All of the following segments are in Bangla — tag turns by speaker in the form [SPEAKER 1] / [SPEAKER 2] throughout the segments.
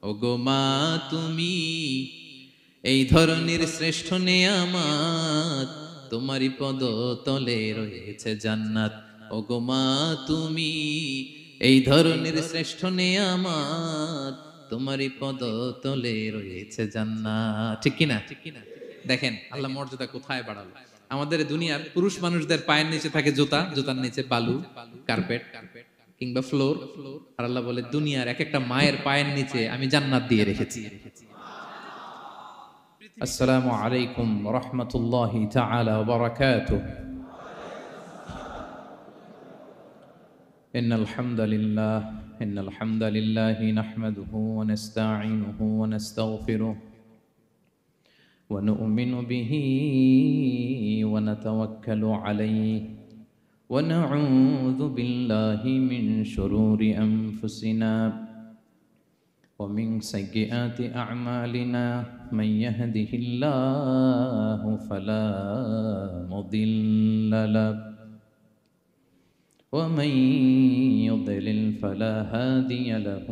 [SPEAKER 1] ওগো মা তুমি এই ধরনের শ্রেষ্ঠ নেয়ামত, তোমারই পদ তলে রয়েছে জান্নাত। ওগো মা তুমি এই ধরনের শ্রেষ্ঠ নেয়ামত, তোমারই পদ তলে রয়েছে জান্নাত। ঠিক কিনা? দেখেন আল্লাহ মর্যাদা কোথায় বাড়ালো। আমাদের দুনিয়ার পুরুষ মানুষদের পায়ের নিচে থাকে জুতা, জুতার নিচে বালু, কার্পেট কিংবা ফ্লোর। আর আল্লাহ বলে দুনিয়ার এক একটা মায়ের পায়ের নিচে আমি জান্নাত দিয়ে রেখেছি। আসসালামু আলাইকুম ওয়া রাহমাতুল্লাহি তাআলা ওয়া বারাকাতুহু। ইন্নাল হামদালিল্লাহি নাহমাদুহু ওয়া নাস্তাঈনুহু ওয়া নাস্তাগফিরুহ ওয়া নু'মিনু বিহি ওয়া নাতাওয়াক্কালু আলাইহি ওয়া নাউযু বিল্লাহি মিন শুরুরি আনফুসিনা ومن سيئات أعمالنا من يهده الله فلا مضل له ومن يضلل فلا هادي له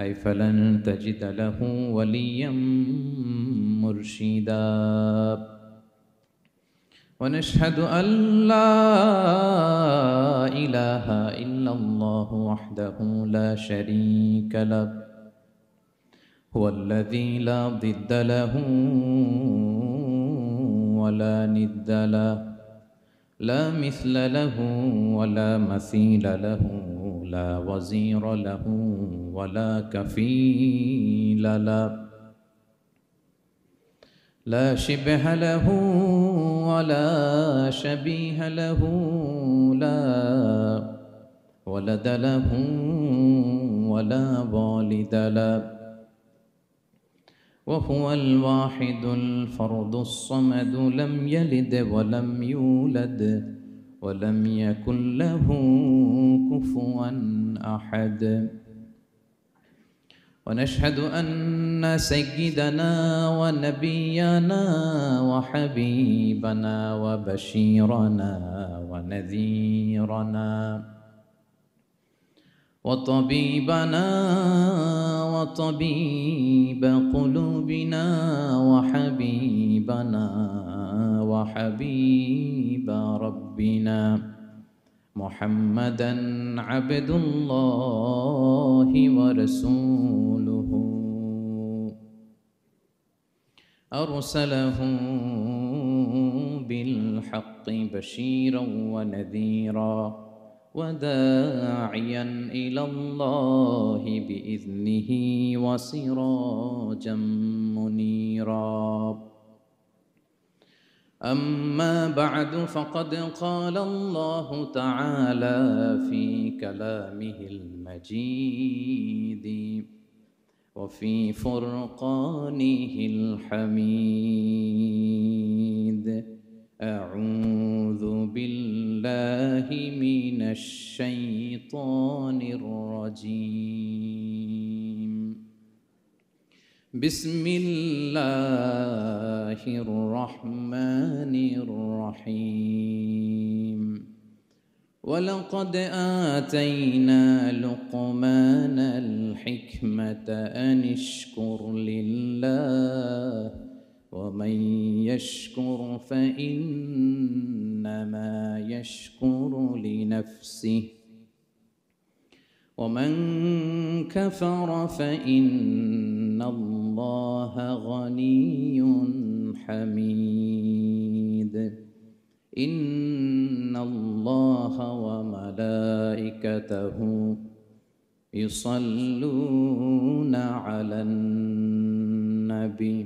[SPEAKER 1] أي فلن تجد له وليا مرشدا ونشهد أن لا إله إلا الله وحده لا شريك له هو الذي لا ضد له ولا ند له لا مثل له ولا مثيل له لا وزير له ولا كفيل له لا شبه له ولا شبيه له لا ولد له ولا والد له وهو الواحد الفرد الصمد لم يلد ولم يولد ولم يكن له كفوا أحد ونشهد أن سيدنا ونبينا وحبيبنا وبشيرنا ونذيرنا وطبيبنا وطبيب قلوبنا وحبيبنا وحبيب ربنا محمدا عبد الله ورسوله أرسله بالحق بشيرا ونذيرا وداعيا إلى الله بإذنه وسراجا منيرا أما بعد فقد قال الله تعالى في كلامه المجيد وفي فرقانه الحميد أعوذ بالله من الشيطان الرجيم بسم الله الرحمن الرحيم ولقد آتينا لقمان الحكمة أن اشكر لله ومن يشكر فإنما يشكر لنفسه ومن كفر فإن الله غني حميد إن الله وملائكته يصلون على النبي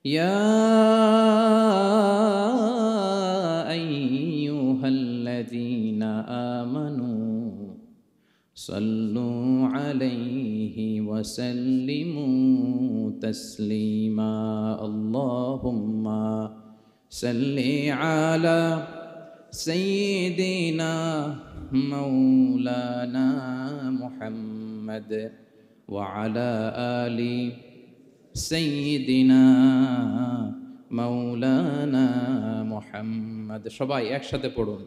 [SPEAKER 1] يا أيها الذين آمنوا صلوا عليه وسلموا تسليما اللهم صل على سيدنا مولانا محمد وعلى آل سيدنا مولانا محمد সবাই একসাথে পড়ুন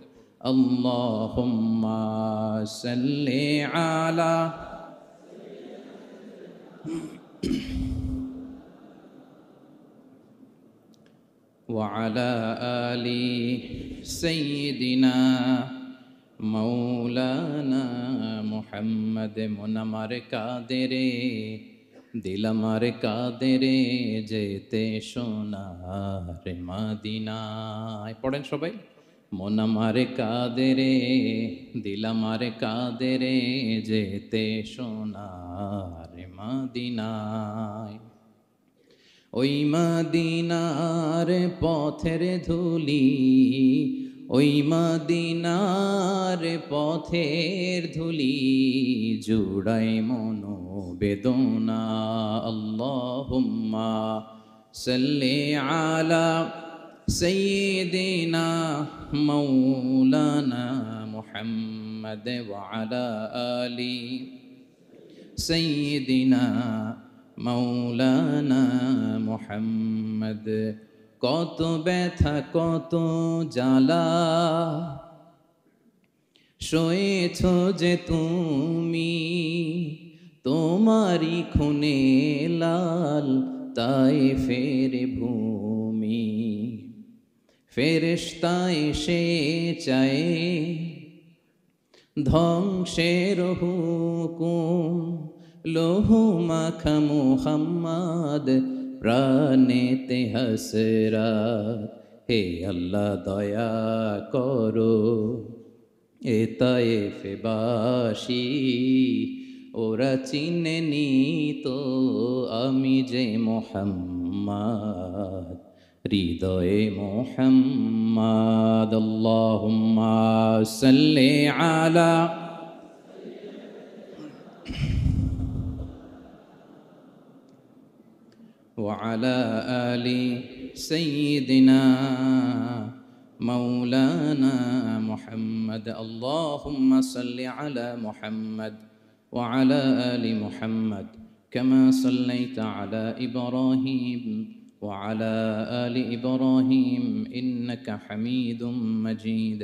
[SPEAKER 1] اللهم صل على
[SPEAKER 2] وعلى آل سيدنا মৌলানা মুহাম্মদ মুনামার কাদেরে দিলামার কাদেরে যেতে সোনার মদিনায়। পড়েন সবাই। মুনামার কাদেরে দিলামার কাদেরে যেতে সোনার মদিনায়। ওই মদিনার পথের ধুলি, ওই মদিনার পথের ধুলি জুড়াই মনো বেদনা। আল্লাহুম্মা সাল্লি আলা সাইয়্যিদিনা মাওলানা মুহাম্মদ ওয়া আলা আলি সাইয়্যিদিনা মাওলানা মুহাম্মদ। কত ব্যথা কত জ্বালা সয়েছ যে তুমি, তোমারি খুনে লাল তায়েফের ভূমি। ফেরেশতা এসে চায় ধ্বংসের হুকুম, লোহু মাখা মুহাম্মদ প্রাণেতে হাসরাত। হে আল্লাহ দয়া করো এ তায়েফবাসী, ওরা চিনেনি তো আমি যে মুহাম্মদ, হৃদয়ে মুহাম্মদ। আল্লাহুম্মা সাল্লি আলা وعلى آل سيدنا مولانا محمد. اللهم صل على محمد وعلى آل محمد كما صليت على إبراهيم وعلى آل إبراهيم إنك حميد مجيد.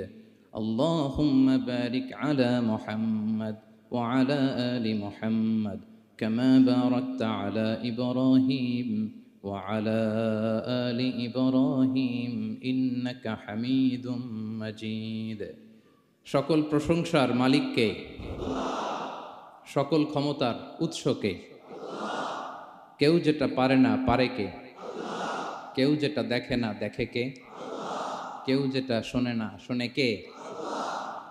[SPEAKER 2] اللهم بارك على محمد وعلى آل محمد كما باركت على إبراهيم وعلى آل إبراهيم إنك حميد مجيد. সকল প্রশংসার মালিক কে? সকল ক্ষমতার উৎস কে? কেউ যেটা পারে না পারে কে? কেউ যেটা দেখে না দেখে কে? কেউ যেটা শোনে না শোনে কে?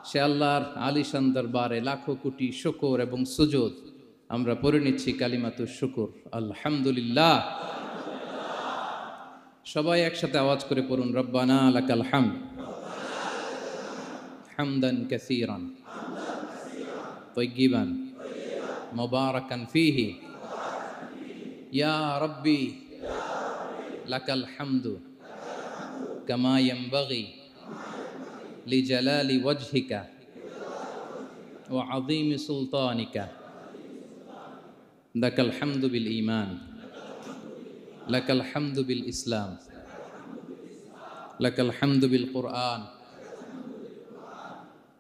[SPEAKER 2] সে আল্লাহর আলিশান দরবারে লাখো কোটি শুকর এবং সুজুদ আমরা পড়ে নিচ্ছি কালিমাতুশ শুকর, আলহামদুলিল্লাহ। সবাই একসাথে আওয়াজ করে পড়ুন, রব্বানা লাকাল হামদ হামদান কাসীরান তাইয়িবান মুবারাকান ফীহি ইয়া রাব্বি লাকাল হামদু কামা ইয়ানবাগি লিজালালি ওয়াজহিকা ওয়া আযীমি সুলতানিকা। লাকাল হামদু বিল ঈমান, লাকাল হামদু বিল ইসলাম, লাকাল হামদু বিল কুরআন।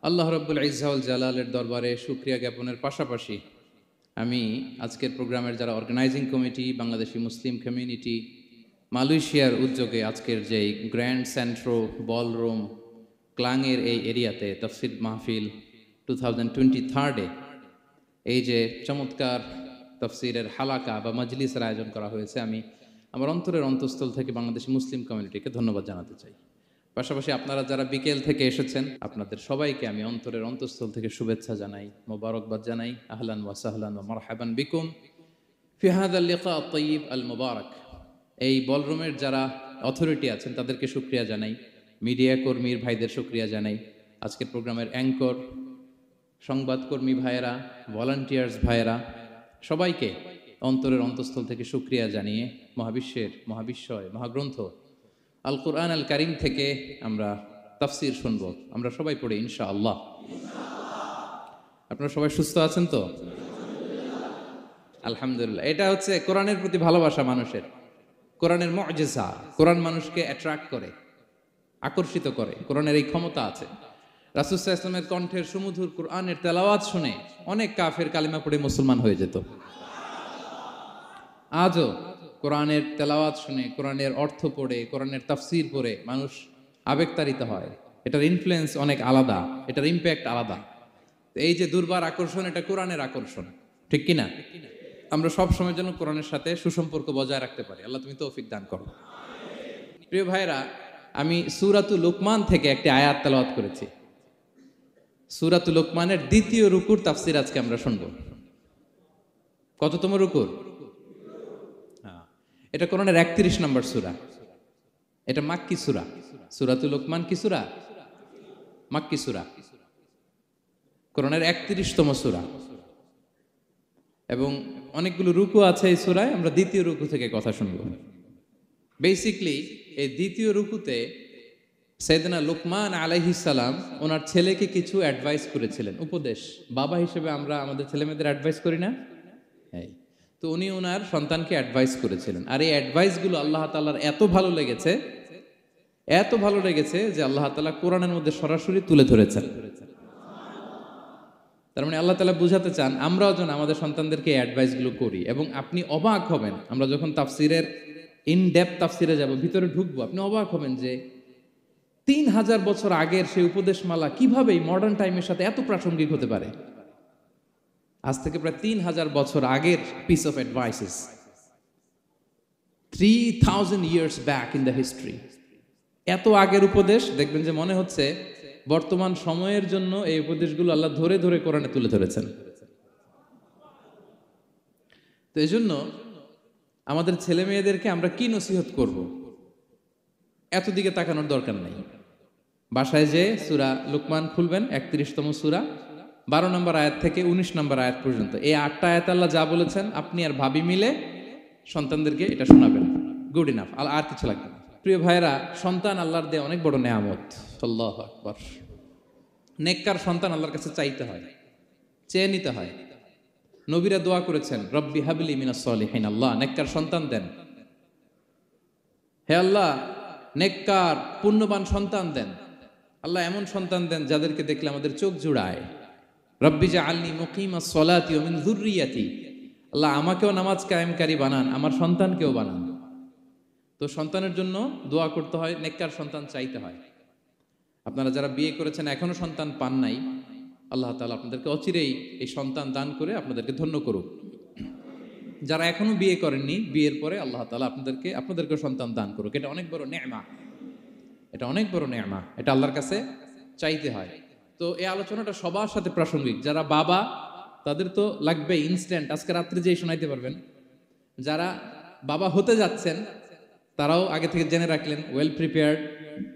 [SPEAKER 2] আল্লাহ রাব্বুল ইজ্জা ওয়াল জালালের দরবারে শুকরিয়া জ্ঞাপনের পাশাপাশি আমি আজকের প্রোগ্রামের যারা organising committee, Bangladeshi Muslim community, মালয়েশিয়ার উদ্যোগে আজকের যেই গ্র্যান্ড সেন্ট্রো বলরুম ক্লাংয়ের এই এরিয়াতে তাফসির মাহফিল 2023 এই যে চমৎকার তাফসিরের হালাকা বা মজলিসের আয়োজন করা হয়েছে, আমি আমার অন্তরের অন্তঃস্থল থেকে বাংলাদেশি মুসলিম কমিউনিটিকে ধন্যবাদ জানাতে চাই। পাশাপাশি আপনারা যারা বিকেল থেকে এসেছেন আপনাদের সবাইকে আমি অন্তরের অন্তঃস্থল থেকে শুভেচ্ছা জানাই, মোবারকবাদ জানাই। আহলান ওয়া সাহলান ওয়া মারহাবান বিকুম ফি হাযাল লিকা আত-তাইয়িব আল মুবারক। এই বলরুমের যারা অথরিটি আছেন তাদেরকে শুকরিয়া জানাই, মিডিয়া কর্মীর ভাইদের শুকরিয়া জানাই, আজকের প্রোগ্রামের অ্যাঙ্কর, সংবাদকর্মী ভাইয়েরা, ভলান্টিয়ার্স ভাইয়েরা, সবাইকে অন্তরের অন্তঃস্থল থেকে শুকরিয়া জানিয়ে মহাবিশ্বের মহাবিশ্বয় মহাগ্রন্থ আল কুরআন আল কারীম থেকে আমরা তাফসির শুনব। আমরা সবাই পড়ি ইনশাআল্লাহ। আপনারা সবাই সুস্থ আছেন তো? আলহামদুলিল্লাহ। এটা হচ্ছে কোরআনের প্রতি ভালোবাসা মানুষের, কোরআনের মুজিজা। কোরআন মানুষকে অ্যাট্রাক্ট করে, আকর্ষিত করে। কোরআনের এই ক্ষমতা আছে। রাসূল সাল্লাল্লাহু আলাইহি ওয়াসাল্লামের কণ্ঠের সুমধুর কোরআনের তেলাওয়াত শুনে অনেক কাফের কালিমা পড়ে মুসলমান হয়ে যেত। আজও কোরআনের তেলাওয়াত শুনে, কোরআনের অর্থ পড়ে, কোরআনের তাফসির পড়ে মানুষ আবেগতাড়িত হয়। এটার ইনফ্লুয়েন্স অনেক আলাদা, এটার ইম্প্যাক্ট আলাদা। তো এই যে দুর্বার আকর্ষণ, এটা কোরআনের আকর্ষণ, ঠিক কিনা? আমরা সব সময়ের জন্য কোরআনের সাথে সুসম্পর্ক বজায় রাখতে পারি। আল্লাহ তুমি তৌফিক দান করো। প্রিয় ভাইরা, আমি সূরাতুল লুকমান থেকে একটি আয়াত তেলাওয়াত করেছি। সূরাতুল লুকমানের দ্বিতীয় রুকুর তাফসির আজকে আমরা শুনবো। কততম রুকুর? এটা কোরআনের 31 নম্বর সূরা। এটা মাক্কি সূরা। সূরাতুল লুকমান কি সূরা? মাক্কি সূরা। কোরআনের 31তম সূরা এবং অনেকগুলো রুকু আছে এই সূরায়। আমরা দ্বিতীয় রুকু থেকে কথা শুনব। বেসিকলি এই দ্বিতীয় রুকুতে সাইয়েদনা লুকমান আলাইহিস সালাম ওনার ছেলেকে কিছু অ্যাডভাইস করেছিলেন, উপদেশ। বাবা হিসেবে আমরা আমাদের ছেলেমেয়েদের অ্যাডভাইস করি না? তো উনি ওনার সন্তানকে অ্যাডভাইস করেছিলেন। আর এই অ্যাডভাইসগুলো আল্লাহ তাআলার এত ভালো লেগেছে যে আল্লাহ তাআলা কোরআনের মধ্যে সরাসরি তুলে ধরেছেন। তার মানে আল্লাহ তাআলা বুঝাতে চান আমরাও যেন আমাদের সন্তানদেরকে এই অ্যাডভাইসগুলো করি। এবং আপনি অবাক হবেন, আমরা যখন তাফসিরের ইন ডেপথ তাফসিরে যাব, ভিতরে ঢুকবো, আপনি অবাক হবেন যে 3000 বছর আগের সেই উপদেশমালা কিভাবে মডার্ন টাইমের সাথে এত প্রাসঙ্গিক হতে পারে। আজ থেকে প্রায় 3000 বছর আগের piece of advises, 3000 years back in the history. এত আগের উপদেশ, দেখবেন যে মনে হচ্ছে বর্তমান সময়ের জন্য এই উপদেশগুলো আল্লাহ ধরে ধরে কোরআনে তুলে ধরেছেন। তো এই জন্য আমাদের ছেলে মেয়েদেরকে আমরা কি নসিহত করব, এত দিকে তাকানোর দরকার নেই। বাসায় যে সূরা লুকমান খুলবেন, 31তম সূরা, 12 নম্বর আয়াত থেকে 19 নম্বর আয়াত পর্যন্ত। এই 8টা আয়াত আল্লাহ যা বলেছেন, আপনি আর ভাবি মিলে সন্তানদেরকে এটা শোনাবেন। গুড ইনাফ, আর কিছু লাগবে না। প্রিয় ভাইরা, সন্তান আল্লাহর দেয়া অনেক বড় নেয়ামত। আল্লাহু আকবার। নেককার সন্তান আল্লাহর কাছে চাইতে হয়, চেয়ে নিতে হয়। নবীরা দোয়া করেছেন, রব্বি হাবলি মিনাস সলিহিন, আল্লাহ নেককার সন্তান দেন। হে আল্লাহ, নেককার পুণ্যবান সন্তান দেন। আল্লাহ এমন সন্তান দেন যাদেরকে দেখলে আমাদের চোখ জুড়ায়। রব্বি জাআলনি মুকিমাস সলাতি ওয়া মিন যুররিয়াতি, আল্লাহ আমাকেও নামাজ কায়েমকারী বানান, আমার সন্তানকেও বানান। তো সন্তানের জন্য দোয়া করতে হয়, নেককার সন্তান চাইতে হয়। আপনারা যারা বিয়ে করেছেন এখনো সন্তান পান নাই, আল্লাহ তাআলা আপনাদেরকে অচিরেই এই সন্তান দান করে আপনাদেরকে ধন্য করুক। যারা এখনো বিয়ে করেননি, বিয়ের পরে আল্লাহ তাআলা আপনাদেরকে সন্তান দান করুক। এটা অনেক বড় নেয়ামা, এটা অনেক বড় নেয়ামা, এটা আল্লাহর কাছে চাইতে হয়। তো এই আলোচনাটা সবার সাথে প্রাসঙ্গিক। যারা বাবা, তাদের তো লাগবে ইনস্ট্যান্ট, আজকে রাত্রে যেই শোনাইতে পারবেন। যারা বাবা হতে যাচ্ছেন তারাও আগে থেকে জেনে রাখলেন, ওয়েল প্রিপেয়ার্ড।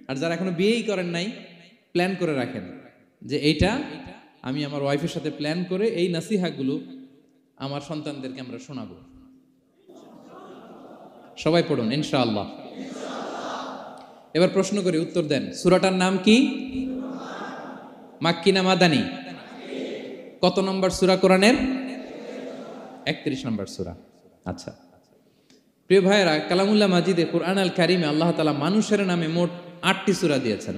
[SPEAKER 2] আর যারা এখনো বিয়েই করেন নাই, প্ল্যান করে রাখেন যে এইটা আমি আমার ওয়াইফের সাথে প্ল্যান করে এই নাসিহাগুলো আমার সন্তানদেরকে আমরা শোনাবো। সবাই পড়ুন ইনশাআল্লাহ। এবার প্রশ্ন করি, উত্তর দেন। সূরাটার নাম কি? মাক্কি না মাদানী? কত নম্বর সূরা কোরআনের? 31 নম্বর সূরা। আচ্ছা প্রিয় ভাইয়েরা, কালামুল্লাহ মাজিদে কুরআন আল কারিমে আল্লাহ তাআলা মানুষের নামে মোট 8টি সূরা দিয়েছেন।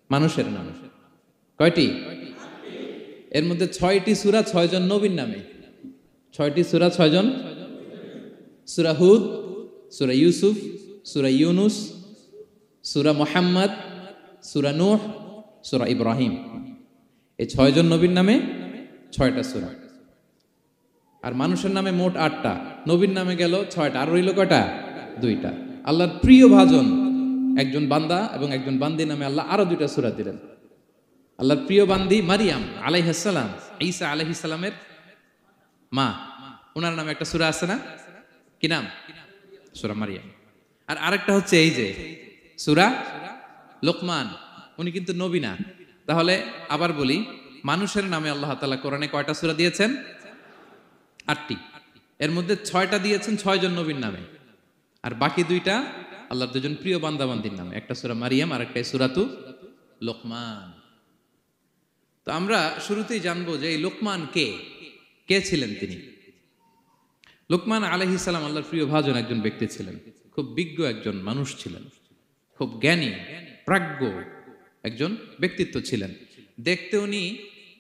[SPEAKER 2] মানুষের নামে কয়টি? এর মধ্যে 6টি সূরা 6 জন নবীর নামে। 6টি সূরা 6 জন। সূরা হুদ, সূরা ইউসুফ, সূরা ইউনুস, সূরা মুহাম্মদ, সূরা নূহ, সূরা ইব্রাহিম। এই 6 জন নবীর নামে 6টা সূরা। আর মানুষের নামে মোট 8টা, নবীর নামে গেল 6টা, আর রইল কয়টা? 2টা। আল্লাহর প্রিয় ভাজন একজন বান্দা এবং একজন বান্দি নামে আল্লাহ আরো 2টা সূরা দিলেন। আল্লাহর প্রিয় বান্দি মারিয়াম আলাইহিস সালাম, ঈসা আলাইহিস সালামের মা, ওনার নামে একটা সূরা আছে না? কি নাম? সূরা মারিয়াম। আর আরেকটা হচ্ছে এই যে সূরা লোকমান, উনি কিন্তু নবী না। তাহলে আবার বলি, মানুষের নামে আল্লাহ তাআলা কোরআনে কয়টা সূরা দিয়েছেন? 8টি। এর মধ্যে 6টা দিয়েছেন 6 জন নবীর নামে, আর বাকি 2টা আল্লাহর 2জন প্রিয় বান্দা বান্দির নামে। একটা সূরা মারিয়াম আর একটা সূরাতু লোকমান। তো আমরা শুরুতেই জানবো যে এই লোকমান কে ছিলেন তিনি। লোকমান আলাইহিস সালাম আল্লাহর প্রিয় ভাজন একজন ব্যক্তি ছিলেন, খুব বিজ্ঞ একজন মানুষ ছিলেন, খুব জ্ঞানী প্রাজ্ঞ একজন ব্যক্তিত্ব ছিলেন। দেখতে উনি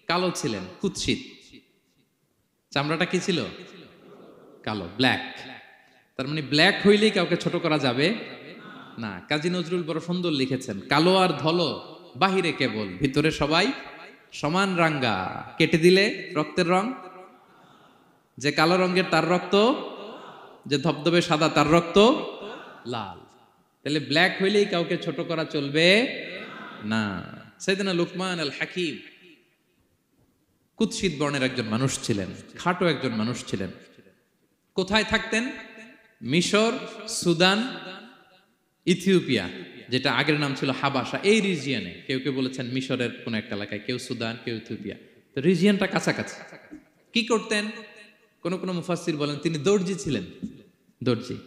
[SPEAKER 2] কালো ছিলেন, কুৎসিত। চামড়াটা কি ছিল? কালো, ব্ল্যাক। তার মানে ব্ল্যাক হইলেই কাউকে ছোট করা যাবে না। কাজী নজরুল বড় সুন্দর লিখেছেন, কালো আর ধলো বাহিরে কেবল, ভিতরে সবাই সমান রাঙ্গা, কেটে দিলে রক্তের রং। যে কালো রঙের তার রক্ত, যে ধবধবে সাদা তার রক্ত লাল। তাহলে ব্ল্যাক হইলেই কাউকে ছোট করা চলবে না। সাইয়েদনা লুকমান আল হাকিম কুৎসিত বর্ণের একজন মানুষ ছিলেন, খাটো একজন মানুষ ছিলেন। কোথায় থাকতেন? মিশর, সুদান, ইথিওপিয়া, যেটা আগের নাম ছিল হাবাসা, এই রিজিয়নে। কেউ কেউ বলেছেন মিশরের কোন একটা এলাকায়, কেউ সুদান, কেউ ইথিওপিয়া। তো রিজিয়নটা কাছাকাছি। কি করতেন? কোন কোন মুফাসসির বলেন তিনি দর্জি ছিলেন, দর্জি।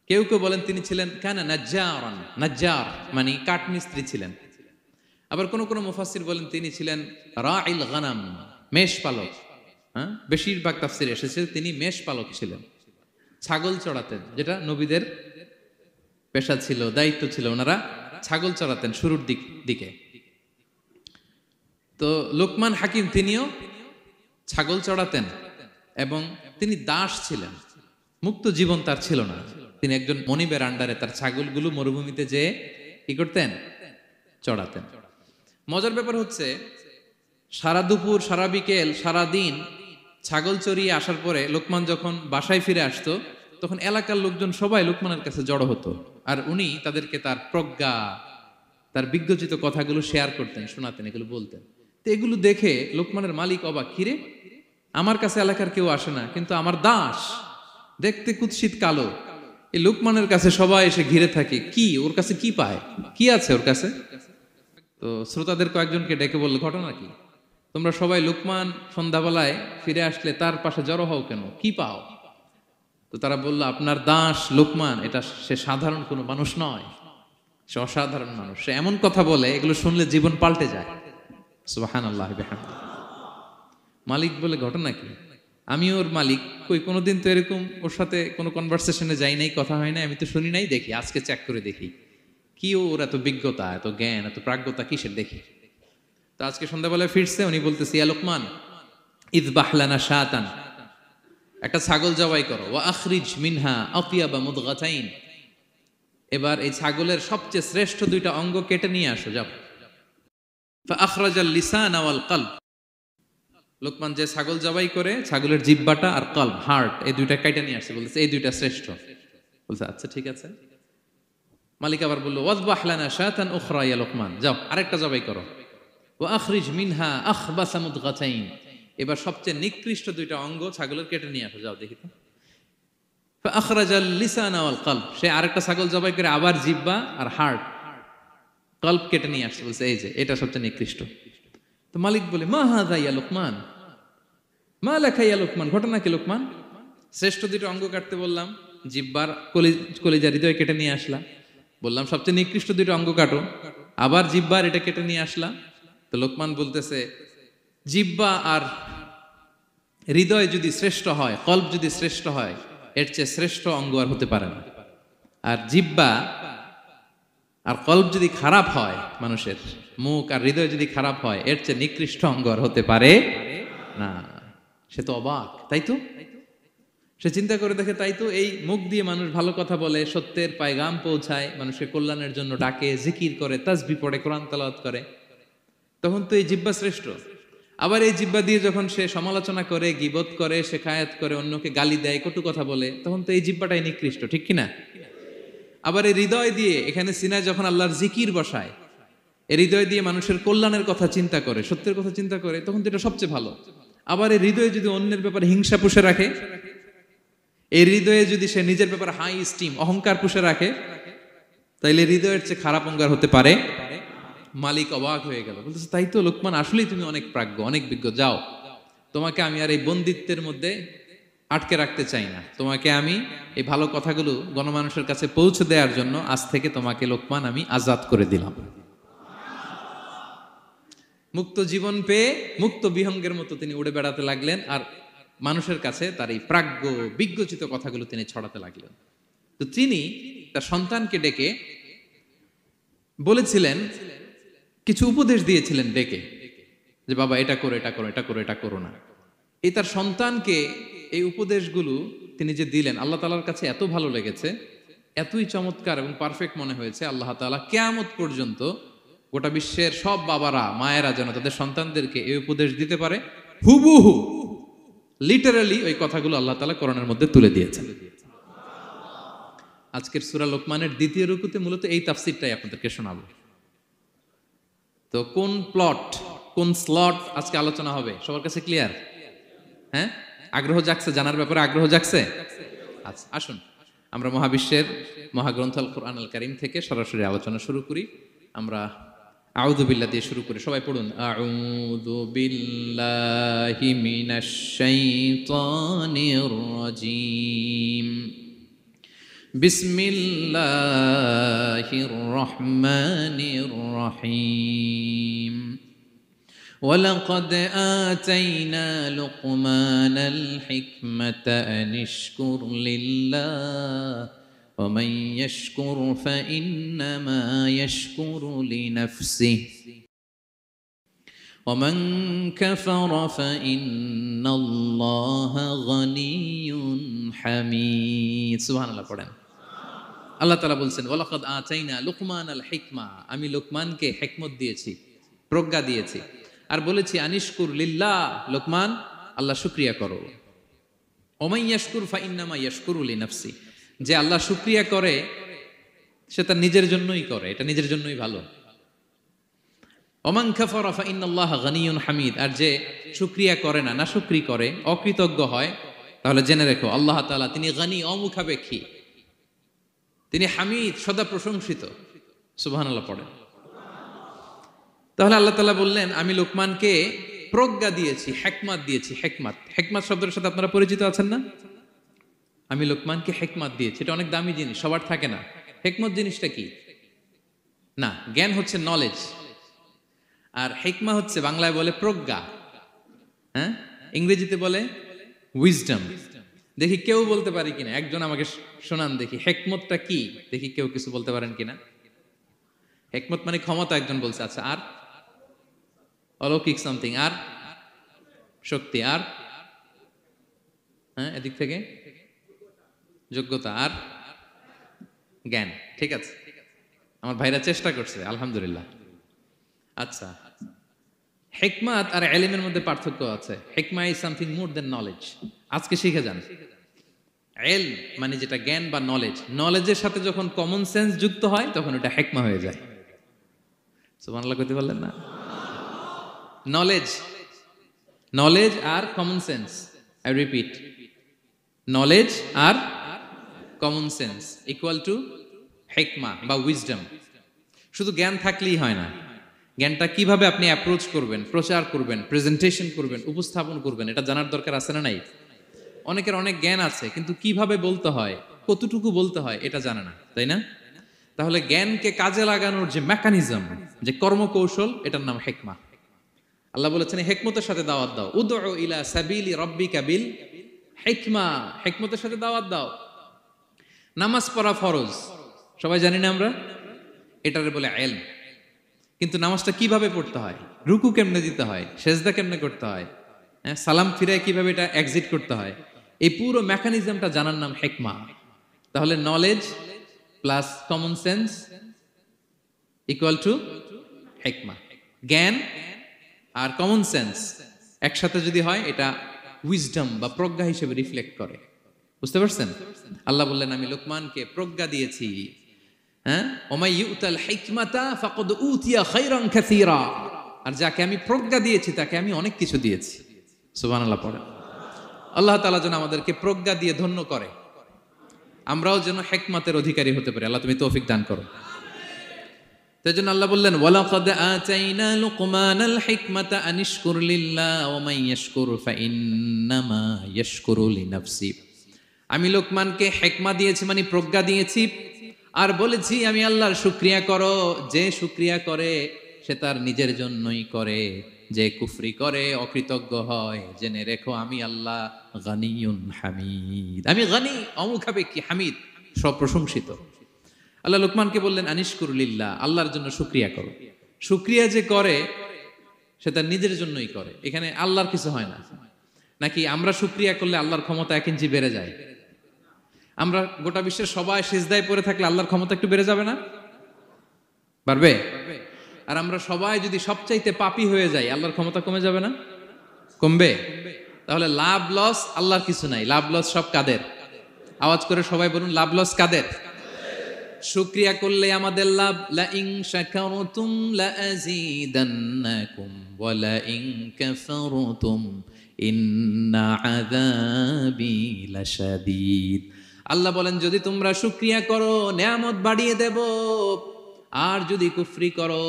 [SPEAKER 2] কেউ কেউ বলেন তিনি ছিলেন কানা নাজ্জারান, নাজ্জার মানে কাঠমিস্ত্রি ছিলেন। আবার কোন কোন মুফাসসির বলেন তিনি ছিলেন রাইল গানাম, মেষ পালক। বেশিরভাগ তাফসিরে এসেছে তিনি মেষ পালক ছিলেন, ছাগল চড়াতেন, যেটা নবীদের পেশা ছিল, দায়িত্ব ছিল। ওনারা ছাগল চড়াতেন শুরুর দিকে। তো লোকমান হাকিম তিনিও ছাগল চড়াতেন এবং তিনি দাস ছিলেন, মুক্ত জীবন তার ছিল না। তিনি একজন মনিবের আন্ডারে তার ছাগলগুলো মরুভূমিতে যেয়ে কি করতেন? চড়াতেন। মজার ব্যাপার হচ্ছে, সারা দুপুর, সারা বিকেল, সারা দিন ছাগল চড়িয়ে আসার পরে লোকমান যখন বাসায় ফিরে আসতো, তখন এলাকার লোকজন সবাই লোকমানের কাছে জড়ো হতো, আর উনি তাদেরকে তার প্রজ্ঞা, তার বিজ্ঞচিত কথাগুলো শেয়ার করতেন, শোনাতেন, এগুলো বলতেন। তো এগুলো দেখে লোকমানের মালিক অবাক, কিরে আমার কাছে এলাকার কেউ আসে না, কিন্তু আমার দাস দেখতে কুৎসিত কালো, এই লোকমানের কাছে সবাই এসে ঘিরে থাকে, কি ওর কাছে কি পায়, কি আছে ওর কাছে? তো শ্রোতাদের কয়েকজনকে ডেকে বলল, ঘটনা কি? তোমরা সবাই লোকমান সন্ধ্যাবেলায় ফিরে আসলে তার পাশে জড়ো হও কেন, কি পাও? তো তারা বলল, আপনার দাস লোকমান, এটা সে সাধারণ কোনো মানুষ নয়, সে অসাধারণ মানুষ। সে এমন কথা বলে এগুলো শুনলে জীবন পাল্টে যায়। সুবহানাল্লাহ বিহামদিহি। মালিক বলে, ঘটনা কি? আমি ওর মালিক, কই কোনোদিন তো এরকম ওর সাথে কোনো কনভারসেশনে যাই নাই, কথা হয় না, আমি তো শুনি নাই, দেখি আজকে চেক করে দেখি কি ওর এত বিজ্ঞতা, এত জ্ঞান, এত প্রাজ্ঞতা কিসের দেখি। তো আজকে সন্ধ্যাবেলায় ফিরছে, উনি বলতেছে, ইয়া লোকমান ইযবাহ লানা শাতান, একটা ছাগল জবাই করো, ওয়া আখরিজ মিনহা আতিয়াবা মুদগাতাইন, এবার এই ছাগলের সবচেয়ে শ্রেষ্ঠ দুইটা অঙ্গ কেটে নিয়ে আসো, যাও। ফাআখরাজাল লিসানা ওয়াল কলব, লোকমান যে ছাগল জবাই করে ছাগলের জিহ্বাটা আর কলব, হার্ট, এই দুইটা কেটে নিয়ে আসছে, বলতেছে এই দুইটা শ্রেষ্ঠ। বলছে আচ্ছা ঠিক আছে। মালিক আবার বলল, ওয়াযবাহ লানা শাতান উখরা ইয়া লোকমান, যাও আরেকটা জবাই করো। ওয়া আখরিজ মিনহা আখবাসা মুদগাতাইন, এবার সবচেয়ে নিকৃষ্ট দুইটা অঙ্গ ছাগলের কেটে নিয়ে আসো, যাও দেখি তো। ফাআখরাজাল লিসানা ওয়াল কলব, সে আরেকটা ছাগল জবাই করে আবার জিহ্বা আর হার্ট, কলব কেটে নিয়ে আসছে, বলছে এই যে এটা সবচেয়ে নিকৃষ্ট। তো মালিক বলে, মা হাযা ইয়া লোকমান, মা লাকা ইয়া লোকমান, ঘটনা কি লোকমান? শ্রেষ্ঠ দুইটা অঙ্গ কাটতে বললাম, জিহ্বার কলিজা হৃদয় কেটে নিয়ে আসলাম, বললাম সবচেয়ে নিকৃষ্ট দুইটা অঙ্গ কাটো, আবার জিহ্বার এটা কেটে নিয়ে আসলাম। তো লোকমান বলতেছে, জিহ্বা আর হৃদয় যদি শ্রেষ্ঠ হয়, কলব যদি শ্রেষ্ঠ হয়, এর চেয়ে শ্রেষ্ঠ অঙ্গ আর হতে পারে না। আর জিহ্বা আর কলব যদি খারাপ হয়, মানুষের মুখ আর হৃদয় যদি খারাপ হয়, এর চেয়ে নিকৃষ্ট অঙ্গ আর হতে পারে না। সে তো অবাক, তাই তো? সে চিন্তা করে দেখে, তাই তো, এই মুখ দিয়ে মানুষ ভালো কথা বলে, সত্যের পায়গাম পৌঁছায়, মানুষের কল্যাণের জন্য ডাকে, জিকির করে, তাসবিহ পড়ে, কোরআন তেলাওয়াত করে, তখন তো এই জিহ্বা শ্রেষ্ঠ। আবার এই জিহ্বা দিয়ে যখন সে সমালোচনা করে, গীবত করে, শেখায়াত করে, অন্যকে গালি দেয়, কটু কথা বলে, তখন তো এই জিহ্বাটাই নিকৃষ্ট, ঠিক কিনা? আবার এই হৃদয় দিয়ে, এখানে সিনায় যখন আল্লাহর জিকির বসায়, এই হৃদয় দিয়ে মানুষের কল্যাণের কথা চিন্তা করে, সত্যের কথা চিন্তা করে, তখন তো এটা সবচেয়ে ভালো। আবার এই হৃদয়ে যদি অন্যের ব্যাপারে হিংসা পুষে রাখে, এই হৃদয়ে যদি সে নিজের ব্যাপারে হাই স্টিম, অহংকার পুষে রাখে, তাইলে হৃদয়ের চেয়ে খারাপ অঙ্গার হতে পারে? মালিক অবাক হয়ে গেল, বলতেছে, তাই তো লোকমান, আসলেই তুমি অনেক প্রাজ্ঞ, অনেক বিজ্ঞ, যাও, তোমাকে আমি আর এই বন্দিত্বের মধ্যে আটকে রাখতে চাই না, তোমাকে আমি এই ভালো কথাগুলো গণমানুষের কাছে পৌঁছে দেওয়ার জন্য আজ থেকে তোমাকে লোকমান আমি আজাদ করে দিলাম। মুক্ত জীবন পেয়ে মুক্ত বিহঙ্গের মতো তিনি উড়ে বেড়াতে লাগলেন, আর মানুষের কাছে তার এই প্রাজ্ঞ বিজ্ঞচিত কথাগুলো তিনি ছড়াতে লাগলেন। তো তিনি তার সন্তানকে ডেকে বলেছিলেন, কিছু উপদেশ দিয়েছিলেন ডেকে, যে বাবা এটা করো, এটা করো, এটা করো, এটা করো না। এই তার সন্তানকে এই উপদেশগুলো তিনি যে দিলেন আল্লাহ তাআলার কাছে এত ভালো লেগেছে, এতই চমৎকার এবং পারফেক্ট মনে হয়েছে, আল্লাহ তাআলা কিয়ামত পর্যন্ত গোটা বিশ্বের সব বাবারা মায়েরা যেন তাদের সন্তানদেরকে এই উপদেশ দিতে পারে, হুবহু লিটারালি ওই কথাগুলো আল্লাহ তাআলা কোরআনের মধ্যে তুলে দিয়েছেন। আজকের সূরা লোকমানের দ্বিতীয় রুকুতে মূলত এই তাফসীরটাই আপনাদেরকে শোনাবো। তো কোন প্লট, কোন স্লট আজকে আলোচনা হবে সবার কাছে ক্লিয়ার? হ্যাঁ, আগ্রহ জাগছে, জানার ব্যাপারে আগ্রহ জাগছে? আচ্ছা, আসুন আমরা মহাবিশ্বের মহাগ্রন্থ আল কোরআন আল কারীম থেকে সরাসরি আলোচনা শুরু করি। আমরা আউযু বিল্লাহ দিয়ে শুরু করি, সবাই পড়ুন আউযু বিল্লাহি মিনাশ শাইতানির রাজীম। বিসমিল্লাহির রহমানির রহিম। ولقد آتينا لقمان الحكمة أن اشكر لله ومن يشكر فإنما يشكر لنفسه ومن كفر فإن الله غني حميد। سبحان الله পড়েন। আল্লাহ তাআলা বলছেন ওয়ালাকাদ আতাইনা লুকমানাল হিকমা, আমি লোকমানকে হিকমত দিয়েছি, প্রজ্ঞা দিয়েছি, আর বলেছি আনিশকুর লিল্লাহ, লোকমান আল্লাহ শুকরিয়া করো। ওমান ইয়াশকুর ফাইন্নামা ইয়াশকুরু লিনাফসি, যে আল্লাহ শুকরিয়া করে সে তার নিজের জন্যই করে, এটা নিজের জন্যই ভালো। ওমান কাফারা ফাইন্নাল্লাহা গানিয়ুন হামিদ, আর যে শুকরিয়া করে না, নাশুকরি করে, অকৃতজ্ঞ হয়, তাহলে জেনে রেখো আল্লাহ তাআলা তিনি গানি, অমুখাপেক্ষী, তিনি হামিদ, সদা প্রশংসিত। সুবহানাল্লাহ পড়েন। তাহলে আল্লাহ তাআলা বললেন আমি লোকমানকে প্রজ্ঞা দিয়েছি, হিকমত দিয়েছি। হিকমত, হিকমত শব্দের সাথে আপনারা পরিচিত আছেন না? আমি লোকমানকে হিকমত দিয়েছি, এটা অনেক দামি জিনিস, সবার থাকে না। হিকমত জিনিসটা কি? না, জ্ঞান হচ্ছে নলেজ, আর হিকমা হচ্ছে বাংলায় বলে প্রজ্ঞা, হ্যাঁ, ইংরেজিতে বলে উইজডম। দেখি কেউ বলতে পারে কিনা, একজন আমাকে শোনান দেখি হিকমতটা কি, দেখি কেউ কিছু বলতে পারেন কিনা। হিকমত মানে ক্ষমতা, একজন বলছে। আচ্ছা, আর অলৌকিক সামথিং, আর শক্তি, আর হ্যাঁ এদিক থেকে যোগ্যতা, আর জ্ঞান। ঠিক আছে, আমার ভাইরা চেষ্টা করছে, আলহামদুলিল্লাহ। আচ্ছা, হিকমত আর ইলমের মধ্যে পার্থক্য আছে। হিকমা is something more than knowledge. আজকে শিখে যান, ইলম মানে যেটা জ্ঞান বা নলেজ, নলেজের সাথে যখন কমন সেন্স যুক্ত হয় তখন ওটা হিকমা হয়ে যায়। সুবহানাল্লাহ কইতে বললেন না? নলেজ, নলেজ আর common sense, I repeat, knowledge আর কমন সেন্স ইকুয়াল টু হিকমা বা উইজডম। শুধু জ্ঞান থাকলেই হয় না, জ্ঞানটা কিভাবে আপনি অ্যাপ্রোচ করবেন, প্রচার করবেন, প্রেজেন্টেশন করবেন, উপস্থাপন করবেন, এটা জানার দরকার আছে না নাই? অনেকের অনেক জ্ঞান আছে কিন্তু কিভাবে বলতে হয়, কতটুকু বলতে হয় এটা জানে না, তাই না? তাহলে জ্ঞানকে কাজে লাগানোর যে মেকানিজম, যে কর্মকৌশল, এটার নাম হিকমা। আল্লাহ বলেছেন হিকমতের সাথে দাওয়াত দাও, উদউ ইলা সাবিলি রাব্বিকা বিল হিকমা, হিকমতের সাথে দাওয়াত দাও। নামাজ পড়া ফরজ, সবাই জানি না আমরা, এটারে বলে ইলম। কিন্তু নামাজটা কিভাবে পড়তে হয়, রুকু কেমনে দিতে হয়, সেজদা কেমনে করতে হয়, সালাম ফিরায় কিভাবে এটা এক্সিট করতে হয়, এই পুরো মেকানিজমটা জানার নাম হিকমা। তাহলে knowledge plus common sense equal to হিকমা। জ্ঞান আর কমন সেন্স একসাথে যদি হয় এটা উইজডম বা প্রজ্ঞা হিসেবে রিফ্লেক্ট করে। বুঝতে পারছেন? আল্লাহ বললেন আমি লোকমানকে প্রজ্ঞা দিয়েছি। হ্যাঁ, ওমাই ইউতাল হিকমাতা ফাকাদ উতিয়া খায়রান কাসীরা, আর যাকে আমি প্রজ্ঞা দিয়েছি তাকে আমি অনেক কিছু দিয়েছি। সুবহানাল্লাহ পড়ে। আল্লাহ তাআলা যেন আমাদেরকে প্রজ্ঞা দিয়ে ধন্য করে, আমরাও যেন হিকমতের অধিকারী হতে পারি। আল্লাহ তুমি তৌফিক দান করো। তাইজন্য আল্লাহ বললেন ওয়ালাকাদ আতাইনা লুকমানাল হিকমাতা আনিশকুর লিল্লাহ ওয়া মান ইয়াশকুর ফাইন্নামা ইয়াশকুরু লিনাফসি। আমি লোকমানকে হিকমা দিয়েছি মানে প্রজ্ঞা দিয়েছি, আর বলেছি আমি আল্লাহর শুকরিয়া করো। যে শুকরিয়া করে সে তার নিজের জন্যই করে, যে কুফরি করে, অকৃতজ্ঞ হয়, জেনে রেখো আমি আল্লাহ গানিয়ুন হামিদ, আমি গানি, অমুখাপেক্ষী, হামিদ, সপ্রশংসিত। আল্লাহ লোকমানকে বললেন আনিশকুর লিল্লাহ, আল্লাহর জন্য শুকরিয়া করো। শুকরিয়া যে করে সে তার নিজের জন্যই করে, এখানে আল্লাহর কিছু হয় না। নাকি আমরা শুকরিয়া করলে আল্লাহর ক্ষমতা 1 ইঞ্চি বেড়ে যায়? আমরা গোটা বিশ্বের সবাই সিজদায় পড়ে থাকলে আল্লাহর ক্ষমতা একটু বেড়ে যাবে না? পারবে? আর আমরা সবাই যদি সবচাইতে পাপী হয়ে যাই, আল্লাহর ক্ষমতা কমে যাবে না? কমবে? তাহলে লাভ লস আল্লাহর কিছু নাই, লাভ লস সব কাদের? আওয়াজ করে সবাই বলুন, লাভ লস কাদের? শুকরিয়া করলে আমাদের লাভ। লা ইন শাকারতুম লা আযীদান্নাকুম ওয়া লা ইন কাফারতুম ইন্না আযাবি লাশাদীদ। আল্লাহ বলেন, যদি তোমরা শুকরিয়া করো নেয়ামত বাড়িয়ে দেব, আর যদি কুফরি করো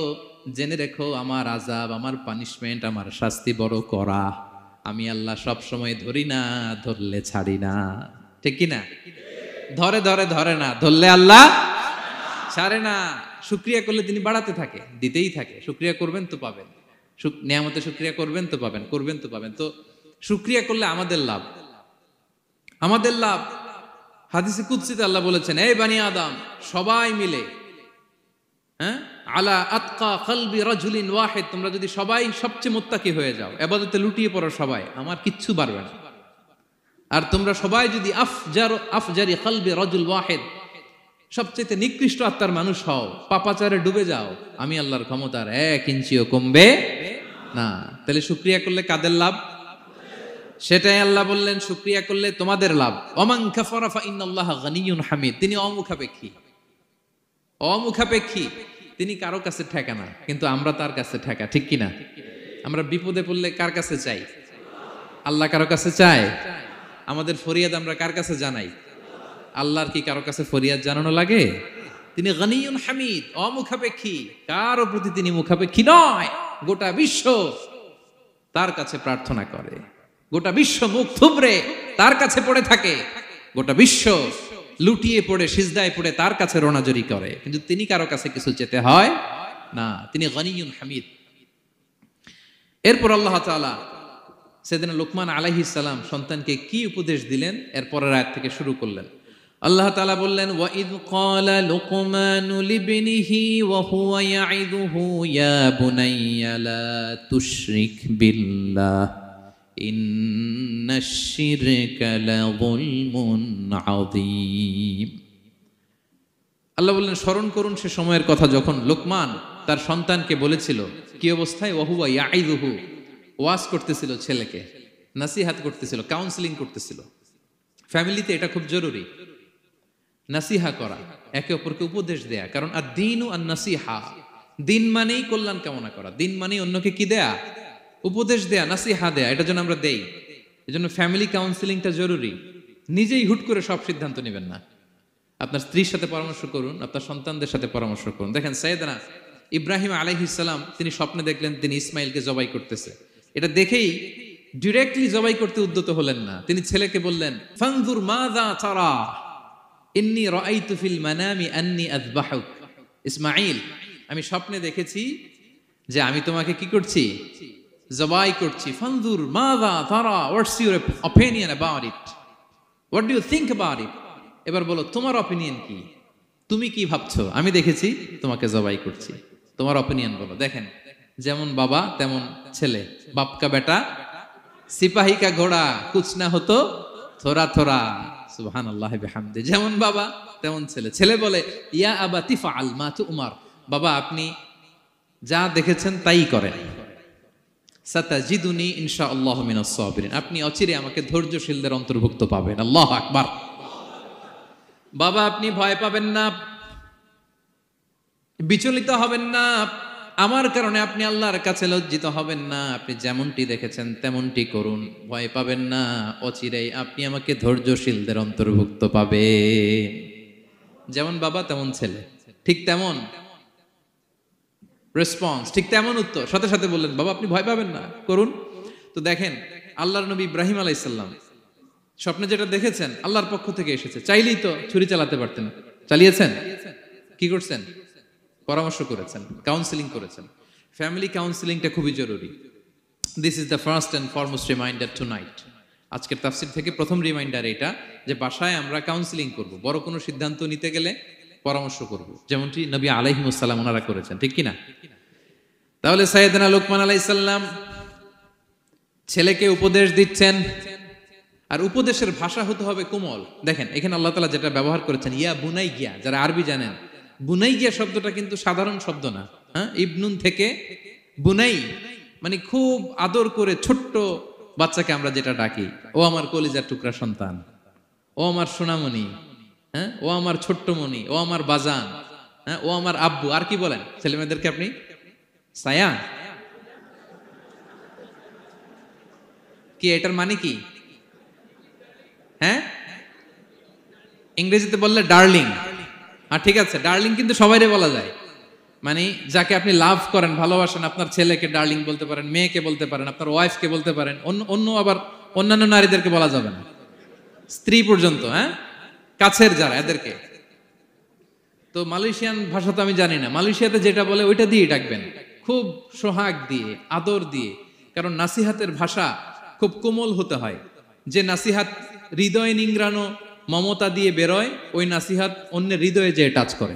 [SPEAKER 2] জেনে রেখো আমার আযাব, আমার পানিশমেন্ট, আমার শাস্তি বড় কড়া। আমি আল্লাহ সব সময় ধরি না, ধরলে ছাড়ি না। ঠিক কি না? ধরে ধরে ধরে না, ধরলে আল্লাহ ছাড়ে না। শুকরিয়া করলে তিনি বাড়াতে থাকে, দিতেই থাকে। শুকরিয়া করবেন তো পাবেন, নিয়ামতে শুকরিয়া করবেন তো পাবেন, করবেন তো পাবেন। তো শুকরিয়া করলে আমাদের লাভ, আমাদের লাভ। হাদিসে কুদসিতে আল্লাহ বলেছেন, এই বানি আদম সবাই মিলে, হ্যাঁ, আলা আতকা কলবি রাজুলিন ওয়াহিদ, তোমরা যদি সবাই সবচেয়ে মুত্তাকি হয়ে যাও, ইবাদতে লুটিয়ে পড়ো সবাই, আমার কিচ্ছু পারবে না। আর তোমরা সবাই যদি আফজারি কলবি রাজুল ওয়াহিদ, সবচেয়ে নিকৃষ্ট আত্মার মানুষ হও, পাপাচারে ডুবে যাও, আমি আল্লাহর ক্ষমতার 1 ইঞ্চিও কমবে না। তাহলে শুকরিয়া করলে কাদের লাভ? সেটাই আল্লাহ বললেন, শুকরিয়া করলে তোমাদের লাভ। ওমান কাফারা ফা ইন্নাল্লাহা গানিয়্যুন হামিদ। তিনি অমুখাপেক্ষী, অমুখাপেক্ষী, তিনি কারো কাছে ঠেকা না, কিন্তু আমরা তার কাছে ঠেকা। ঠিক কিনা? আমরা বিপদে পড়লে কার কাছে চাই? আল্লাহ কারো কাছে চায়? আমাদের ফরিয়াদ আমরা কার কাছে জানাই? আল্লাহর কি কারো কাছে ফরিয়াদ জানানো লাগে? তিনি গানিয়্যুন হামিদ, অমুখাপেক্ষী, কারো প্রতি তিনি মুখাপেক্ষী নয়। গোটা বিশ্ব তার কাছে প্রার্থনা করে, গোটা বিশ্ব মুখ থুবড়ে তার কাছে পড়ে থাকে, গোটা বিশ্ব লুটিয়ে পড়ে সিজদায় পড়ে তার কাছে রোনাজরি করে, কিন্তু তিনি কারো কাছে কিছু চেতে হয় না। তিনি গানিয়্যুন হামিদ। এরপর আল্লাহ তাআলা সেদিন লুকমান আলাইহিস সালাম সন্তানকে কি উপদেশ দিলেন এর পরের আয়াত থেকে শুরু করলেন। আল্লাহ তাআলা বললেন, ওয়া ইয ক্বালা লুকমানু লিবনিহি ওয়া হুয়া ইয়াইযুহু ইয়া বুনাইয়া লা তুশরিক বিল্লাহ ইন্নাশ শিরকা লাযুলমুন আযীম। আল্লাহ বললেন, স্মরণ করুন সে সময়ের কথা যখন লোকমান তার সন্তানকে বলেছিল, কি অবস্থায়? ওয়া হুয়া ইয়াইযুহু, ওয়াজ করতেছিল, ছেলেকে নাসিহাত করতেছিল, কাউন্সেলিং করতেছিল। ফ্যামিলিতে এটা খুব জরুরি, নাসিহা করা, একে অপরকে উপদেশ দেয়া। কারণ আদ-দীনু আন-নাসিহা, দিন মানেই কল্যাণ কামনা করা, দিন মানেই অন্যকে কি দেয়া? উপদেশ দেয়া, নাসিহা দেয়া। এটা যেন আমরা দেই। এজন্য ফ্যামিলি কাউন্সেলিংটা জরুরি। নিজেই হুট করে সব সিদ্ধান্ত নেবেন না। আপনার স্ত্রীর সাথে পরামর্শ করুন, আপনার সন্তানদের সাথে পরামর্শ করুন। দেখেন সাইয়েদনা ইব্রাহিম আলাইহিস সালাম, তিনি স্বপ্নে দেখলেন তিনি ইসমাইলকে জবাই করতেছে। এটা দেখেই ডিরেক্টলি জবাই করতে উদ্যত হলেন না। তিনি ছেলেকে বললেন, ফানজুর মাযা তারা ইন্নী রাআইতু ফিল মানামি আন্নী আযবাহুক। ইসমাঈল, আমি স্বপ্নে দেখেছি যে আমি তোমাকে কি করছি? জবাই করছি। ফানজুর মাযা তারা, what's your opinion about it, what do you think about it. এবার বলো তোমার অপিনিয়ন কি, তুমি কি ভাবছো? আমি দেখেছি তোমাকে জবাই করছি, তোমার অপিনিয়ন বলো। দেখেন, যেমন বাবা তেমন ছেলে, বাপ কা বেটা সিপাহী কা ঘোড়া, কুছ না হতো থোড়া থোড়া। সুবহানাল্লাহ বিহামদি। যেমন বাবা তেমন ছেলে। ছেলে বলে, ইয়া আবাতি ফাআল মা তুমার, বাবা আপনি যা দেখেছেন তাই করেন। সাতাজিদুনি ইনশাআল্লাহু মিনাস সাবিরিন, আপনি অচিরে আমাকে ধৈর্যশীলদের অন্তর্ভুক্ত পাবেন। আল্লাহু আকবার। বাবা আপনি ভয় পাবেন না, বিচলিত হবেন না, আমার কারণে আপনি আল্লাহর কাছে লজ্জিত হবেন না। আপনি যেমনটি দেখেছেন তেমনটি করুন, ভয় পাবেন না, অচিরেই আপনি আমাকে ধৈর্যশীলদের অন্তর্ভুক্ত পাবেন। যেমন বাবা তেমন ছেলে, ঠিক তেমন রেসপন্স, ঠিক তেমন উত্তর। সাথে সাথে বললেন, বাবা আপনি ভয় পাবেন না, করুন। তো দেখেন, আল্লাহর নবী ইব্রাহিম আলাইহিস সালাম স্বপ্নে যেটা দেখেছেন আল্লাহর পক্ষ থেকে এসেছে। চাইলেই তো ছুরি চালাতে পারতেন, চালিয়েছেন? কি করছেন? পরামর্শ করেছেন, কাউন্সেলিং করেছেন। ফ্যামিলি কাউন্সেলিংটা খুবই জরুরি। This is the first and foremost reminder tonight. আজকের তাফসীর থেকে প্রথম রিমাইন্ডার এটা, যে বাসায় আমরা কাউন্সেলিং করব, বড় কোনো সিদ্ধান্ত নিতে গেলে পরামর্শ করব, যেমনটি নবী আলাইহিস সালাম ওনারা করেছেন। ঠিক কিনা? তাহলে সাইয়েদনা লুকমান আলাইহিস সালাম ছেলেকে উপদেশ দিচ্ছেন, আর উপদেশের ভাষা হতে হবে কোমল। দেখেন এখানে আল্লাহ তাআলা যেটা ব্যবহার করেছেন, ইয়া বুনাই গিয়া, যারা আরবি জানেন, বুনাই গিয়া শব্দটা কিন্তু সাধারণ শব্দ না। হ্যাঁ, ইবনুন থেকে বুনাই মানে খুব আদর করে ছোট্ট বাচ্চাকে আমরা যেটা ডাকি, ও আমার কলিজার টুকরা সন্তান, ও আমার সোনামণি, হ্যাঁ, ও আমার ছোট্ট মণি, ও আমার বাজান, হ্যাঁ, ও আমার আব্বু। আর কি বলেন ছেলেমেয়েদেরকে আপনি? সায়া। কি এটার মানে কি? হ্যাঁ, ইংরেজিতে বললে ডার্লিং। আর ঠিক আছে, ডার্লিং কিন্তু সবাইরে বলা যায়, মানে যাকে আপনি লাভ করেন, ভালোবাসেন, আপনার ছেলেকে ডার্লিং বলতে পারেন, মেয়েকে বলতে পারেন, আপনার ওয়াইফকে বলতে পারেন, অন্য আবার অন্যান্য নারীদেরকে বলা যাবে না, স্ত্রী পর্যন্ত, হ্যাঁ, কাছের যারা এদেরকে। তো মালয়েশিয়ান ভাষা তো আমি জানি না, মালয়েশিয়াতে যেটা বলে ওইটা দিয়ে ডাকবেন, খুব সোহাগ দিয়ে, আদর দিয়ে। কারণ নাসিহাতের ভাষা খুব কোমল হতে হয়। যে নাসিহাত হৃদয় নিংড়ানো মমতা দিয়ে বেরোয়, ওই নাসিহাত অন্যের হৃদয়ে যে টাচ করে।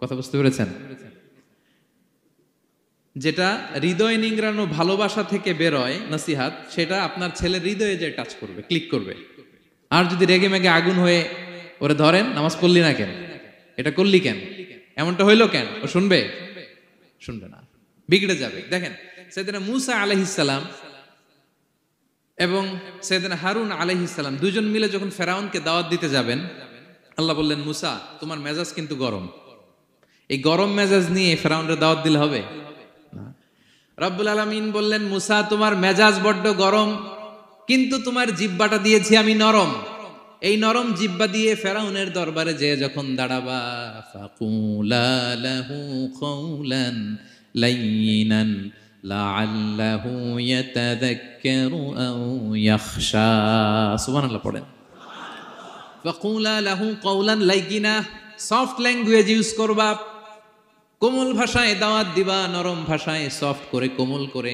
[SPEAKER 2] কথা বুঝতে পেরেছেন? যেটা হৃদয় নিংড়ানো ভালোবাসা থেকে বেরোয় নাসিহাত, সেটা আপনার ছেলের হৃদয়ে যে টাচ করবে, ক্লিক করবে। আর যদি রেগে মেগে আগুন হয়ে ওরে ধরেন, নামাজ পড়লি না কেন, এটা করলি কেন, এমনটা হইলো কেন, ও শুনবে? শুনবে না, বিগড়ে যাবে। দেখেন সাইয়েদনা মূসা আলাইহিস সালাম এবং সাইয়েদনা হারুন আলাইহিস সালাম দুজন মিলে যখন ফেরাউনকে দাওয়াত দিতে যাবেন, আল্লাহ বললেন, মূসা তোমার মেজাজ কিন্তু গরম, এই গরম মেজাজ নিয়ে ফেরাউনের দাওয়াত দিলে হবে না। রব্বুল আলামিন বললেন, মূসা তোমার মেজাজ বড্ড গরম, কিন্তু তোমার জিহ্বাটা দিয়েছি আমি নরম। এই নরম জিহ্বা দিয়ে ফেরাউনের দরবারে যে যখন দাঁড়াবা, ফাকুলা লাহু কাওলান লাইয়িনান লাআল্লাহু ইয়াতাযাক্কারু আও ইয়াখশা। সুবহানাল্লাহ পড়েন। ফাকুলা লাহু কাওলান লাইয়িনা, সফট ল্যাঙ্গুয়েজ ইউজ করবা, কোমল ভাষায় দাওয়াত দিবা, নরম ভাষায় সফট করে, কোমল করে,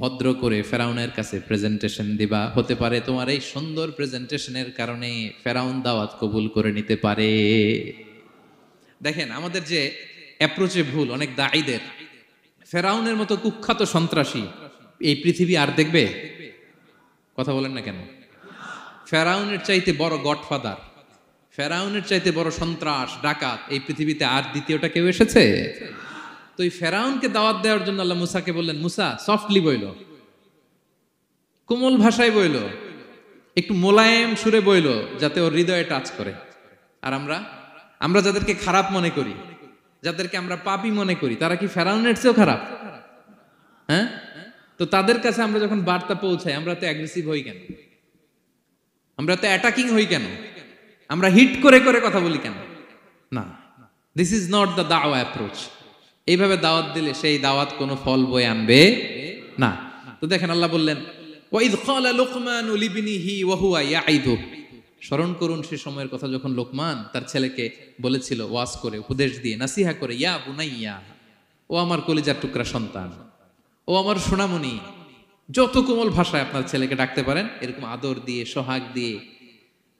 [SPEAKER 2] ভদ্র করে ফেরাউনের কাছে প্রেজেন্টেশন দিবা। হতে পারে তোমার এই সুন্দর প্রেজেন্টেশনের কারণে ফেরাউন দাওয়াত কবুল করে নিতে পারে। দেখেন আমাদের যে অ্যাপ্রোচে ভুল অনেক দায়ীদের, ফেরাউনের মতো কুখ্যাত সন্ত্রাসী এই পৃথিবী আর দেখবে? কথা বলেন না কেন? ফেরাউনের চাইতে বড় গডফাদার, ফেরাউনের চাইতে বড় সন্ত্রাস ডাকাত এই পৃথিবীতে আর দ্বিতীয়টা কেউ এসেছে? তো এই ফেরাউনকে দাওয়াত দেওয়ার জন্য আল্লাহ মুসাকে বললেন, মুসা সফটলি বইল, কোমল ভাষায় বইল, একটু মোলায়েম সুরে বইল, যাতে ওর হৃদয়ে টাচ করে। আর আমরা যাদেরকে খারাপ মনে করি, যাদেরকে আমরা পাপী মনে করি, তারা কি ফেরাউনের চেয়েও খারাপ? হ্যাঁ, তো তাদের কাছে আমরা যখন বার্তা পৌঁছাই, আমরা তো অ্যাগ্রেসিভ হই কেন, আমরা তো অ্যাটাকিং হই কেন, আমরা হিট করে করে কথা বলি কেন? না, দিস ইজ নট দ্য দাওয়া অ্যাপ্রোচ। এইভাবে দাওয়াত দিলে সেই দাওয়াত কোনো ফল বয়ে আনবে না। তো দেখেন আল্লাহ বললেন, ওয়াইদ ক্বালা লুকমানু লিবনিহি ওয়া হুয়া ইয়াইদু, স্মরণ করুন সে সময়ের কথা যখন লোকমান তার ছেলেকে বলেছিল, ওয়াজ করে, উপদেশ দিয়ে, নাসিহা করে, ইয়া বুনাইয়া, ও আমার কলিজার টুকরা সন্তান, ও আমার সোনামণি। যত কোমল ভাষায় আপনার ছেলেকে ডাকতে পারেন, এরকম আদর দিয়ে, সোহাগ দিয়ে,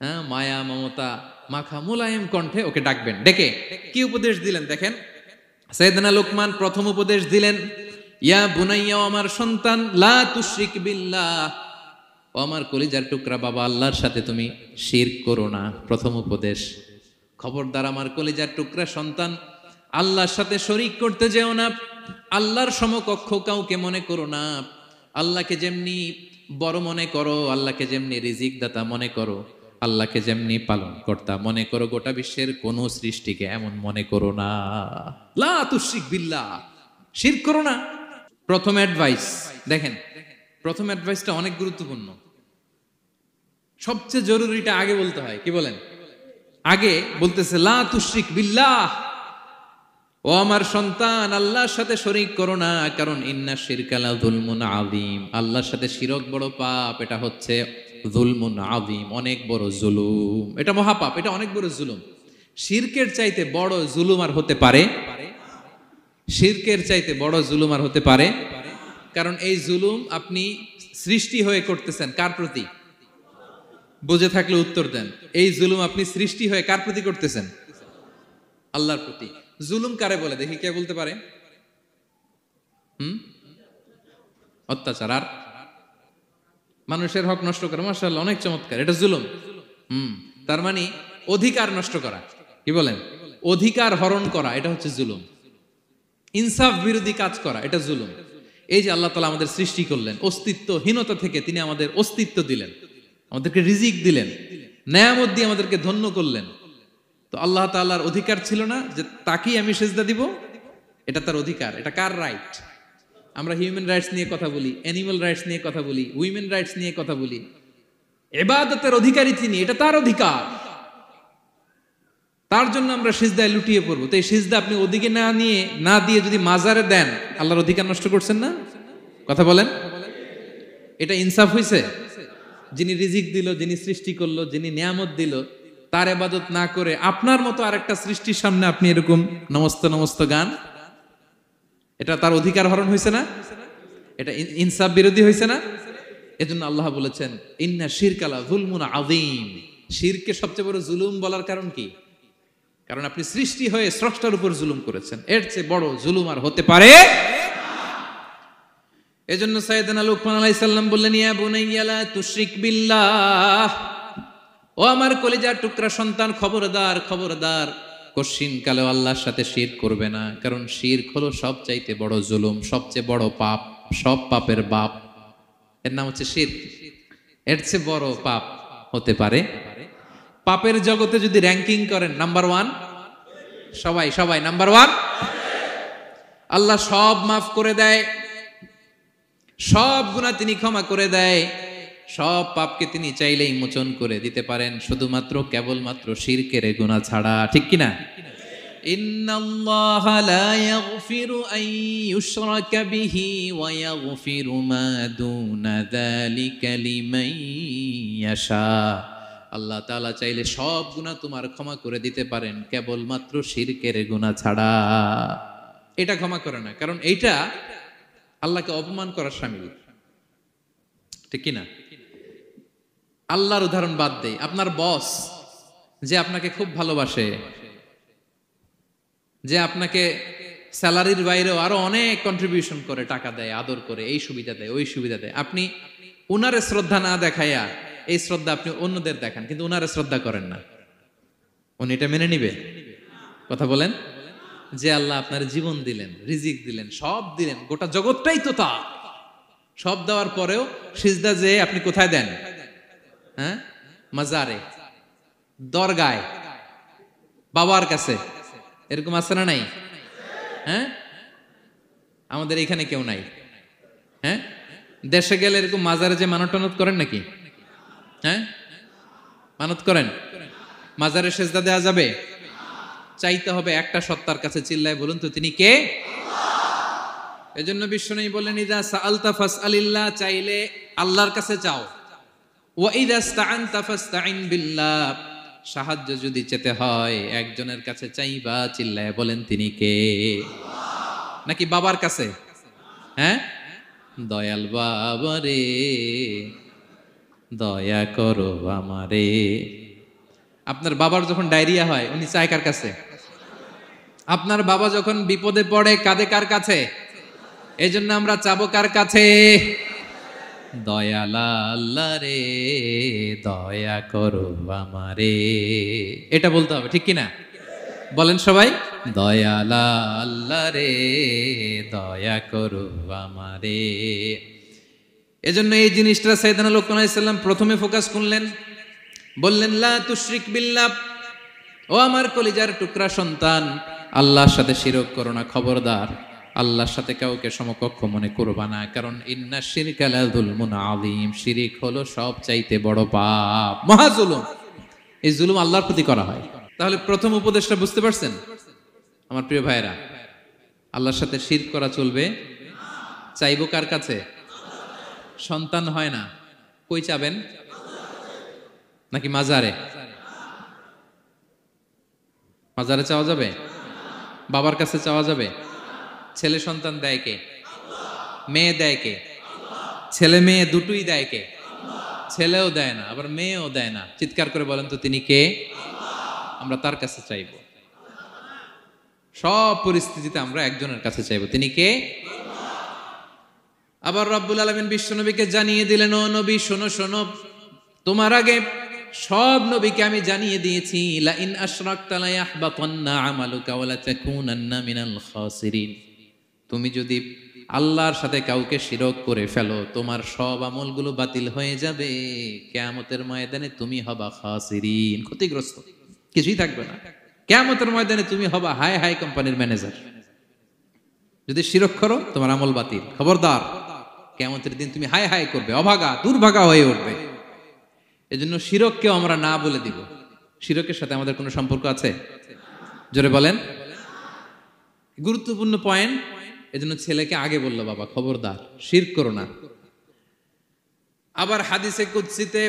[SPEAKER 2] হ্যাঁ, মায়া মমতা মাখা মোলায়েম কণ্ঠে ওকে ডাকবেন। ডেকে কি উপদেশ দিলেন দেখেন। সাইয়েদনা লোকমান প্রথম উপদেশ দিলেন, ইয়া বুনাইয়া, আমার সন্তান, লা তুশরিক বিল্লাহ, ও আমার কলিজার টুকরা বাবা, আল্লাহর সাথে তুমি শিরক করো না। প্রথম উপদেশ, খবরদার আমার কলিজার টুকরা সন্তান, আল্লাহর সাথে শরীক করতে যেও না, আল্লাহর সমকক্ষ কাউকে মনে করো না। আল্লাহকে যেমনি বড় মনে করো, আল্লাহকে যেমনি রিজিক দাতা মনে করো, আল্লাহকে যেমনি পালন কর্তা মনে করো, গোটা বিশ্বের কোন সৃষ্টিকে এমন মনে করো না। লা তুশরিক বিল্লাহ, শিরক করো না। প্রথম অ্যাডভাইস দেখেন, প্রথম অ্যাডভাইসটা অনেক গুরুত্বপূর্ণ। সবচেয়ে জরুরিটা আগে বলতে হয়। কি বলেন? আগে বলতেছে লা তুশরিক বিল্লাহ, ও আমার সন্তান, আল্লাহর সাথে শরীক করো না, কারণ ইন্না শিরকা লা যুলমুন আযীম, আল্লাহর সাথে শিরক বড় পাপ, এটা হচ্ছে যুলমুন আযীম, অনেক বড় জুলুম, এটা মহাপাপ, এটা অনেক বড় জুলুম। শিরকের চাইতে বড় জুলুম আর হতে পারে? শিরকের চাইতে বড় জুলুম আর হতে পারে? কারণ এই জুলুম আপনি সৃষ্টি হয়ে করতেছেন কার প্রতি? বুঝে থাকলে উত্তর দেন। এই জুলুম আপনি সৃষ্টি হয়ে কার প্রতি করতেছেন? আল্লাহর প্রতি। জুলুম কারে বলে দেখি, কে বলতে পারে? অত্যাচার। আর মানুষের হক নষ্ট করা, মাশাআল্লাহ অনেক চমৎকার, এটা জুলুম। তার মানে অধিকার নষ্ট করা, কি বলেন, অধিকার হরণ করা, এটা হচ্ছে জুলুম। ইনসাফ বিরোধী কাজ করা, এটা জুলুম। এই যে আল্লাহ তাআলা আমাদের সৃষ্টি করলেন, অস্তিত্বহীনতা থেকে তিনি আমাদের অস্তিত্ব দিলেন, আমাদেরকে রিজিক দিলেন, নেয়ামত দিয়ে আমাদেরকে ধন্য করলেন। তো আল্লাহ তাআলার অধিকার ছিল না যে তাকেই আমি সেজদা দিব? এটা তার অধিকার। এটা কার রাইট? আমরা হিউম্যান রাইটস নিয়ে কথা বলি, অ্যানিমাল রাইটস নিয়ে কথা বলি, উইমেন রাইটস নিয়ে কথা বলি। ইবাদতের অধিকারী তিনি, এটা তার অধিকার। তার জন্য আমরা সিজদায় লুটিয়ে পড়বো। তো এই সিজদা আপনি ওদিকে না দিয়ে যদি মাজারে দেন, আল্লাহর অধিকার নষ্ট করছেন না? কথা বলেন, এটা ইনসাফ হইছে? যিনি রিজিক দিল, যিনি সৃষ্টি করলো, যিনি নিয়ামত দিল, তার ইবাদত না করে আপনার মতো আরেকটা সৃষ্টির সামনে আপনি এরকম নমস্ত নমস্ত গান, এটা তার অধিকার হরণ হয়েছে না? এটা ইনসাফ বিরোধী হয়েছে না? এজন্য আল্লাহ বলেছেন ইন্না শিরকালা যুলমুন আযীম। শিরকে সবচেয়ে বড় জুলুম বলার কারণ কি? কারণ আপনি সৃষ্টি হয়ে স্রষ্টার উপর জুলুম করেছেন। এর চেয়ে বড় জুলুম আর হতে পারে? এজন্য সাইয়েদনা লুকমান আলাইহিস সালাম বললেন, ইয়া বুনাইয়া লা তুশরিক বিল্লাহ, ও আমার কলিজার টুকরা সন্তান, খবরদার খবরদার, কশিন কালেও আল্লাহর সাথে শিরক করবে না। কারণ শিরক হলো সবচাইতে বড় জুলুম, সবচেয়ে বড় পাপ, সব পাপের বাপ। এর নাম হচ্ছে শিরক। এর চেয়ে বড় পাপ হতে পারে? পাপের জগতে যদি র্যাঙ্কিং করেন, নাম্বার 1 সবাই নাম্বার 1। আল্লাহ সব মাফ করে দেয়, সব গুনাহ তিনি ক্ষমা করে দেয়, সব পাপকে তিনি চাইলেই মোচন করে দিতে পারেন, শুধুমাত্র কেবলমাত্র শিরকের গুনাহ ছাড়া। ঠিক কিনা? ইন্নাল্লাহা লা ইয়াগফিরু আন ইউশরাকা বিহি ওয়া ইয়াগফিরু মা দুনা যালিকা লিমান ইয়াশা। আল্লাহ তাআলা চাইলে সব গুনাহ তোমার ক্ষমা করে দিতে পারেন, কেবলমাত্র শিরকের গুনাহ ছাড়া। এটা ক্ষমা করে না, কারণ এইটা আল্লাহকে অপমান করার শামিল। ঠিক কিনা? আল্লাহর উদাহরণ বাদ দেই, আপনার বস যে আপনাকে খুব ভালোবাসে, যে আপনাকে স্যালারির বাইরেও আরো অনেক কন্ট্রিবিউশন করে, টাকা দেয়, আদর করে, এই সুবিধা দেয়, ওই সুবিধা দেয়, আপনি উনারে শ্রদ্ধা না দেখাইয়া এই শ্রদ্ধা আপনি অন্যদের দেখান, কিন্তু উনারে শ্রদ্ধা করেন না, উনি এটা মেনে নিবে? কথা বলেন। যে আল্লাহ আপনার জীবন দিলেন, রিজিক দিলেন, সব দিলেন, গোটা জগৎটাই তো তার, সব দেওয়ার পরেও সিজদা যে আপনি কোথায় দেন? হ্যাঁ, মাজারে, দরগায়, বাবার কাছে। এরকম আছে না নাই? হ্যাঁ, আমাদের এখানে কেউ নাই। হ্যাঁ, দেশে গেলে এরকম মাজারে যে মানত টানত করেন নাকি? হ্যাঁ, মানত করেন? মাজারে সেজদা দেওয়া যাবে? চাইতে হবে একটা সত্তার কাছে। চিল্লায় বলুন তো তিনি কে? এজন্য বিশ্বনবী বলেন, ইযা সাআলতা ফাসআলিল্লাহ, চাইলে আল্লাহর কাছে চাও। ওয়া ইযা ইসতাআনতা ফাসতাইন বিল্লাহ, সাহায্য যদি চেতে হয় একজনের কাছে চাইবা। চিল্লায় বলেন তিনি কে? নাকি বাবার কাছে? হ্যাঁ, দয়াল বাবা রে দয়া করো আমারে। আপনার বাবার যখন ডায়রিয়া হয় উনি চায় কার কাছে? আপনার বাবা যখন বিপদে পড়ে কাঁদে কার কাছে? এই জন্য আমরা চাবো কার কাছে? দয়ালা আল্লাহ রে দয়া করো আমারে, এটা বলতে হবে। ঠিক কিনা? বলেন সবাই, দয়ালা আল্লাহ রে দয়া করো আমারে। এজন্য এই জিনিসটা সাইয়েদনা লুকমান আলাইহিস সালাম প্রথমে ফোকাস করলেন, বললেন লা তুশরিক বিল্লাহ, ও আমার কলিজার টুকরা সন্তান, আল্লাহর সাথে শিরক করো না, খবরদার আল্লাহর সাথে কাউকে সমকক্ষ মনে করবা না। কারণ ইন্না শিরকা লা যুলমুন আযীম, শিরিক হলো সবচাইতে বড় পাপ, মহা জুলুম। এই জুলুম আল্লাহর প্রতি করা হয়। তাহলে প্রথম উপদেশটা বুঝতে পারছেন আমার প্রিয় ভাইরা? আল্লাহর সাথে শিরক করা চলবে না। চাইবো কার কাছে? সন্তান হয় না, কই চাবেন? নাকি মাজারে? মাজারে চাওয়া যাবে? বাবার কাছে চাওয়া যাবে? ছেলে সন্তান দেয় কে? মেয়ে দেয় কে? ছেলে মেয়ে দুটোই দেয় কে? ছেলেও দেয় না, আবার মেয়েও দেয় না। চিৎকার করে বলেন তো তিনি কে? আমরা তার কাছে চাইব। সব পরিস্থিতিতে আমরা একজনের কাছে চাইব। তিনি কে? আবার রব্বুল আলামিন বিশ্বনবীকে জানিয়ে দিলেন, ও নবী শোনো শোনো, তোমার আগে সব নবীকে আমি জানিয়ে দিয়েছি, লা ইন আশরাকতা লা ইয়াহবাতান্না আমালুকা ওয়া লা তাকুনান্না মিনাল খাসিরিন। তুমি যদি আল্লাহর সাথে কাউকে শিরক করে ফেলো, তোমার সব আমলগুলো বাতিল হয়ে যাবে, কিয়ামতের ময়দানে তুমি হবা খাসিরিন, ক্ষতিগ্রস্ত, কিছুই থাকবে না। কিয়ামতের ময়দানে তুমি হবা হাই হাই কোম্পানির ম্যানেজার। যদি শিরক করো তোমার আমল বাতিল, খবরদার, কিয়ামতের দিন তুমি হাই হাই করবে, অভাগা দুর্ভাগা হয়ে উঠবে। এজন্য শিরককেও আমরা না বলে দিব। শিরকের সাথে আমাদের কোনো সম্পর্ক আছে? জোরে বলেন। গুরুত্বপূর্ণ পয়েন্ট, এজন্য ছেলেকে আগে বললো, বাবা খবরদার শিরক করো না। আবার হাদিসে কুদসিতে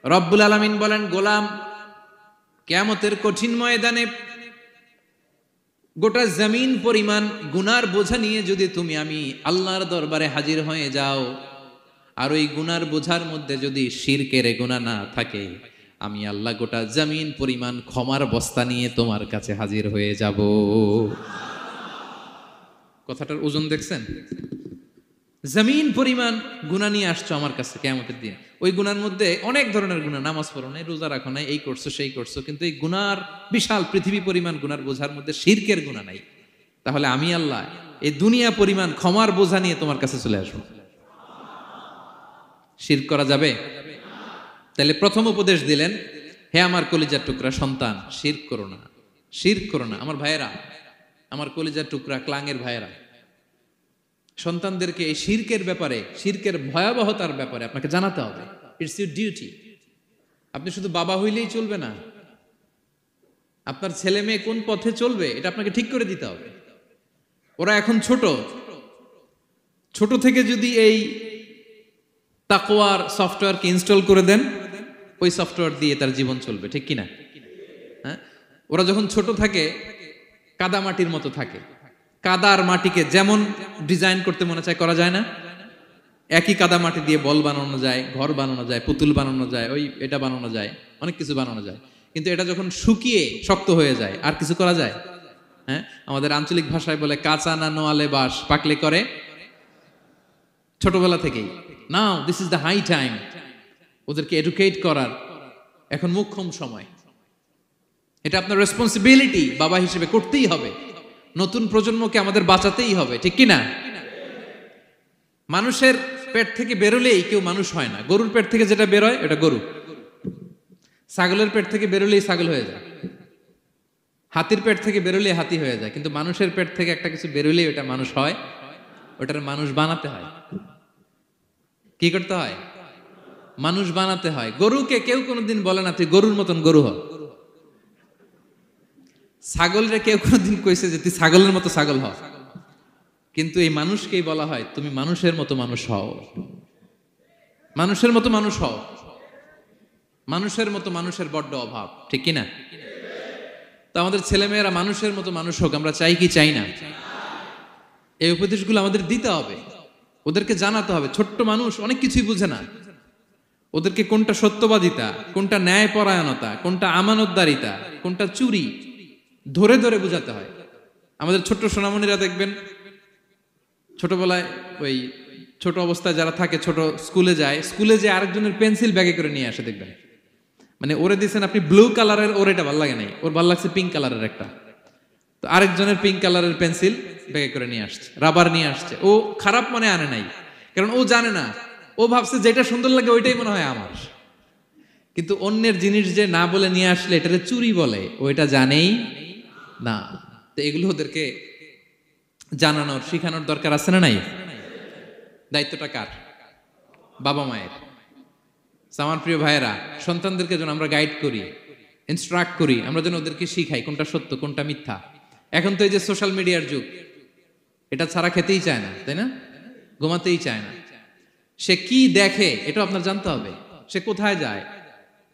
[SPEAKER 2] রব্বুল আলামিন বলেন, গোলাম কিয়ামতের কঠিন ময়দানে গোটা জমিন পরিমাণ গুনার বোঝা নিয়ে যদি তুমি আমি আল্লাহর দরবারে হাজির হয়ে যাও, আর ওই গুনার বোঝার মধ্যে যদি শিরকের গুনাহ না থাকে, আমি আল্লাহ গোটা জমিন পরিমাণ ক্ষমার বস্তা নিয়ে তোমার কাছে হাজির হয়ে যাব। কথাটার ওজন দেখছেন? জমিন পরিমাণ গুনাহ নিয়ে আসছো আমার কাছে কিয়ামতের দিন। ওই গুনার মধ্যে অনেক ধরনের গুনাহ, নামাজ পড়ো নাই, রোজা রাখো নাই, এই করছো সেই করছো, কিন্তু এই গুনার বিশাল পৃথিবী পরিমাণ গুনার বোঝার মধ্যে শিরকের গুনাহ নাই। তাহলে আমি আল্লাহ এই দুনিয়া পরিমাণ ক্ষমার বোঝা নিয়ে তোমার কাছে চলে আসবো। শিরক করা যাবে? তাহলে প্রথম উপদেশ দিলেন, হে আমার কলিজার টুকরা সন্তান, শিরক করো না, শিরক করো না। আমার ভাইয়েরা, আমার কলিজার টুকরা ক্লাঙের ভাইয়েরা, সন্তানদেরকে এই শিরকের ব্যাপারে, শিরকের ভয়াবহতার ব্যাপারে আপনাকে জানাতে হবে। It's your duty. আপনি শুধু বাবা হইলেই চলবে না, আপনার ছেলে মেয়ে কোন পথে চলবে এটা আপনাকে ঠিক করে দিতে হবে। ওরা এখন ছোট, ছোট থেকে যদি এই তাকওয়ার সফটওয়্যারকে ইনস্টল করে দেন, ওই সফটওয়্যার দিয়ে তার জীবন চলবে, ঠিক কিনা? হ্যাঁ, ওরা যখন ছোট থাকে কাদা মাটির মতো থাকে, কাদার মাটিকে যেমন ডিজাইন করতে মনে চায় করা যায় না? একই কাদা মাটি দিয়ে বল বানানো যায়, ঘর বানানো যায়, পুতুল বানানো যায়, ওই এটা বানানো যায়, অনেক কিছু বানানো যায়। কিন্তু এটা যখন শুকিয়ে শক্ত হয়ে যায়, আর কিছু করা যায়? হ্যাঁ, আমাদের আঞ্চলিক ভাষায় বলে কাঁচা না নোয়ালে বাঁশ, পাকলে করে। ছোটবেলা থেকেই now this is the high time, ওদেরকে এডুকেট করার এখন মোক্ষম সময়। এটা আপনার রেসপন্সিবিলিটি, বাবা হিসেবে করতেই হবে। নতুন প্রজন্মকে আমাদের বাঁচাতেই হবে, ঠিক কিনা? মানুষের পেট থেকে বেরোলেই কেউ মানুষ হয় না। গরুর পেট থেকে যেটা বেরোয় এটা গরু, ছাগলের পেট থেকে বেরোলেই ছাগল হয়ে যায়, হাতির পেট থেকে বেরোলেই হাতি হয়ে যায়। কিন্তু মানুষের পেট থেকে একটা কিছু বেরোলেই ওটা মানুষ হয়, ওটার মানুষ বানাতে হয়। কি করতে হয়? মানুষ বানাতে হয়। গরুকে কেউ কোনোদিন বলে না তুই গরুর মতন গরু হ। ছাগলরে কেউ কোনোদিন কইছে যে তুই ছাগলের মতো ছাগল হ। কিন্তু এই মানুষকেই বলা হয় তুমি মানুষের মতো মানুষ হও, মানুষের মতো মানুষ হও। মানুষের মতো মানুষের বড্ড অভাব, ঠিক কিনা? তো আমাদের ছেলেমেয়েরা মানুষের মতো মানুষ হোক, আমরা চাই কি চাই না? এই উপদেশগুলো আমাদের দিতে হবে, ওদেরকে জানাতে হবে। ছোট্ট মানুষ অনেক কিছুই বুঝে না, ওদেরকে কোনটা সত্যবাদিতা, কোনটা ন্যায়পরায়ণতা, কোনটা আমানতদারিতা, কোনটা চুরি ধরে ধরে বোঝাতে হয়। আমাদের ছোট্ট সোনামণিরা দেখবেন ছোটবেলায় ওই ছোট অবস্থায় যারা থাকে, ছোট স্কুলে যায়, স্কুলে যে আরেকজনের পেন্সিল ব্যাগে করে নিয়ে আসে দেখবেন। মানে ওরে দিচ্ছেন আপনি ব্লু কালারের, ওর এটা ভালো লাগে নাই, ওর ভালো লাগছে পিঙ্ক কালারের একটা, তো আরেকজনের পিঙ্ক কালারের পেন্সিল ব্যাগে করে নিয়ে আসছে, রাবার নিয়ে আসছে। ও খারাপ মনে আনে নাই, কারণ ও জানে না, ও ভাবছে যেটা সুন্দর লাগে ওইটাই মনে হয় আমার। কিন্তু অন্যের জিনিস যে না বলে নিয়ে আসলে এটারে চুরি বলে, ও এটা জানেই না। তো এগুলো ওদেরকে জানানোর, শিখানোর দরকার আছে না নাই? দায়িত্বটা কার? বাবা মায়ের। আমার প্রিয় ভাইয়েরা, সন্তানদেরকে যেন আমরা গাইড করি, ইনস্ট্রাক্ট করি, আমরা যেন ওদেরকে শিখাই কোনটা সত্য কোনটা মিথ্যা। এখন তো এই যে সোশ্যাল মিডিয়ার যুগ, এটা ছাড়া খেতেই চায় না, তাই না? ঘুমাতেই চায় না। সে কি দেখে এটা আপনার জানতে হবে। সে কোথায় যায়,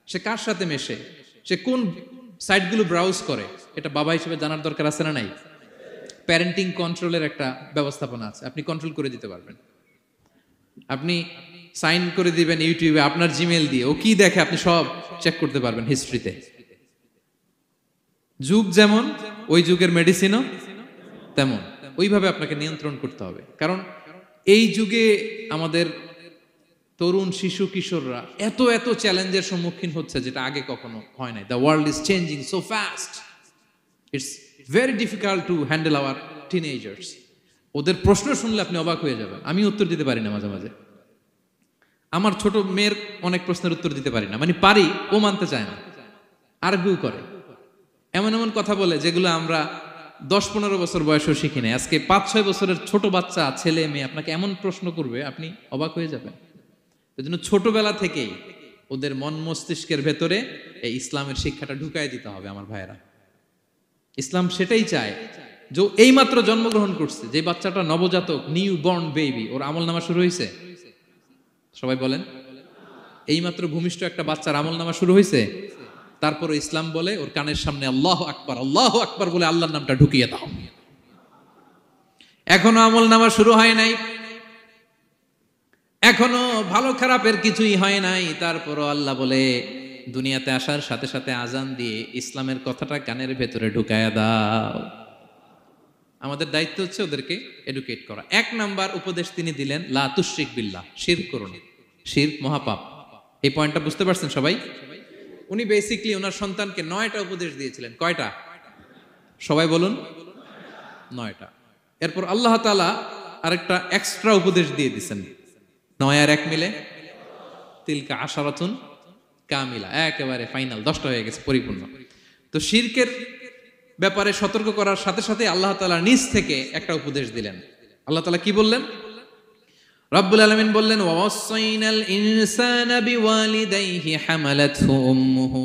[SPEAKER 2] সে কার সাথে মেশে, সে কোন সাইটগুলো ব্রাউজ করে, এটা বাবা হিসেবে জানার দরকার আছে না নাই? প্যারেন্টিং কন্ট্রোলের একটা ব্যবস্থাপনা আছে, আপনি কন্ট্রোল করে দিতে পারবেন। আপনি সাইন করে দিবেন ইউটিউবে আপনার জিমেল দিয়ে, ও কি দেখে আপনি সব চেক করতে পারবেন হিস্ট্রিতে। যুগ যেমন, ওই যুগের মেডিসিনও তেমন। ওইভাবে আপনাকে নিয়ন্ত্রণ করতে হবে, কারণ এই যুগে আমাদের তরুণ শিশু কিশোররা এত এত চ্যালেঞ্জের সম্মুখীন হচ্ছে যেটা আগে কখনো হয় নাই। The world is changing so fast, it's very difficult to handle our teenagers. ওদের প্রশ্ন শুনলে আপনি অবাক হয়ে যাবেন। আমি উত্তর দিতে পারি না মাঝে মাঝে। আমার ছোট মেয়ের অনেক প্রশ্নের উত্তর দিতে পারি না, মানে পারি, ও মানতে চায় না, আর্গুও করে, এমন এমন কথা বলে যেগুলো আমরা 10-15 বছর বয়সেও শিখি নাই। আজকে 5-6 বছরের ছোট বাচ্চা, ছেলে মেয়ে আপনাকে এমন প্রশ্ন করবে আপনি অবাক হয়ে যাবেন। এই জন্য ছোটবেলা থেকেই ওদের মন মস্তিষ্কের ভেতরে এই ইসলামের শিক্ষাটা ঢুকাই দিতে হবে। আমার ভাইয়েরা, ইসলাম সেটাই চায়। যে এই মাত্র জন্মগ্রহণ করছে যে বাচ্চাটা, নবজাতক, নিউ বর্ন বেবি, ওর আমল নামা শুরু হয়েছে? সবাই বলেন, এই মাত্র ভূমিষ্ঠ একটা বাচ্চার আমল নামা শুরু হয়েছে? তারপরে ইসলাম বলে ওর কানের সামনে আল্লাহু আকবার বলে আল্লাহর নামটা ঢুকিয়ে দাও। এখনো আমল নামা শুরু হয় নাই, এখনো ভালো খারাপের কিছুই হয় নাই, তারপরও আল্লাহ বলে দুনিয়াতে আসার সাথে সাথে আজান দিয়ে ইসলামের কথাটা কানের ভেতরে ঢুকায়া দাও। আমাদের দায়িত্ব হচ্ছে ওদেরকে এডুকেট করা। 1 নাম্বার উপদেশ তিনি দিলেন, লা তুশরিক বিল্লাহ, শিরক করো না, শিরক মহাপাপ। এই পয়েন্টটা বুঝতে পারছেন সবাই? উনি বেসিক্যালি ওনার সন্তানকে 9টা উপদেশ দিয়েছিলেন। কয়টা? সবাই বলুন, 9টা। এরপর আল্লাহ তাআলা আরেকটা এক্সট্রা উপদেশ দিয়ে দিয়েছেন, 9 আর 1 মিলে তিলকা আশারাতুন কামিলা, একেবারে ফাইনাল, 10টা হয়ে গেছে, পরিপূর্ণ। তো শিরকের ব্যাপারে সতর্ক করার সাথে সাথে আল্লাহ তাআলা নিজ থেকে একটা উপদেশ দিলেন। আল্লাহ তাআলা কি বললেন? রব্বুল আলামিন বললেন, ওয়াসাইনাল ইনসানা বিওয়ালিদাইহি হামালাতহু উম্মুহু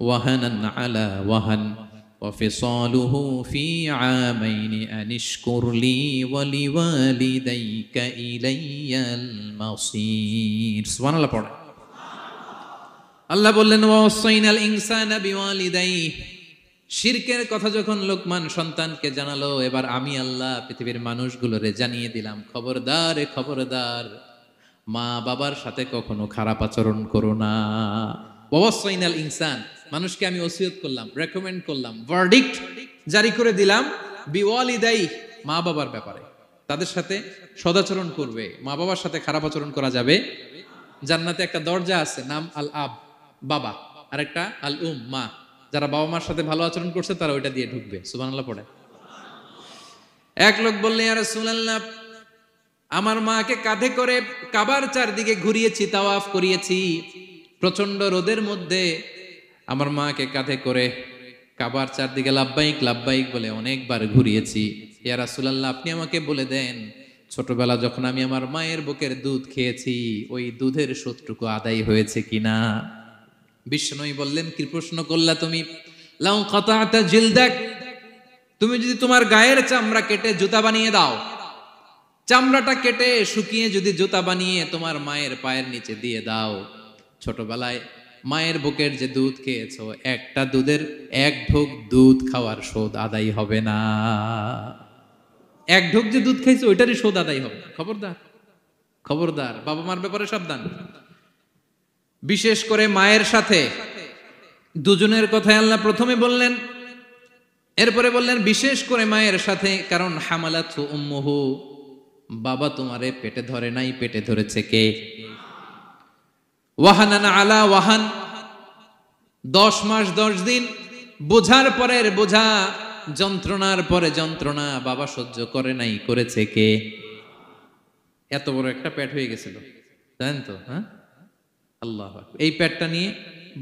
[SPEAKER 2] ওয়াহানান আলা ওয়াহান ওয়া ফিসালুহু ফি আমাইনি আনিশকুর লি ওয়া লিওয়ালিদাইকা ইলাইয়াল মাসির। সুবহানাল্লাহ পড়ে। আল্লাহ বললেন, ওয়াসাইনাল ইনসানা বিওয়ালিদাইহি, শিরকের কথা যখন লোকমান সন্তানকে জানালো, এবার আমি আল্লাহ পৃথিবীর মানুষগুলোরে জানিয়ে দিলাম, খবরদার খবরদার, মা বাবার সাথে কখনো খারাপ আচরণ করো না। ওয়াসাইনাল ইনসান, মানুষকে আমি ওসিয়ত করলাম, রেকমেন্ড করলাম, ভার্ডিক্ট জারি করে দিলাম, বিওয়ালিদাই, মা বাবার ব্যাপারে তাদের সাথে সদাচরণ করবে। মা বাবার সাথে খারাপ আচরণ করা যাবে। জান্নাতে একটা দরজা আছে, নাম আল আব, বাবা, আর একটা আল মা। যারা বাবা মার সাথে ভালো আচরণ করছে তারা ওইটা দিয়ে ঢুকবে। সুবহানাল্লাহ পড়ে। এক লোক বললেন, ইয়া রাসূলুল্লাহ, আমার মাকে কাঁধে করে কাবার চারদিকে ঘুরিয়েছি, তাওয়াফ করিয়েছি, প্রচন্ড রোদের মধ্যে আমার মাকে কাঁধে করে কাবার চারদিকে লাব্বাইক লাব্বাইক বলে অনেকবার ঘুরিয়েছি। ইয়া রাসূলুল্লাহ, আপনি আমাকে বলে দেন, ছোটবেলা যখন আমি আমার মায়ের বুকের দুধ খেয়েছি, ওই দুধের শোধটুকু আদায় হয়েছে কিনা? বিষ্ণুই বললেন, কি প্রশ্ন করলা তুমি? লাউ কাতাতা জিলদাক, তুমি যদি তোমার গায়ের চামড়া কেটে জুতা বানিয়ে দাও, চামড়াটা কেটে শুকিয়ে যদি জুতা বানিয়ে তোমার মায়ের পায়ের নিচে দিয়ে দাও, ছোটবেলায় মায়ের বুকের যে দুধ খেয়েছো, একটা দুধের 1 ঢোক দুধ খাওয়ার শোধ আদায় হবে না। 1 ঢোক যে দুধ খাইছো ওইটারই শোধ আদায় হবে না। খবরদার খবরদার, বাবা মার ব্যাপারে সাবধান। বিশেষ করে মায়ের সাথে, দুজনের কথাই আল্লাহ প্রথমে বললেন, এরপরে বললেন বিশেষ করে মায়ের সাথে, কারণ হামালাতহু উম্মুহু, বাবা তোমারে পেটে ধরে নাই, পেটে ধরেছে কে? ওয়াহানান আলা ওয়াহান, 10 মাস 10 দিন বোঝার পরের বোঝা, যন্ত্রণার পরে যন্ত্রণা বাবা সহ্য করে নাই, করেছে কে? এত বড় একটা পেট হয়ে গেছিল, জানেন তো? হ্যাঁ, আল্লাহ। এই পেটটা নিয়ে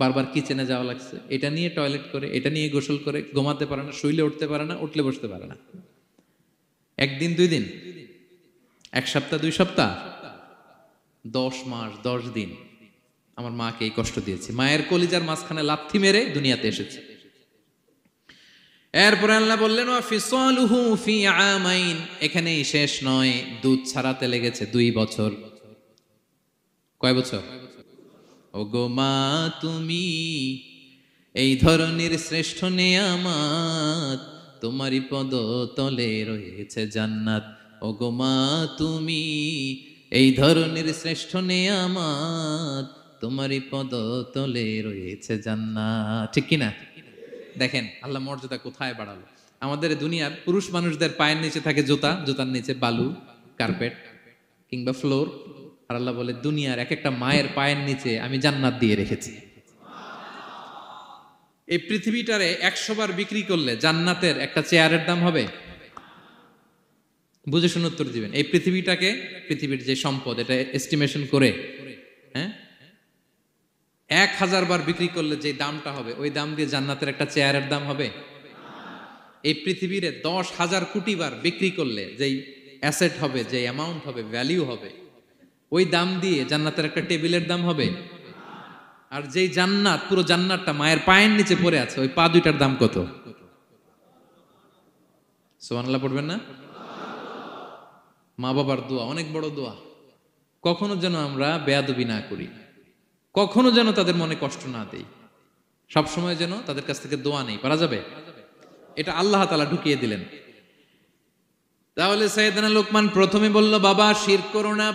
[SPEAKER 2] বারবার কিচেনে যাওয়া লাগছে, এটা নিয়ে টয়লেট করে, এটা নিয়ে গোসল করে, ঘুমাতে পারে না, শুইলে উঠতে পারে না, উঠলে বসতে পারে না। 1 দিন 2 দিন, 1 সপ্তাহ 2 সপ্তাহ, 10 মাস 10 দিন আমার মাকে এই কষ্ট দিয়েছে। মায়ের কলিজার মাঝখানে লাথি মেরে দুনিয়াতে এসেছে। এরপরে আল্লাহ বললেন, ওয়া ফিসালুহু ফি আমাইন, এখানেই শেষ নয়, দুধ ছাড়াতে লেগেছে 2 বছর। কয় বছর? ওগো মা, তুমি এই ধরনের শ্রেষ্ঠ নেয়ামত, তোমারই পদ তলে রয়েছে জান্নাত। ওগো মা, তুমি এই ধরনের শ্রেষ্ঠ নেয়ামত, তোমারই পদ তলে রয়েছে জান্নাত। ঠিক কিনা? দেখেন আল্লাহ মর্যাদা কোথায় বাড়ালো। আমাদের দুনিয়ার পুরুষ মানুষদের পায়ের নিচে থাকে জুতা, জুতার নিচে বালু, কার্পেট, কিংবা ফ্লোর, আর আল্লাহ বলে দুনিয়ার এক একটা মায়ের পায়ের নিচে আমি জান্নাত দিয়ে রেখেছি। এই পৃথিবীটারে 100 বার বিক্রি করলে জান্নাতের একটা চেয়ারের দাম হবে? বুঝে শুনে উত্তর দিবেন। এই পৃথিবীটাকে, পৃথিবীর যে সম্পদ, এটা এস্টিমেশন করে, হ্যাঁ, 1000 বার বিক্রি করলে যে দামটা হবে, ওই দাম দিয়ে জান্নাতের একটা চেয়ারের দাম হবে? এই পৃথিবীর 10,000 কোটি বার বিক্রি করলে যেই অ্যাসেট হবে, যে অ্যামাউন্ট হবে, ভ্যালিউ হবে, ওই দাম দিয়ে জান্নাতের একটা টেবিলের দাম হবে? আর যেই জান্নাত, পুরো জান্নাতটা মায়ের পায়ের নিচে পড়ে আছে, ওই পা দুইটার দাম কত? সুবহানাল্লাহ পড়বেন না? মা বাবার দোয়া অনেক বড় দোয়া। কখনো যেন আমরা বেয়াদবি না করি, কখনো যেন তাদের মনে কষ্ট না দেই, সবসময় যেন তাদের কাছ থেকে দোয়া নেই। পারা যাবে? এটা আল্লাহ তাআলা ঢুকিয়ে দিলেন। তাহলে সাইয়েদনা লোকমান প্রথমে বলল, বাবা শিরক করো না।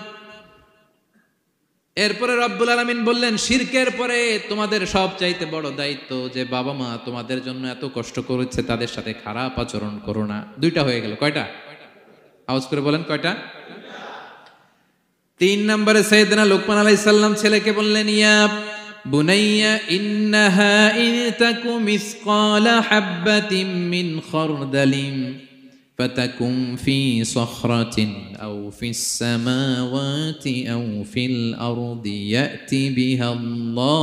[SPEAKER 2] এরপরে রব্বুল আলামিন বললেন, শিরকের পরে তোমাদের সবচাইতে বড় দায়িত্ব যে বাবা মা তোমাদের জন্য এত কষ্ট করেছে, তাদের সাথে খারাপ আচরণ করো না। দুইটা হয়ে গেল। কয়টা? আওয়াজ করে বলেন কয়টা? 3 নম্বরে সাইয়েদনা লোকমান আলাইহিস সালাম ছেলেকে বললেন, ইয়া বুনাইয়া ইন্নাহা ইন তাকু মিসকালা হাববাতিন মিন খারদালিন ফাতাকুম ফি সখরাতিন আও ফিস সামাওয়াতি আও ফিল আরদি ইয়াতি বিহাল্লাহ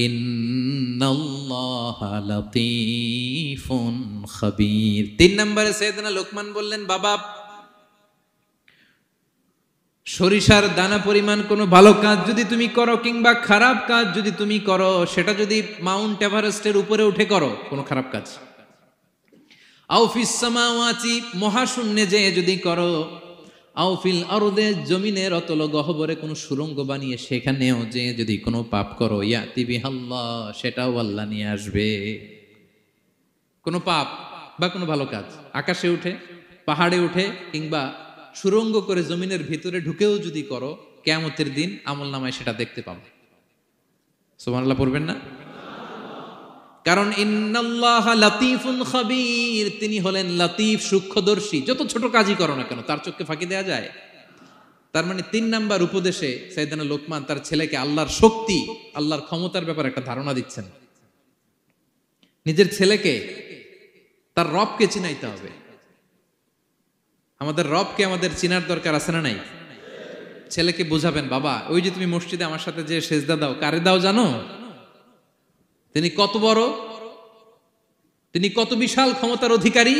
[SPEAKER 2] ইন্নাল্লাহা লাতীফুন খাবীর। 3 নম্বরে সাইয়েদনা লোকমান বললেন, বাবা সরিষার দানা পরিমাণ কোনো ভালো কাজ যদি তুমি করো কিংবা খারাপ কাজ যদি তুমি করো, সেটা যদি মাউন্ট এভারেস্টের উপরে উঠে করো, কোনো খারাপ কাজ, আও ফিস সামাওয়াতি মহাশূন্যে যেয়ে যদি করো, আও ফিল আরদে জমিনের অতল গহ্বরে কোনো সুড়ঙ্গ বানিয়ে সেখানেও যে যদি কোনো পাপ করো, ইয়াতি বিহাল্লাহ সেটাও আল্লাহ নিয়ে আসবে। কোনো পাপ বা কোনো ভালো কাজ আকাশে উঠে, পাহাড়ে উঠে কিংবা সুড়ঙ্গ করে জমিনের ভিতরে ঢুকেও যদি করো, কিয়ামতের দিন আমলনামায় সেটা দেখতে পাবে। সুবহানাল্লাহ পড়বেন না? কারণ ইন্নাল্লাহা লাতীফুন খাবীর, তিনি হলেন লাতীফ সূক্ষ্মদর্শী। যত ছোট কাজই করো না কেন তার চোখে ফাঁকি দেয়া যায়। তার মানে 3 নাম্বার উপদেশে সাইয়েদনা লোকমান তার ছেলেকে আল্লাহর শক্তি, আল্লাহর ক্ষমতার ব্যাপারে একটা ধারণা দিচ্ছেন। নিজের ছেলেকে তার রবকে চিনাইতে হবে। আমাদের রবকে আমাদের চিনার দরকার আছে না নাই? ছেলেকে বুঝাবেন, বাবা ওই যে তুমি মসজিদে আমার সাথে যে সেজদা দাও, কারে দাও জানো? তিনি কত বড়, তিনি কত বিশাল ক্ষমতার অধিকারী।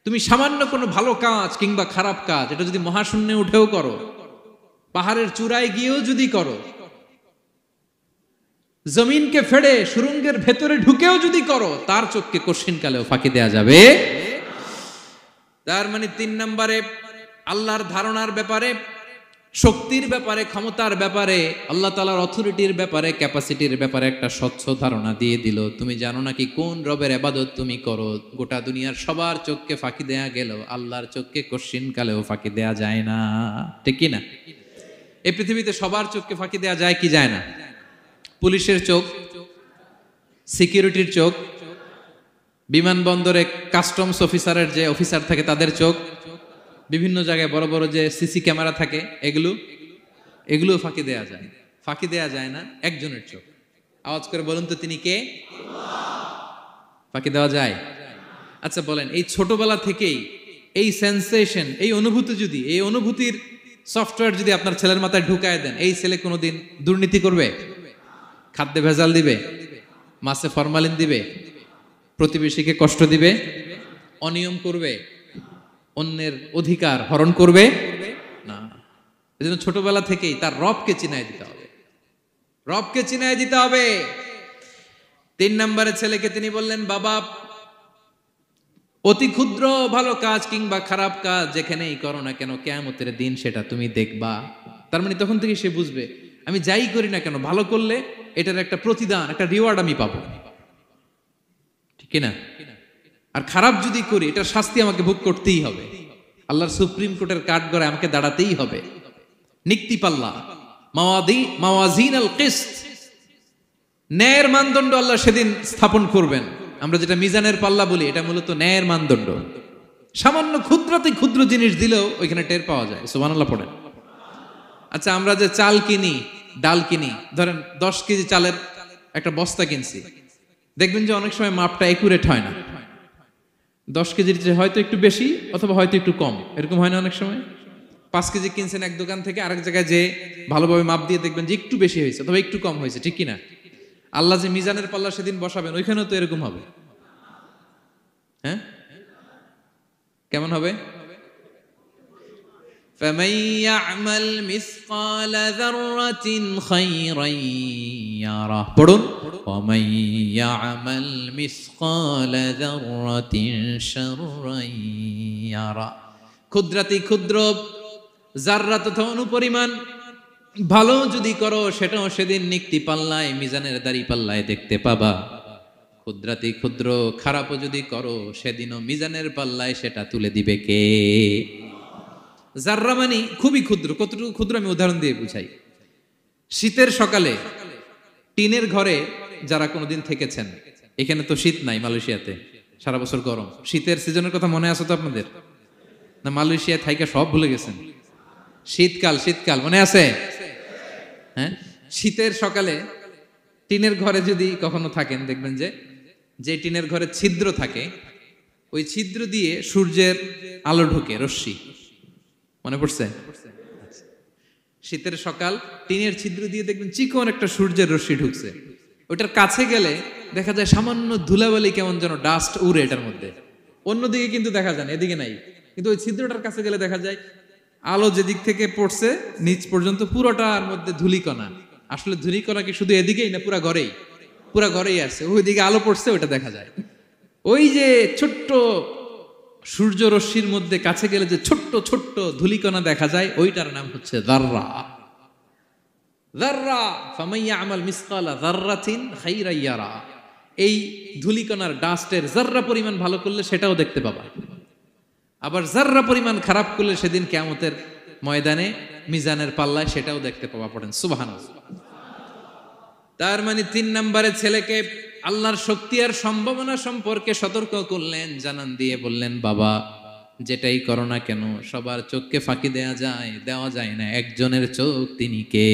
[SPEAKER 2] তুমি সামান্য কোনো ভালো কাজ কিংবা খারাপ কাজ, এটা যদি মহাশূন্যে উঠেও করো, পাহাড়ের চূড়ায় গিয়েও যদি করো, জমিনকে ফেড়ে সুড়ঙ্গের ভেতরে ঢুকেও যদি করো, তার চোখকে কশিনকালেও ফাঁকি দেয়া যাবে। তার মানে 3 নম্বরে আল্লাহর ধারণার ব্যাপারে, শক্তির ব্যাপারে, ক্ষমতার ব্যাপারে, আল্লাহ তাআলার অথরিটির ব্যাপারে, ক্যাপাসিটির ব্যাপারে একটা স্বচ্ছ ধারণা দিয়ে দিল। তুমি জানো নাকি কোন রবের ইবাদত তুমি করো? গোটা দুনিয়ার সবার চোখকে ফাঁকি দেয়া গেল, আল্লাহর চোখকে কশিনকালেও ফাঁকি দেয়া যায় না। ঠিক কি না? এই পৃথিবীতে সবার চোখকে ফাঁকি দেয়া যায় কি যায় না? পুলিশের চোখ, সিকিউরিটির চোখ, বিমানবন্দরে কাস্টমস অফিসারের যে অফিসার থাকে তাদের চোখ, বিভিন্ন জায়গায় বড় বড় যে সিসি ক্যামেরা থাকে, এগুলো ফাঁকি দেয়া যায়। ফাঁকি দেয়া যায় না একজনের চোখ। আওয়াজ করে বলুন তো তিনি কে? ফাঁকি দেওয়া যায়? আচ্ছা বলেন, এই ছোটবেলা থেকেই এই সেন্সেশন, এই অনুভূতি যদি, এই অনুভূতির সফটওয়্যার যদি আপনার ছেলের মাথায় ঢুকায় দেন, এই ছেলে কোনোদিন দুর্নীতি করবে? খাদ্যে ভেজাল দিবে? মাছে ফরমালিন দিবে? প্রতিবেশীকে কষ্ট দিবে? অনিয়ম করবে? অন্যের অধিকার হরণ করবে না। এজন্য ছোটবেলা থেকেই তার রবকে চিনায় দিতে হবে, রবকে চিনায় দিতে হবে। 3 নম্বরে ছেলেকে তিনি বললেন, বাবা অতি ক্ষুদ্র ভালো কাজ কিংবা খারাপ কাজ যেখানেই করো না কেন, কিয়ামতের দিন সেটা তুমি দেখবা। তার মানে তখন থেকে সে বুঝবে, আমি যাই করি না কেন, ভালো করলে এটার একটা প্রতিদান, একটা রিওয়ার্ড আমি পাবো, ঠিক না? আর খারাপ যদি করি, এটার শাস্তি আমাকে ভোগ করতেই হবে। আল্লাহর সুপ্রিম কোর্টের কাঠগড়ায় আমাকে দাঁড়াতেই হবে। নিক্তি পাল্লা, মাওয়াজিন আল কিসত, ন্যায়ের মানদণ্ড আল্লাহ সেদিন স্থাপন করবেন। আমরা যেটা মিজানের পাল্লা বলি, এটা মূলত ন্যায়ের মানদণ্ড। সামান্য ক্ষুদ্রাতি ক্ষুদ্র জিনিস দিলেও ওইখানে টের পাওয়া যায়। সুবহানাল্লাহ পড়েন। আচ্ছা, আমরা যে চাল কিনি, ডাল কিনি, ধরেন 10 কেজি চালের একটা বস্তা কিনছি, দেখবেন যে অনেক সময় মাপটা একুরেট হয় না। 10 কেজির চেয়ে হয়তো একটু বেশি অথবা হয়তো একটু কম, এরকম হয় না অনেক সময়? 5 কেজি কিনছেন এক দোকান থেকে, আরেক জায়গায় যে ভালোভাবে মাপ দিয়ে দেখবেন যে একটু বেশি হয়েছে অথবা একটু কম হয়েছে, ঠিক কিনা? আল্লাহ যে মিজানের পাল্লা সেদিন বসাবেন, ওইখানেও তো এরকম হবে। হ্যাঁ, কেমন হবে?
[SPEAKER 1] فمن يعمل مثقال ذرة خيرا يره পড়ুন, ومن يعمل مثقال ذرة شرا يره। ক্ষুদ্রাতি ক্ষুদ্র জাররা তথা অনুপরিমাণ ভালো যদি করো, সেটাও সেদিন নিক্তি পাল্লায়, মিজানের দাড়ি পাল্লায় দেখতে পাবা। ক্ষুদ্রাতি ক্ষুদ্র খারাপও যদি করো, সেদিনও মিজানের পাল্লায় সেটা তুলে দিবে কে? জাররা মানে খুবই ক্ষুদ্র। কতটুকু ক্ষুদ্র আমি উদাহরণ দিয়ে বুঝাই। শীতের সকালে টিনের ঘরে যারা কোনোদিন থেকেছেন, এখানে তো শীত নাই, মালয়েশিয়াতে সারা বছর গরম। শীতের সিজনের কথা মনে আছে তো আপনাদের? না মালয়েশিয়া থাইকা সব ভুলে গেছেন? শীতকাল শীতকাল মনে আছে? হ্যাঁ, শীতের সকালে টিনের ঘরে যদি কখনো থাকেন, দেখবেন যে টিনের ঘরে ছিদ্র থাকে, ওই ছিদ্র দিয়ে সূর্যের আলো ঢুকে, রশ্মি। মনে পড়ছে? শীতের সকাল, টিনের ছিদ্র দিয়ে দেখবেন চিকন একটা সূর্যের রশ্মি ঢুকছে। ওটার কাছে গেলে দেখা যায় সামান্য ধুলাবালি, কেমন যেন ডাস্ট উড়ে এটার মধ্যে। অন্যদিকে কিন্তু দেখা যায় না, এদিকে নাই, কিন্তু ওই ছিদ্রটার কাছে গেলে দেখা যায় আলো যেদিক থেকে পড়ছে নিচ পর্যন্ত পুরোটার মধ্যে ধুলিকণা। আসলে ধুলিকণা কি শুধু এদিকেই না, পুরা ঘরেই? পুরা ঘরেই আছে, ওইদিকে আলো পড়ছে, ওইটা দেখা যায়। ওই যে ছোট্ট সূর্য রশ্মির মধ্যে কাছে গেলে যে ছোট্ট ছোট্ট ধুলিকণা দেখা যায়, ওইটার নাম হচ্ছে যাররা। যাররা, ফামান ইয়ামাল মিসকালা যাররাতিন খাইরান ইয়ারা। এই ধুলিকণার ডাস্টের যাররা পরিমাণ ভালো করলে সেটাও দেখতে পাবা, আবার যাররা পরিমাণ খারাপ করলে সেদিন কিয়ামতের ময়দানে মিজানের পাল্লায় সেটাও দেখতে পাবা। পড়েন সুবহানাল্লাহ। তার মানে 3 নম্বরে ছেলেকে আল্লাহর শক্তি আর সম্ভাবনা সম্পর্কে সতর্ক করলেন, জানান দিয়ে বললেন, বাবা যেটাই করো না কেন, সবার চোখকে ফাঁকি দেওয়া যায় না, একজনের চোখ, তিনি কে?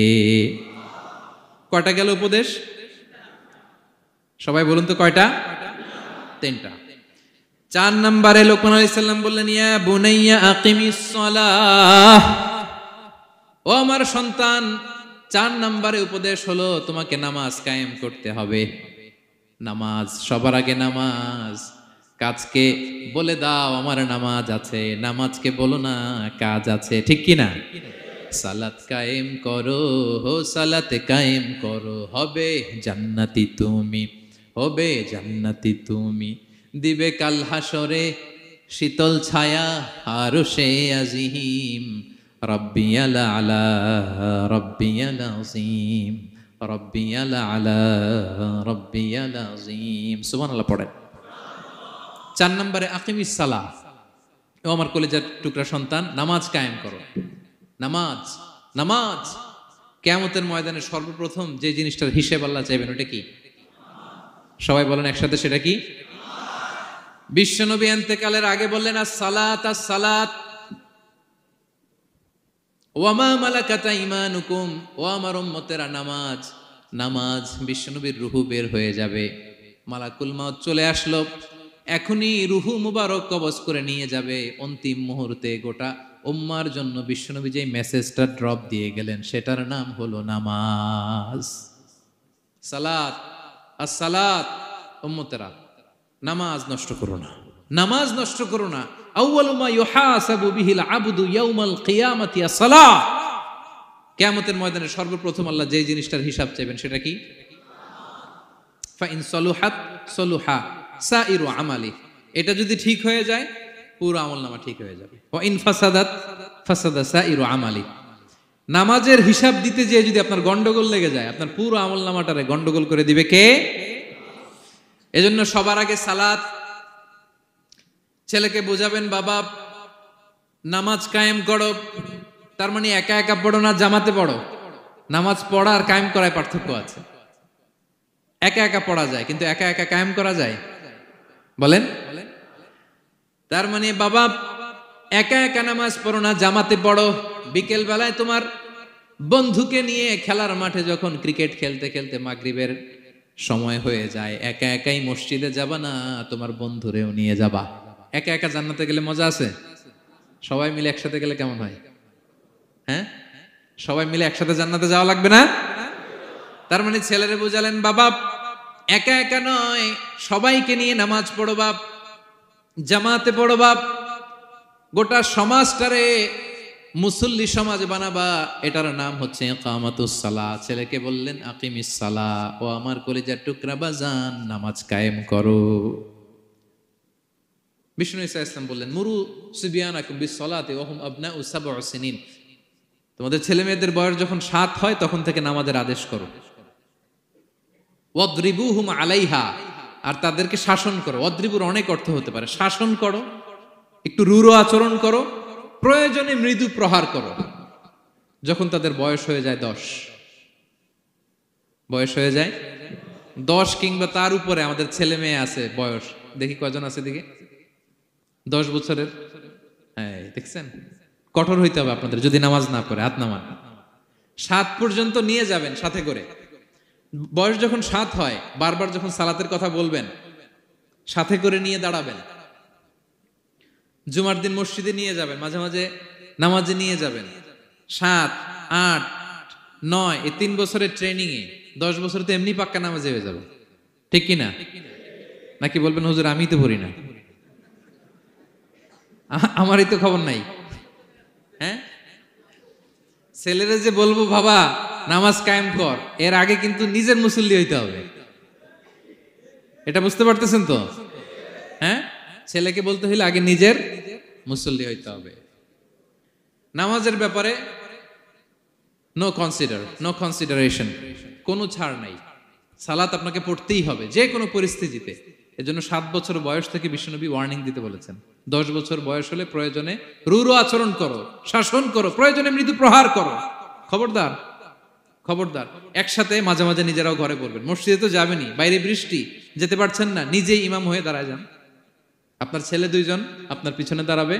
[SPEAKER 1] কয়টা গেল উপদেশ? সবাই বলুন তো কয়টা? 3টা। 4 নম্বরে লোকমান আলাইহিস সালাম বললেন, ইয়া বুনাইয়া আকিমিস সালাহ। ও আমার সন্তান, 4 নম্বরে উপদেশ হলো তোমাকে নামাজ কায়েম করতে হবে। নামাজ, সবার আগে নামাজ। কাজকে বলে দাও আমার নামাজ আছে, নামাজকে বলো না কাজ আছে, ঠিক কি না? সালাত কায়েম করো, সালাত কায়েম করো, হবে জান্নাতি তুমি, হবে জান্নাতি তুমি। দিবে কাল হাসরে শীতল ছায়া আরশে আজিম, রব্বিয়াল আলা রব্বিয়াল আযীম, রব্বিয়াল আলা রব্বিয়াল আযীম। সুবহানাল্লাহ পড়েন। 4 নম্বরে আকিমিস সালাহ। ও আমার কলেজার টুকরা সন্তান, নামাজ কায়েম করো। নামাজ, নামাজ কিয়ামতের ময়দানে সর্বপ্রথম যে জিনিসটার হিসেব আল্লাহ চাইবেন, ওটা কি? সবাই বলেন একসাথে, সেটা কি? বিশ্বনবী ইন্তেকালের আগে বললেন, আস-সালাত আস-সালাত ওয়া মা মালাকাত আইমানুকুম। ও আমার উম্মতেরা, নামাজ, নামাজ। বিশ্বনবীর রূহু বের হয়ে যাবে, মালাকুল মাউত চলে আসলো, এখনই রূহু মুবারক কবজ করে নিয়ে যাবে। অন্তিম মুহূর্তে গোটা উম্মার জন্য বিশ্বনবী যে মেসেজটা ড্রপ দিয়ে গেলেন, সেটার নাম হলো নামাজ। সালাত আস-সালাত। উম্মতেরা, নামাজ নষ্ট করো না, নামাজ নষ্ট করো না। আউয়ালু মা ইউহাসাবু বিহিল আবদু ইয়াউমাল কিয়ামাতি আস-সালাহ। কিয়ামতের ময়দানে সর্বপ্রথম আল্লাহ যে জিনিসটার হিসাব চাইবেন, সেটা কি? ফাইন সলুহাত সলুহা সাইরু আমালি। এটা যদি ঠিক হয়ে যায়, পুরো আমলনামা ঠিক হয়ে যাবে। ওয়া ইন ফাসাদাত ফাসাদা সাইরু আমালি। নামাজের হিসাব দিতে যেয়ে যদি আপনার গন্ডগোল লেগে যায়, আপনার পুরো আমলনামাটারে গন্ডগোল করে দিবে কে? এজন্য সবার আগে সালাত। ছেলেকে বোঝাবেন, বাবা নামাজ কায়েম করো। তার মানে একা একা পড়ো না, জামাতে পড়ো। নামাজ পড়া আর কায়েম করায় পার্থক্য আছে। একা একা পড়া যায়, কিন্তু একা একা কায়েম করা যায়? বলেন।
[SPEAKER 2] তার মানে বাবা একা একা নামাজ পড়ো না, জামাতে পড়ো। বিকেল বেলায় তোমার বন্ধুকে নিয়ে খেলার মাঠে যখন ক্রিকেট খেলতে খেলতে মাগরিবের সময় হয়ে যায়, একা একাই মসজিদে যাবা না, তোমার বন্ধুরেও নিয়ে যাবা। একা একা জান্নাতে গেলে মজা আছে, সবাই মিলে একসাথে গেলে কেমন হয়? হ্যাঁ, সবাই মিলে একসাথে জান্নাতে যাওয়া লাগবে না? তার মানে ছেলেরে বুঝালেন বাবা একা একা নয়, সবাইকে নিয়ে নামাজ পড়ো বাপ, জামাতে পড়ো বাপ, গোটা সমাজটারে মুসল্লি সমাজ বানাবা। এটার নাম হচ্ছে ইকামাতুস সালাহ। ছেলেকে বললেন আকিমিস সালাহ, ও আমার কলিজার টুকরা বাজান, নামাজ কায়েম করো। বিষ্ণু ঈসা ইসলাম বললেন মুরু সুবিয়ানাকুম বিসসালাতি ওয়া হুম আবনাউ সাবউ সিনিন, তোমাদের ছেলে মেয়েদের বয়স যখন 7 হয় তখন থেকে নামাজের আদেশ করো। ওয়াদরিবুহুম আলাইহা, আর তাদেরকে শাসন করো। ওয়াদরিবুর অনেক অর্থ হতে পারে, শাসন করো, একটু রূঢ় আচরণ করো, প্রয়োজনে মৃদু প্রহার করো। যখন তাদের বয়স হয়ে যায় 10, বয়স হয়ে যায় 10 কিংবা তার উপরে, আমাদের ছেলে মেয়ে আছে বয়স, দেখি কয়জন আছে দিকে 10 বছরের। হ্যাঁ দেখছেন, কঠোর হইতে হবে আপনাদের, যদি নামাজ না পড়ে হাত নামান। 7 পর্যন্ত নিয়ে যাবেন সাথে করে। বয়স যখন 7 হয়, বারবার যখন সালাতের কথা বলবেন, সাথে করে নিয়ে দাঁড়াবেন। জুমার দিন মসজিদে নিয়ে যাবেন, মাঝে মাঝে নামাজে নিয়ে যাবেন। 7, 8, 9 এই 3 বছরের ট্রেনিং এ 10 বছর তো এমনি পাক্কা নামাজে হয়ে যাবে, ঠিক কি না? নাকি বলবেন হুজুর আমি তো পড়ি না, আমারই তো খবর নাই। হ্যাঁ, ছেলেরা যে বলবো বাবা নামাজ কায়েম কর, এর আগে কিন্তু নিজের মুসল্লি হইতে হবে। এটা বুঝতে পারতেছেন তো? হ্যাঁ, ছেলেকে বলতে হইলে আগে নিজের মুসল্লি হইতে হবে। নামাজের ব্যাপারে নো কনসিডারেশন, কোনো ছাড় নাই। সালাত আপনাকে পড়তেই হবে যে কোনো পরিস্থিতিতে। এজন্য 7 বছর বয়স থেকে বিশ্বনবী ওয়ার্নিং দিতে বলেছেন। 10 বছর বয়স হলে প্রয়োজনে রূঢ় আচরণ করো, শাসন করো, প্রয়োজনে মৃদু প্রহার করো। খবরদার, খবরদার। একসাথে মাঝে মাঝে নিজেরাও ঘরে পড়বেন। মসজিদে তো যাবেনই, বাইরে বৃষ্টি, যেতে পারছেন না, নিজেই ইমাম হয়ে দাঁড়ায় যান। আপনার ছেলে 2 জন আপনার পিছনে দাঁড়াবে,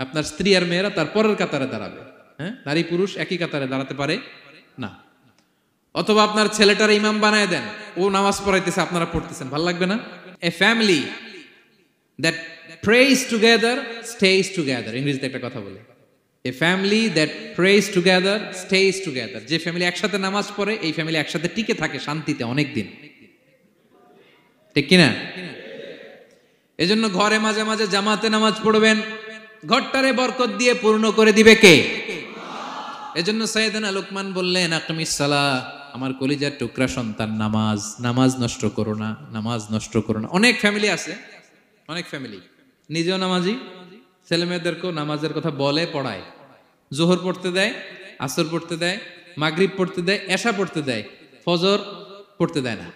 [SPEAKER 2] আপনার স্ত্রী আর মেয়েরা তার পরের কাতারে দাঁড়াবে। হ্যাঁ, নারী পুরুষ একই কাতারে দাঁড়াতে পারে না। অথবা আপনার ছেলেটার ইমাম বানায় দেন, ও নামাজ পড়াইতেছে, আপনারা পড়তেছেন, ভালো লাগবে না? A family that prays together stays together, ইংরেজিতে একটা কথা বলে, a family that prays together stays together. যে ফ্যামিলি একসাথে নামাজ পড়ে, এই ফ্যামিলি একসাথে টিকে থাকে শান্তিতে অনেক দিন, ঠিক কিনা? এজন্য ঘরে মাঝে মাঝে জামাতে নামাজ পড়বেন, ঘরটারে বরকত দিয়ে পূর্ণ করে দিবে কে? এজন্য সাইয়েদনা লোকমান বললেন আকিমিস সালাহ, আমার কলিজার টুকরা সন্তান নামাজ, নামাজ নষ্ট করো না, নামাজ নষ্ট করো না। অনেক ফ্যামিলি আছে, অনেক ফ্যামিলি নিজেও নামাজি, ছেলে মেয়েদেরকেও নামাজের কথা বলে, পড়ায়। জোহর পড়তে দেয়, আসর পড়তে দেয়, মাগরিব পড়তে দেয়, এশা পড়তে দেয়, ফজর পড়তে দেয় না।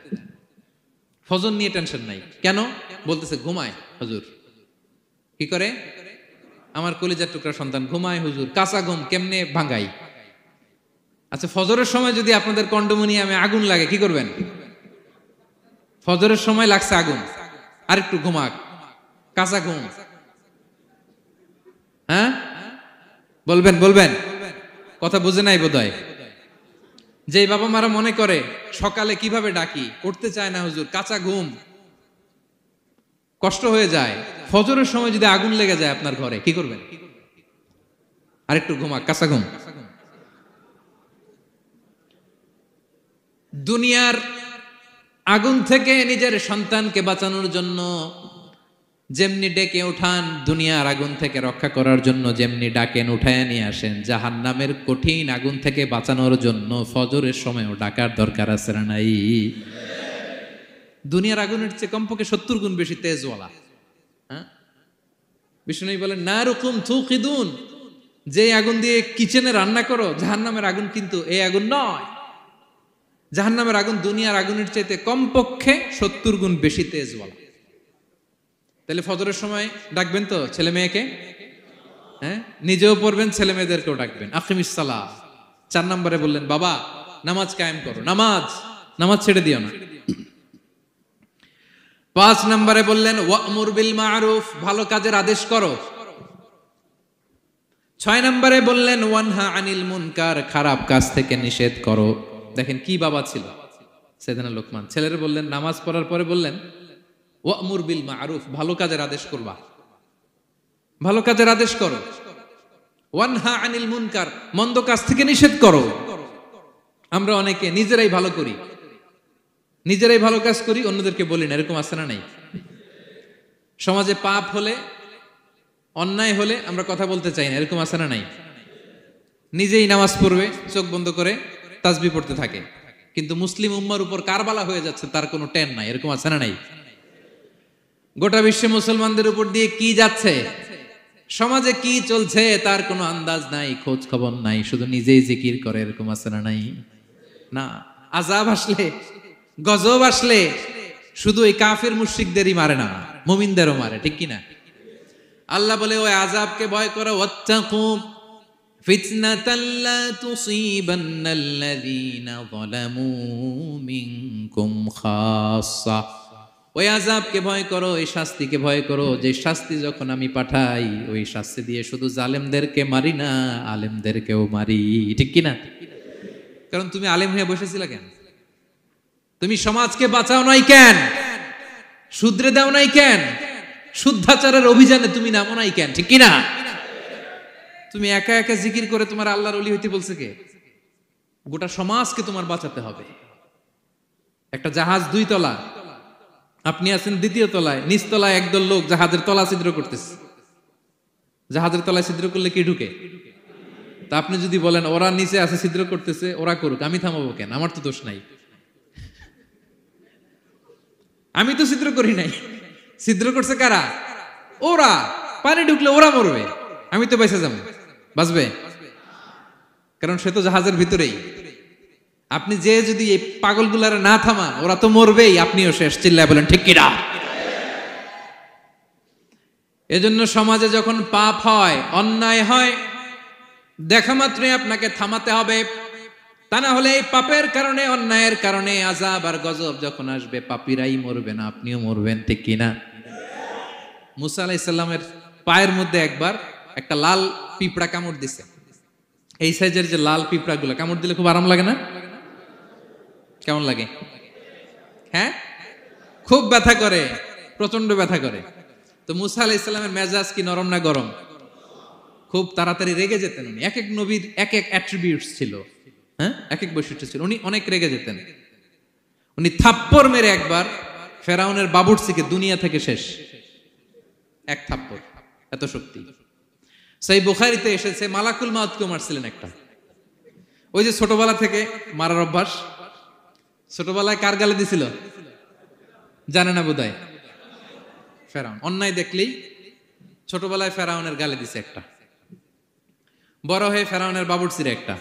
[SPEAKER 2] ফজর নিয়ে টেনশন নাই, কেন? বলতেছে ঘুমায় হুজুর। কি করে? আমার কলিজার টুকরা সন্তান ঘুমায় হুজুর। কাঁচা ঘুম কেমনে ভাঙাই? আচ্ছা, ফজরের সময় যদি আপনাদের কন্ডোমিনিয়ামে আগুন লাগে কি করবেন? ফজরের সময় লাগছে আগুন, আরেকটু ঘুমাক, কাঁচা ঘুম। হ্যাঁ বলবেন, বলবেন, কথা বুঝে নাই বোধহয়। যে বাবা মারা মনে করে সকালে কিভাবে ডাকি, উঠতে চায় না হুজুর, কাঁচা ঘুম, কষ্ট হয়ে যায়। ফজরের সময় যদি আগুন লেগে যায় আপনার ঘরে কি করবেন? আরেকটু ঘুমাক, কাঁচা ঘুম। দুনিয়ার আগুন থেকে নিজের সন্তানকে বাঁচানোর জন্য যেমনি ডেকে উঠান, দুনিয়ার আগুন থেকে রক্ষা করার জন্য যেমনি ডাকেন, উঠায় নিয়ে আসেন, জাহান্নামের কঠিন আগুন থেকে বাঁচানোর জন্য ফজরের সময়ও ডাকার দরকার আছে না নাই? দুনিয়ার আগুনের চেয়ে কমপক্ষে 70 গুণ বেশি তেজওয়ালা। হ্যাঁ, বিষ্ণু বলেন নারুকুম তুকিদুন, যে আগুন দিয়ে কিচেনে রান্না করো, জাহান্নামের আগুন কিন্তু এই আগুন নয়। জাহান্নামের আগুন দুনিয়ার আগুনের চাইতে কমপক্ষে 70 গুণ বেশি তেজওয়ালা। তাহলে ফজরের সময় ডাকবেন তো ছেলে মেয়েকে? হ্যাঁ, নিজেও পড়বেন, ছেলে মেয়েদেরকেও ডাকবেন। আকিমিস সালাহ। 4 নম্বরে বললেন বাবা নামাজ কায়েম করো, নামাজ ছেড়ে দিও না। 5 নম্বরে বললেন ওয়া'মুর বিল মা'রুফ, ভালো কাজের আদেশ করো। 6 নম্বরে বললেন ওয়ানহা আনিল মুনকার, খারাপ কাজ থেকে নিষেধ করো। দেখেন কি বাবা ছিল সাইয়েদনা লোকমান। ছেলেরা বললেন, নামাজ পড়ার পরে বললেন ওয়া'মুর বিল মা'রুফ, ভালো কাজের আদেশ করবা, ভালো কাজের আদেশ করো। ওয়ানহা আনিল মুনকার, মন্দ কাজ থেকে নিষেধ করো। আমরা অনেকে নিজেরাই ভালো করি, নিজেরাই ভালো কাজ করি, অন্যদেরকে বলি না, এরকম আছে না নাই? সমাজে পাপ হলে, অন্যায় হলে আমরা কথা বলতে চাই না, এরকম আছে না নাই? নিজেই নামাজ পড়বে, চোখ বন্ধ করে তাসবিহ পড়তে থাকে, কিন্তু মুসলিম উম্মার উপর কারবালা হয়ে যাচ্ছে, তার কোনো টেন নাই, এরকম আছে না নাই? গোটা বিশ্বে মুসলমানদের উপর দিয়ে কি যাচ্ছে, সমাজে কি চলছে তার কোনো আন্দাজ নাই, খোঁজ খবর নাই, শুধু নিজেই জিকির করে, এরকম আছে না নাই? না, আযাব আসলে, গজব আসলে শুধু এই কাফের মুশরিকদেরই মারে না, মুমিনদেরও মারে, ঠিক কি না? আল্লাহ বলে ওই আযাবকে ভয় করো, ওয়াত্তাকু ফিতনাতাল লা তুসিবান্নাল্লাযীনা যালামু মিনকুম খাসসা। ওই আযাবকে ভয় করো, এই শাস্তিকে ভয় করো, যে শাস্তি যখন আমি পাঠাই ওই শাস্তি দিয়ে শুধু জালেমদেরকে মারি না, আলেমদেরকেও মারি, ঠিক কি না? কারণ তুমি আলেম হয়ে বসেছিলা কেন? তুমি সমাজকে বাঁচাও নাই কেন? শুধরে দাও নাই কেন? শুদ্ধাচারের অভিযানে তুমি নামো নাই কেন? ঠিক কি না? তুমি একা একা জিকির করে তোমার আল্লাহর ওলি হইতে বলছে কে? গোটা সমাজকে তোমার বাঁচাতে হবে। একটা জাহাজ 2 তলা, আপনি আছেন 2য় তলায়, নিচ তলায় একদল লোক জাহাজের তলা ছিদ্র করতেছে। জাহাজের তলায় ছিদ্র করলে কি ঢুকে? তা আপনি যদি বলেন ওরা নিচে আছে ছিদ্র করতেছে, ওরা করুক, আমি থামাবো কেন? আমার তো দোষ নাই, আমি তো ছিদ্র করি নাই। ছিদ্র করছে কারা? ওরা। পানি ঢুকলে ওরা মরবে, আমি তো বেঁচে যাবো। বাঁচবে? কারণ সে তো জাহাজের ভিতরেই। আপনি যে যদি এই পাগলগুলার না থামা, ওরা তো মরবেই, আপনিও শেষ। চিল্লায় বলেন ঠিক কিনা? এজন্য সমাজে যখন পাপ হয়, অন্যায় হয়, দেখা মাত্রই আপনাকে থামাতে হবে। তা না হলে এই পাপের কারণে, অন্যায়ের কারণে আযাব আর গজব যখন আসবে, পাপীরাই মরবে না, আপনিও মরবেন, ঠিক কিনা? মুসা আলাইহিস সালামের পায়ের মধ্যে একবার একটা লাল পিঁপড়া কামড় দিছে। এই সাইজের যে লাল পিঁপড়াগুলো কামড় দিলে খুব আরাম লাগে না? কেমন লাগে? হ্যাঁ, খুব ব্যথা করে, প্রচন্ড ব্যথা করে। তো মুসা আলাইহিস সালামের মেজাজ কি নরম না গরম? খুব তাড়াতাড়ি রেগে যেতেন উনি। এক এক নবীর এক এক অ্যাট্রিবিউটস ছিল, হ্যাঁ, এক এক বৈশিষ্ট্য ছিল। উনি অনেক রেগে যেতেন। উনি থাপ্পড় মেরে একবার ফেরাউনের বাবুর্চিকে দুনিয়া থেকে শেষ, এক থাপ্পড়, এত শক্তি। সেই বুখারীতে এসেছে মালাকুল মাউতকে মারছিলেন একটা। ওই যে ছোটবেলা থেকে মারার অভ্যাস, ছোটবেলায় কার গালে দিছিল জানে না বোধহয়? ফেরাউন। অন্যায় দেখলেই ছোটবেলায় ফেরাউনের গালে দিছে একটা, বড় হয়ে ফেরাউনের বাবুর্চির একটা,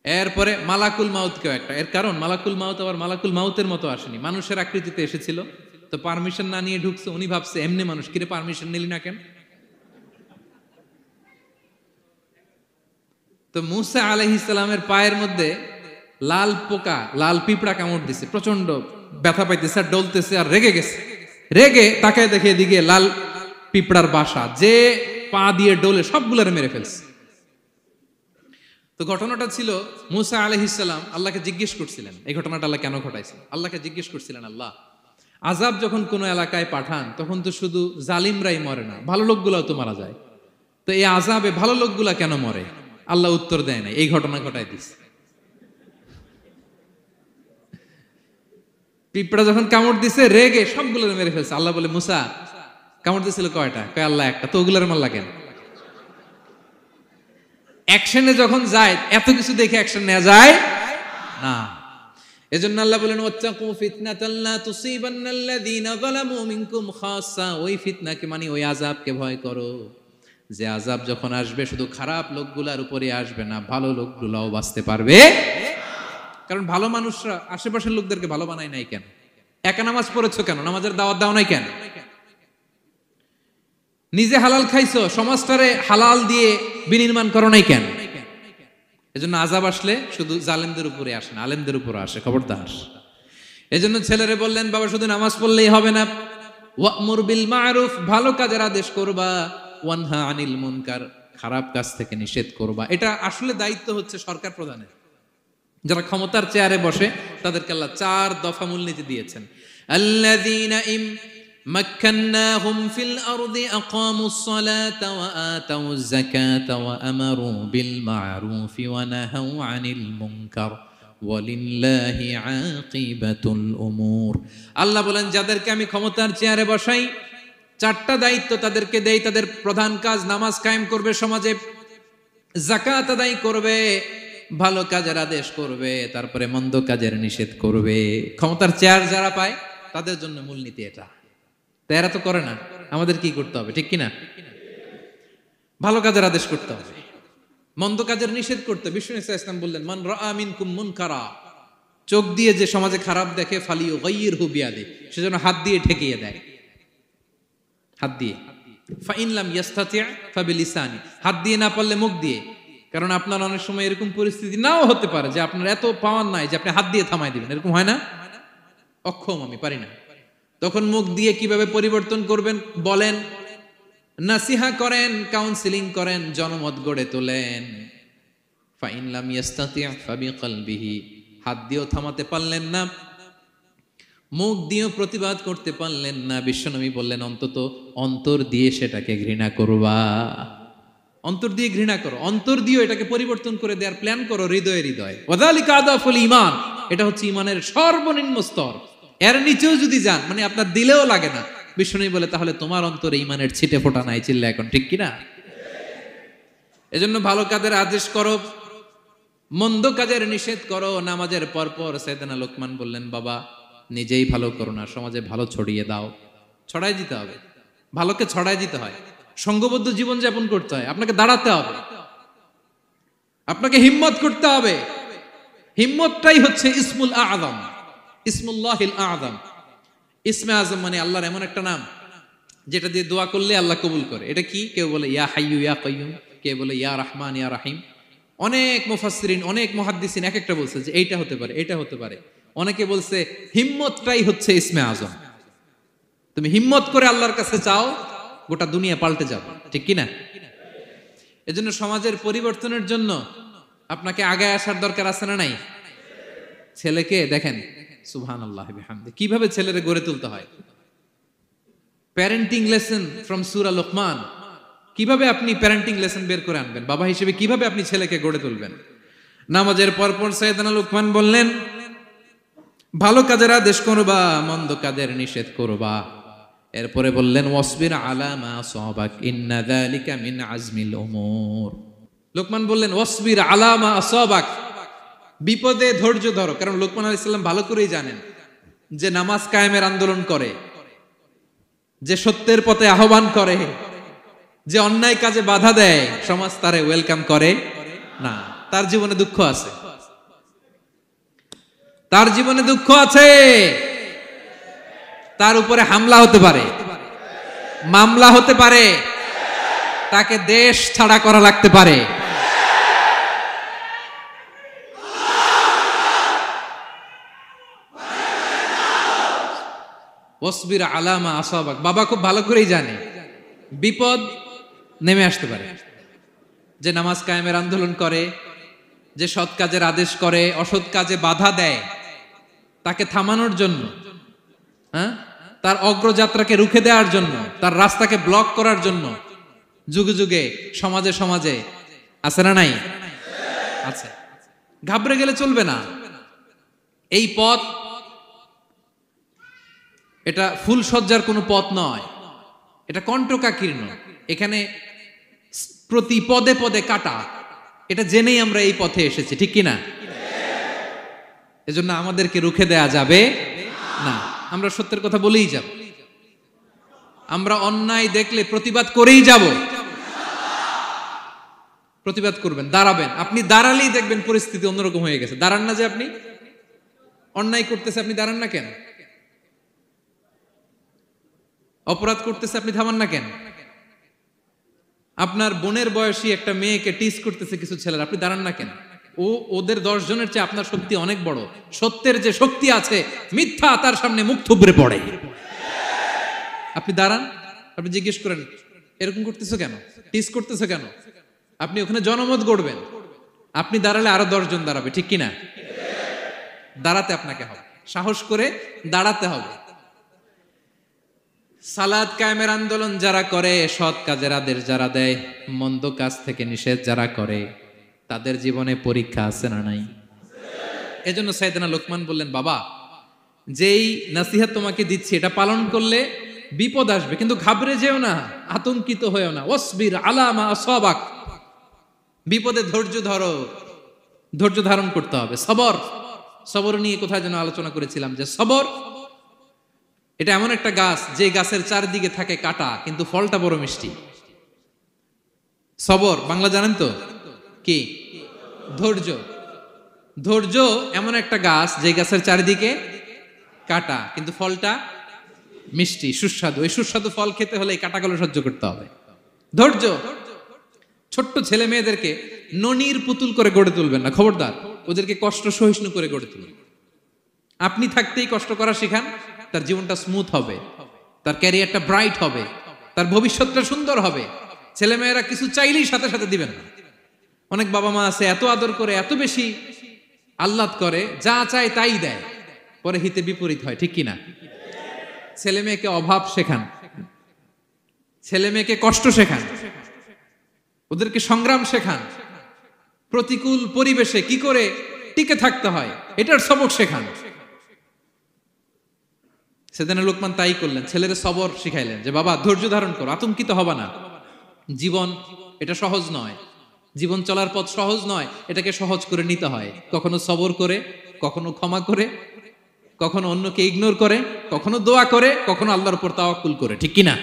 [SPEAKER 2] এরপরে মালাকুল মাউতকেও একটা। এর কারণ মালাকুল মাউত আবার মালাকুল মাউতের মতো আসেনি, মানুষের আকৃতিতে এসেছিল। তো পারমিশন না নিয়ে ঢুকছে। উনি ভাবছে এমনি মানুষ, কিরে পারমিশন নিলি না কেন? তো মুসা আলাইহিস সালামের পায়ের মধ্যে লাল পোকা, লাল পিঁপড়া কামড় দিছে, প্রচন্ড ব্যথা পাইতেছে আর ডলতেছে আর রেগে গেছে। রেগে তাকায় দেখে এদিকে লাল পিঁপড়ার বাসা, যে পা দিয়ে ডলে সবগুলোর মেরে ফেলছে। তো ঘটনাটা ছিল মুসা আলাইহিস সালাম আল্লাহকে জিজ্ঞেস করছিলেন, এই ঘটনাটা আল্লাহ কেন ঘটাইছে? আল্লাহকে জিজ্ঞেস করছিলেন, আল্লাহ আযাব যখন কোনো এলাকায় পাঠান তখন তো শুধু জালিমরাই মরে না, ভালো লোকগুলাও তো মারা যায়, তো এই আযাবে ভালো লোকগুলা কেন মরে? আল্লাহ উত্তর দেয় নাই, এই ঘটনা ঘটাই দিছে। পিঁপড়া যখন কামড় দিছে রেগে সবগুলোর মেরে ফেলছে। আল্লাহ বলে, মুসা কামড় দিছিল কয়টা? কয় আল্লাহ একটা। তো ওগুলোর মারলা কেন? অ্যাকশনে যখন যায়, এত কিছু দেখে অ্যাকশন নেওয়া যায় না। এজন্য আল্লাহ বলেন ওয়াত্তাকু ফিতনাতাল লা তুসিবান্নাল্লাযীনা যালামু মিনকুম খাসসা। ওই ফিতনাকে মানে ওই আযাবকে ভয় করো, যে আযাব যখন আসবে শুধু খারাপ লোকগুলার উপরে আসবে না, ভালো লোকগুলাও বাঁচতে পারবে। কারণ ভালো মানুষরা আশেপাশের লোকদেরকে ভালো বানায় নাই কেন? একা নামাজ পড়েছো কেন? নামাজের দাওয়াত দাও নাই কেন? নিজে হালাল খাইছো, সমাজটারে হালাল দিয়ে বিনির্মাণ করো নাই কেন? এজন্য আযাব আসলে শুধু জালেমদের উপরে আসে না, আলেমদের উপরে আসে। খবরদার। এজন্য ছেলেরে বললেন, বাবা শুধু নামাজ পড়লেই হবে না, ওয়া'মুর বিল মা'রুফ, ভালো কাজের আদেশ করবা, ওয়ানহা আনিল মুনকার, খারাপ কাজ থেকে নিষেধ করবা। এটা আসলে দায়িত্ব হচ্ছে সরকার প্রধানের। যারা ক্ষমতার চেয়ারে বসে তাদেরকে আল্লাহ 4 দফা মূলনীতি দিয়েছেন। আল্লাযীনা মাক্কান্নাহুম ফিল আরদি আকামুস সালাতা ওয়া আতাউয যাকাতা ওয়া আমারু বিল মা'রুফি ওয়া নাহাউ আনিল মুনকার ওয়ালিল্লাহি আকিবাতুল উমুর। আল্লাহ বলেন, যাদেরকে আমি ক্ষমতার চেয়ারে বসাই 4টা দায়িত্ব তাদেরকে দেই। তাদের প্রধান কাজ নামাজ কায়েম করবে, সমাজে যাকাত আদায় করবে, ভালো কাজের আদেশ করবে, তারপরে মন্দ কাজের নিষেধ করবে। ক্ষমতার চেয়ার যারা পায় তাদের জন্য মূলনীতি এটা। তো এরা তো করে না, আমাদের কি করতে হবে, ঠিক কিনা? ভালো কাজের আদেশ করতে হবে, মন্দ কাজের নিষেধ করতে। বিষ্ণু ইসলাম বললেন, মান রাআ মিনকুম মুনকারা, চোখ দিয়ে যে সমাজে খারাপ দেখে, ফালিয়ুগাইয়িরহু বিয়াদি, সেজন্য হাত দিয়ে ঠেকিয়ে দেয়। হাত দিয়ে, ফাইন লাম ইয়াস্তাতি' ফাবিলিসানি, হাত দিয়ে না পারলে মুখ দিয়ে। কারণ আপনার অনেক সময় এরকম পরিস্থিতি নাও হতে পারে যে আপনার এত পাওয়ার নাই যে আপনি হাত দিয়ে থামাই দিবেন, এরকম হয় না? অক্ষম, আমি পারি না। তখন মুখ দিয়ে কিভাবে পরিবর্তন করবেন বলেন, নাসিহা করেন, কাউন্সিলিং করেন, জনমত গড়ে তোলেন। ফাইন লাম ইয়াস্তাতি' ফাবিকলবিহি, হাত দিয়েও থামাতে পারলেন না, মুখ দিয়েও প্রতিবাদ করতে পারলেন না, বিশ্বনবী বললেন অন্তত অন্তর দিয়ে সেটাকে ঘৃণা করবা। অন্তর দিয়ে ঘৃণা করো, অন্তর দিয়ে এটাকে পরিবর্তন করে দেওয়ার প্ল্যান করো, হৃদয়ে হৃদয়। ওয়াযালিকা আদাফুল ঈমান, এটা হচ্ছে ঈমানের সর্বনিম্ন স্তর। এর নিচেও যদি যান, মানে আপনার দিলেও লাগে না, বিষ্ণু বলে তাহলে তোমার অন্তরে ঈমানের ছিটে ফোঁটা নাই। চিল্লা এখন, ঠিক কিনা? এজন্য ভালো কাজের আদেশ করো, মন্দ কাজের নিষেধ করো। নামাজের পরপর সাইয়েদনা লোকমান বললেন, বাবা নিজেই ভালো করো না, সমাজে ভালো ছড়িয়ে দাও। ছড়াই দিতে হবে, ভালোকে ছড়াই দিতে হয়। সংঘবদ্ধ জীবন যাপন করতে হয়, আপনাকে দাঁড়াতে হবে, আপনাকে হিম্মত করতে হবে। হিম্মতটাই হচ্ছে ইসমুল আযম, ইসমুল্লাহিল আযম। ইসমে আযম মানে আল্লাহর এমন একটা নাম যেটা দিয়ে দোয়া করলে আল্লাহ কবুল করে। এটা কি? কেউ বলে ইয়া হাইয়ু ইয়া কাইয়ুম, কেউ বলে ইয়া রহমান ইয়া রাহিম। অনেক মুফাসসিরিন, অনেক মুহাদ্দিসিন এক একটা বলছে যে এইটা হতে পারে, এটা হতে পারে। অনেকে বলছে হিম্মতটাই হচ্ছে ইসমে আযম। তুমি হিম্মত করে আল্লাহর কাছে চাও, গোটা দুনিয়া পাল্টে যাবে, ঠিক কিনা? এজন্য সমাজের পরিবর্তনের জন্য আপনাকে আগায় আসার দরকার আছে না নাই? ছেলেকে দেখেন, সুবহানাল্লাহ বিহামদি, কিভাবে ছেলেরে গড়ে তুলতে হয়। প্যারেন্টিং লেসন ফ্রম সূরা লোকমান। কিভাবে আপনি প্যারেন্টিং লেসন বের করে আনবেন, বাবা হিসেবে কিভাবে আপনি ছেলেকে গড়ে তুলবেন। নামাজের পরপর সাইয়েদনা লোকমান বললেন, ভালো কাজের আদেশ করবা, মন্দ কাজের নিষেধ করবা। এরপরে বললেন, ওয়াসবির আলা মা আসাবাক ইন্না যালিকা মিন আজমিল উমুর। লোকমান বললেন, ওয়াসবির আলা মা আসাবাক, বিপদে ধৈর্য ধরো। কারণ লোকমান আলাইহিস সালাম ভালো করেই জানেন যে নামাজ কায়েমের আন্দোলন করে, যে সত্যের পথে আহ্বান করে, যে অন্যায় কাজে বাধা দেয়, সমাজ তারে ওয়েলকাম করে না। তার জীবনে দুঃখ আছে, তার জীবনে দুঃখ আছে, তার উপরে হামলা হতে পারে, মামলা হতে পারে, তাকে দেশ ছাড়া করা লাগতে পারে। ওয়াসবির আলা মা আসাবাক, বাবা খুব ভালো করেই জানে বিপদ নেমে আসতে পারে। যে নামাজ কায়েমের আন্দোলন করে, যে সৎ কাজের আদেশ করে, অসৎ কাজে বাধা দেয়, তাকে থামানোর জন্য, হ্যাঁ, তার অগ্রযাত্রাকে রুখে দেওয়ার জন্য, তার রাস্তাকে ব্লক করার জন্য যুগে যুগে সমাজে সমাজে আছে না নাই? আছে। ঘাবড়ে গেলে চলবে না। এই পথ, এটা ফুল সজ্জার কোনো পথ নয়, এটা কণ্টকাকীর্ণ। এখানে প্রতি পদে পদে কাটা। এটা জেনেই আমরা এই পথে এসেছি, ঠিক কিনা? এজন্য আমাদেরকে রুখে দেয়া যাবে না। আমরা সত্যের কথা বলেই যাব, আমরা অন্যায় দেখলে প্রতিবাদ করেই যাব। প্রতিবাদ করবেন, দাঁড়াবেন। আপনি দাঁড়ালেই দেখবেন পরিস্থিতি অন্যরকম হয়ে গেছে। দাঁড়ান না যে আপনি, অন্যায় করতেছে আপনি দাঁড়ান না কেন? অপরাধ করতেছে আপনি থামান না কেন? আপনার বোনের বয়সী একটা মেয়েকে টিজ করতেছে কিছু ছেলেরা, আপনি দাঁড়ান না কেন? ওদের 10 জনের চেয়ে আপনার শক্তি অনেক বড়। সত্যের যে শক্তি আছে, মিথ্যা তার সামনে মুখ থুবড়ে পড়ে। আপনি দাঁড়ান, আপনি জিজ্ঞেস করেন এরকম করতেছো কেন, টিস করতেছো কেন? আপনি ওখানে জনমত গড়বেন, আপনি দাঁড়ালে আরো 10 জন দাঁড়াবে, ঠিক কিনা? দাঁড়াতে আপনাকে হবে, সাহস করে দাঁড়াতে হবে। সালাত কায়েমের আন্দোলন যারা করে, সৎ কাজের আদেশ যারা দেয়, মন্দ কাজ থেকে নিষেধ যারা করে, তাদের জীবনে পরীক্ষা আছে না নাই? এজন্য সাইয়েদনা লোকমান বললেন, বাবা যেই নাসিহত তোমাকে দিচ্ছি এটা পালন করলে বিপদ আসবে, কিন্তু ঘাবড়ে যেও না, আতঙ্কিত হয়েও না। ওয়াসবির আলা মা আসাবাক, বিপদে ধৈর্য ধরো, ধৈর্য ধারণ করতে হবে। সবর, সবর নিয়ে কোথায় যেন আলোচনা করেছিলাম যে সবর এটা এমন একটা গাছ যে গাছের চারদিকে থাকে কাটা, কিন্তু ফলটা বড় মিষ্টি। সবর বাংলা জানেন তো কি? ধৈর্য। ধৈর্য এমন একটা গাছ যে গাছের চারিদিকে কাটা, কিন্তু ফলটা মিষ্টি, সুস্বাদু। এই সুস্বাদু ফল খেতে হলে এই কাটাগুলো সহ্য করতে হবে। ধৈর্য। ছোট্ট ছেলে মেয়েদেরকে ননির পুতুল করে গড়ে তুলবেন না, খবরদার। ওদেরকে কষ্ট সহিষ্ণু করে গড়ে তুলবেন। আপনি থাকতেই কষ্ট করা শিখান, তার জীবনটা স্মুথ হবে, তার ক্যারিয়ারটা ব্রাইট হবে, তার ভবিষ্যৎটা সুন্দর হবে। ছেলেমেয়েরা কিছু চাইলেই সাথে সাথে দিবেন না। অনেক বাবা মা আছে এত আদর করে, এত বেশি আহ্লাদ করে, যা চায় তাই দেয়, পরে হিতে বিপরীত হয়, ঠিক কিনা? ছেলে মেয়েকে অভাব শেখান, ছেলে মেয়েকে কষ্ট শেখান, ওদেরকে সংগ্রাম শেখান, প্রতিকূল পরিবেশে কি করে টিকে থাকতে হয় এটার সবক শেখান। সেদিন লোকমান তাই করলেন, ছেলের সবর শিখাইলেন যে বাবা ধৈর্য ধারণ করো, আতঙ্কিত হবা না। জীবন এটা সহজ নয়, জীবন চলার পথ সহজ নয়, এটাকে সহজ করে নিতে হয়। কখনো সবর করে, কখনো ক্ষমা করে, কখনো অন্যকে ইগনোর করে, কখনো দোয়া করে, কখনো আল্লাহর উপর তাওয়াক্কুল করে, ঠিক কিনা?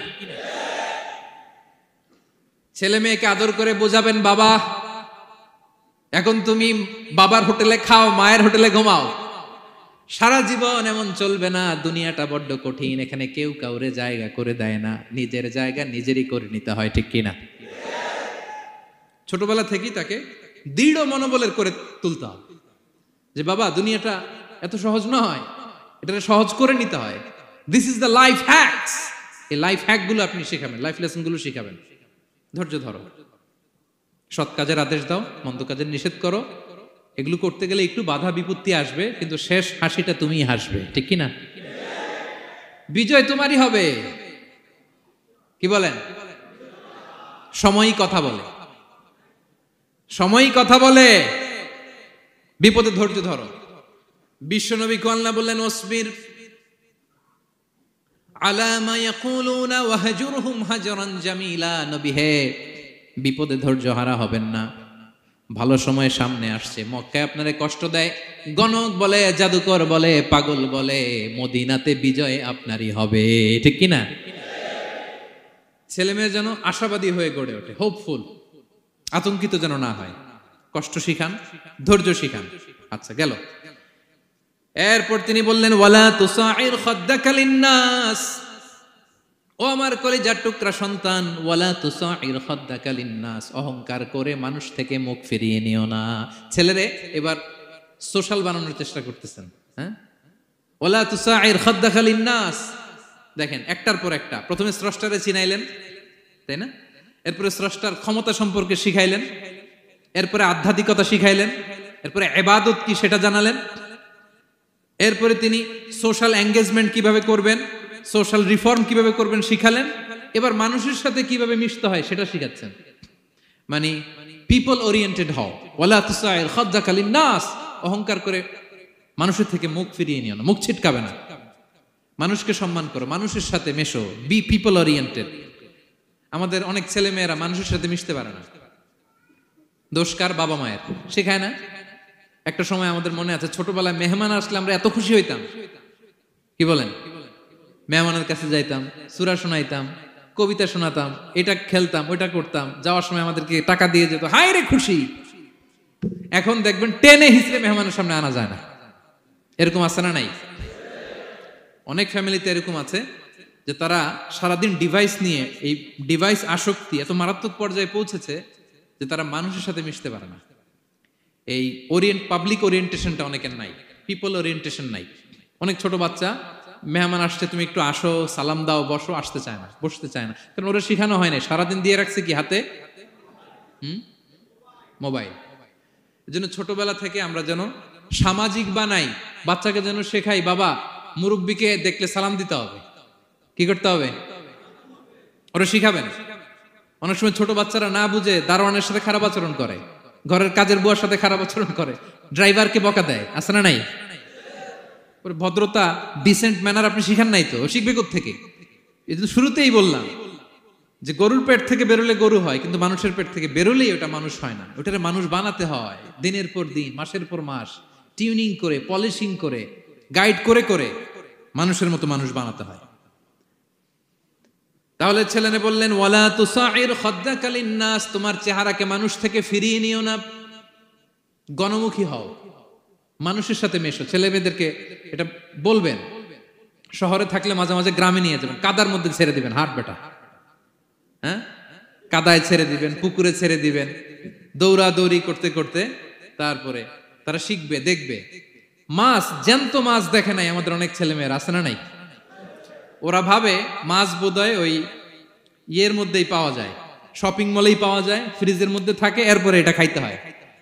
[SPEAKER 2] ছেলে মেয়েকে আদর করে বোঝাবেন, বাবা এখন তুমি বাবার হোটেলে খাও, মায়ের হোটেলে ঘুমাও। সারা জীবন এমন চলবে না, দুনিয়াটা বড্ড কঠিন, এখানে কেউ কাউরে জায়গা করে দেয় না, নিজের জায়গা নিজেরই করে নিতে হয়, ঠিক কিনা? ছোটবেলা থেকেই তাকে দৃঢ় মনোবলের করে তুলতে হবে যে বাবা দুনিয়াটা এত সহজ নয়, এটা সহজ করে নিতে হয়। This is the life hacks. এই লাইফ হ্যাক গুলো আপনি শিখাবেন, লাইফ লেসন গুলো শিখাবেন। ধৈর্য ধরো, সৎ কাজের আদেশ দাও, মন্দ কাজের নিষেধ করো। এগুলো করতে গেলে একটু বাধা বিপত্তি আসবে, কিন্তু শেষ হাসিটা তুমিই হাসবে, ঠিক কিনা? বিজয় তোমারই হবে। কি বলেন? সময়ই কথা বলে, সময়ই কথা বলে। বিপদে ধৈর্য ধরো। বিশ্বনবী আল্লাহ বললেন, ওয়াসবির আলা মা ইয়াকুলুনা ওয়াহজুরহুম হাজরান জামিলা। নবী হে, বিপদে ধৈর্য হারা হবেন না। ভালো সময় সামনে আসছে, মক্কায় আপনারে কষ্ট দেয়, গণক বলে, জাদুকর বলে, পাগল বলে, মদিনাতে বিজয় আপনারই হবে, ঠিক কিনা? ছেলে মেয়ে যেন আশাবাদী হয়ে গড়ে ওঠে, হোপফুল, আতঙ্কিত যেন না হয়। কষ্ট শিখান, ধৈর্য শিখান। আচ্ছা গেল। এরপর তিনি বললেন, ওয়ালা তুসাইর খাদ্দাকা লিন্নাস। ও আমার কলিজার টুকরা সন্তান, ওয়ালা তুসাইর খাদ্দাকা লিন্নাস, অহংকার করে মানুষ থেকে মুখ ফিরিয়ে নিও না। ছেলেরে এবার সোশ্যাল বানানোর চেষ্টা করতেছেন, হ্যাঁ? ওয়ালা তুসাইর খাদ্দাকা লিন্নাস। দেখেন একটার পর একটা, প্রথমে স্রষ্টারে চিনাইলেন, তাই না? এরপরে স্রষ্টার ক্ষমতা সম্পর্কে শিখাইলেন, এরপরে আধ্যাত্মিকতা শিখাইলেন, এরপরে ইবাদত কি সেটা জানালেন, এরপরে তিনি সোশ্যাল এঙ্গেজমেন্ট কিভাবে করবেন, সোশ্যাল রিফর্ম কিভাবে করবেন শিখালেন। এবার মানুষের সাথে কিভাবে মিশতে হয় সেটা শিখাচ্ছেন। মানে পিপল ওরিয়েন্টেড হও। ওয়ালা তুসাইর খাদ্দাকা লিন্নাস, অহংকার করে মানুষের থেকে মুখ ফিরিয়ে নিও না, মুখ ছিটকাবে না। মানুষকে সম্মান করো, মানুষের সাথে মেশো, বি পিপল ওরিয়েন্টেড। আমাদের অনেক ছেলে মেয়েরা মানুষের সাথে মিশতে পারে না। দোষ কার? বাবা মায়ের, শেখায় না। একটা সময় আমাদের মনে আছে, ছোটবেলায় মেহমান আসলে আমরা এত খুশি হইতাম, কি বলেন? মেহমানের কাছে যাইতাম, সূরা শোনাইতাম, কবিতা শোনাতাম, এটা খেলতাম, ওইটা করতাম, যাওয়ার সময় আমাদেরকে টাকা দিয়ে যেত, হায় রে খুশি। এখন দেখবেন টেনে হিসেবে মেহমানের সামনে আনা যায় না। এরকম আছে না নাই? অনেক ফ্যামিলিতে এরকম আছে যে তারা সারাদিন ডিভাইস নিয়ে, এই ডিভাইস আসক্তি এত মারাত্মক পর্যায়ে পৌঁছেছে যে তারা মানুষের সাথে মিশতে পারে না। এই পাবলিক ওরিয়েন্টেশনটা অনেকের নাই, পিপল ওরিয়েন্টেশন নাই। অনেক ছোট বাচ্চা, মেহমান আসছে, তুমি একটু আসো, সালাম দাও, বসো, আসতে চায় না, বসতে চায় না, কারণ ওরা শিখানো হয় না। সারাদিন দিয়ে রাখছে কি হাতে? মোবাইল। এই জন্য ছোটবেলা থেকে আমরা যেন সামাজিক বানাই, বাচ্চাকে যেন শেখাই, বাবা মুরব্বীকে দেখলে সালাম দিতে হবে। কি করতে হবে? ওরা শিখাবেন। অনেক সময় ছোট বাচ্চারা না বুঝে দারোয়ানের সাথে খারাপ আচরণ করে, ঘরের কাজের বুয়ার সাথে খারাপ আচরণ করে, ড্রাইভারকে বকা দেয়, আছে না নাই? ভদ্রতা, ডিসেন্ট ম্যানার আপনি শিখান নাই, তো শিখবে কোত্থেকে? এই তো শুরুতেই বললাম যে গরুর পেট থেকে বেরোলে গরু হয়, কিন্তু মানুষের পেট থেকে বেরোলেই ওটা মানুষ হয় না। ওটারে মানুষ বানাতে হয় দিনের পর দিন, মাসের পর মাস, টিউনিং করে, পলিশিং করে, গাইড করে করে মানুষের মতো মানুষ বানাতে হয়। তাহলে ছেলেনে বললেন, ওয়ালা তুসাইর খাদ্দাকা লিন্নাস, তোমার চেহারাকে মানুষ থেকে ফিরিয়ে নিও না, গণমুখী হও, মানুষের সাথে মেশো। ছেলে মেয়েদেরকে এটা বলবেন। শহরে থাকলে মাঝে মাঝে গ্রামে নিয়ে যাবেন, কাদার মধ্যে ছেড়ে দিবেন, হাট বেটা, হ্যাঁ, কাদায় ছেড়ে দিবেন, পুকুরে ছেড়ে দিবেন, দৌড়াদৌড়ি করতে করতে তারপরে তারা শিখবে, দেখবে। মাছ, জ্যান্ত মাছ দেখে নাই আমাদের অনেক ছেলে মেয়েরা, আছে না নাই? ওরা ভাবে মাছ বোধহয় ওই ইয়ের মধ্যেই পাওয়া যায়, শপিং মলেই পাওয়া যায়, ফ্রিজের মধ্যে থাকে, এরপরে এটা খাইতে হয়।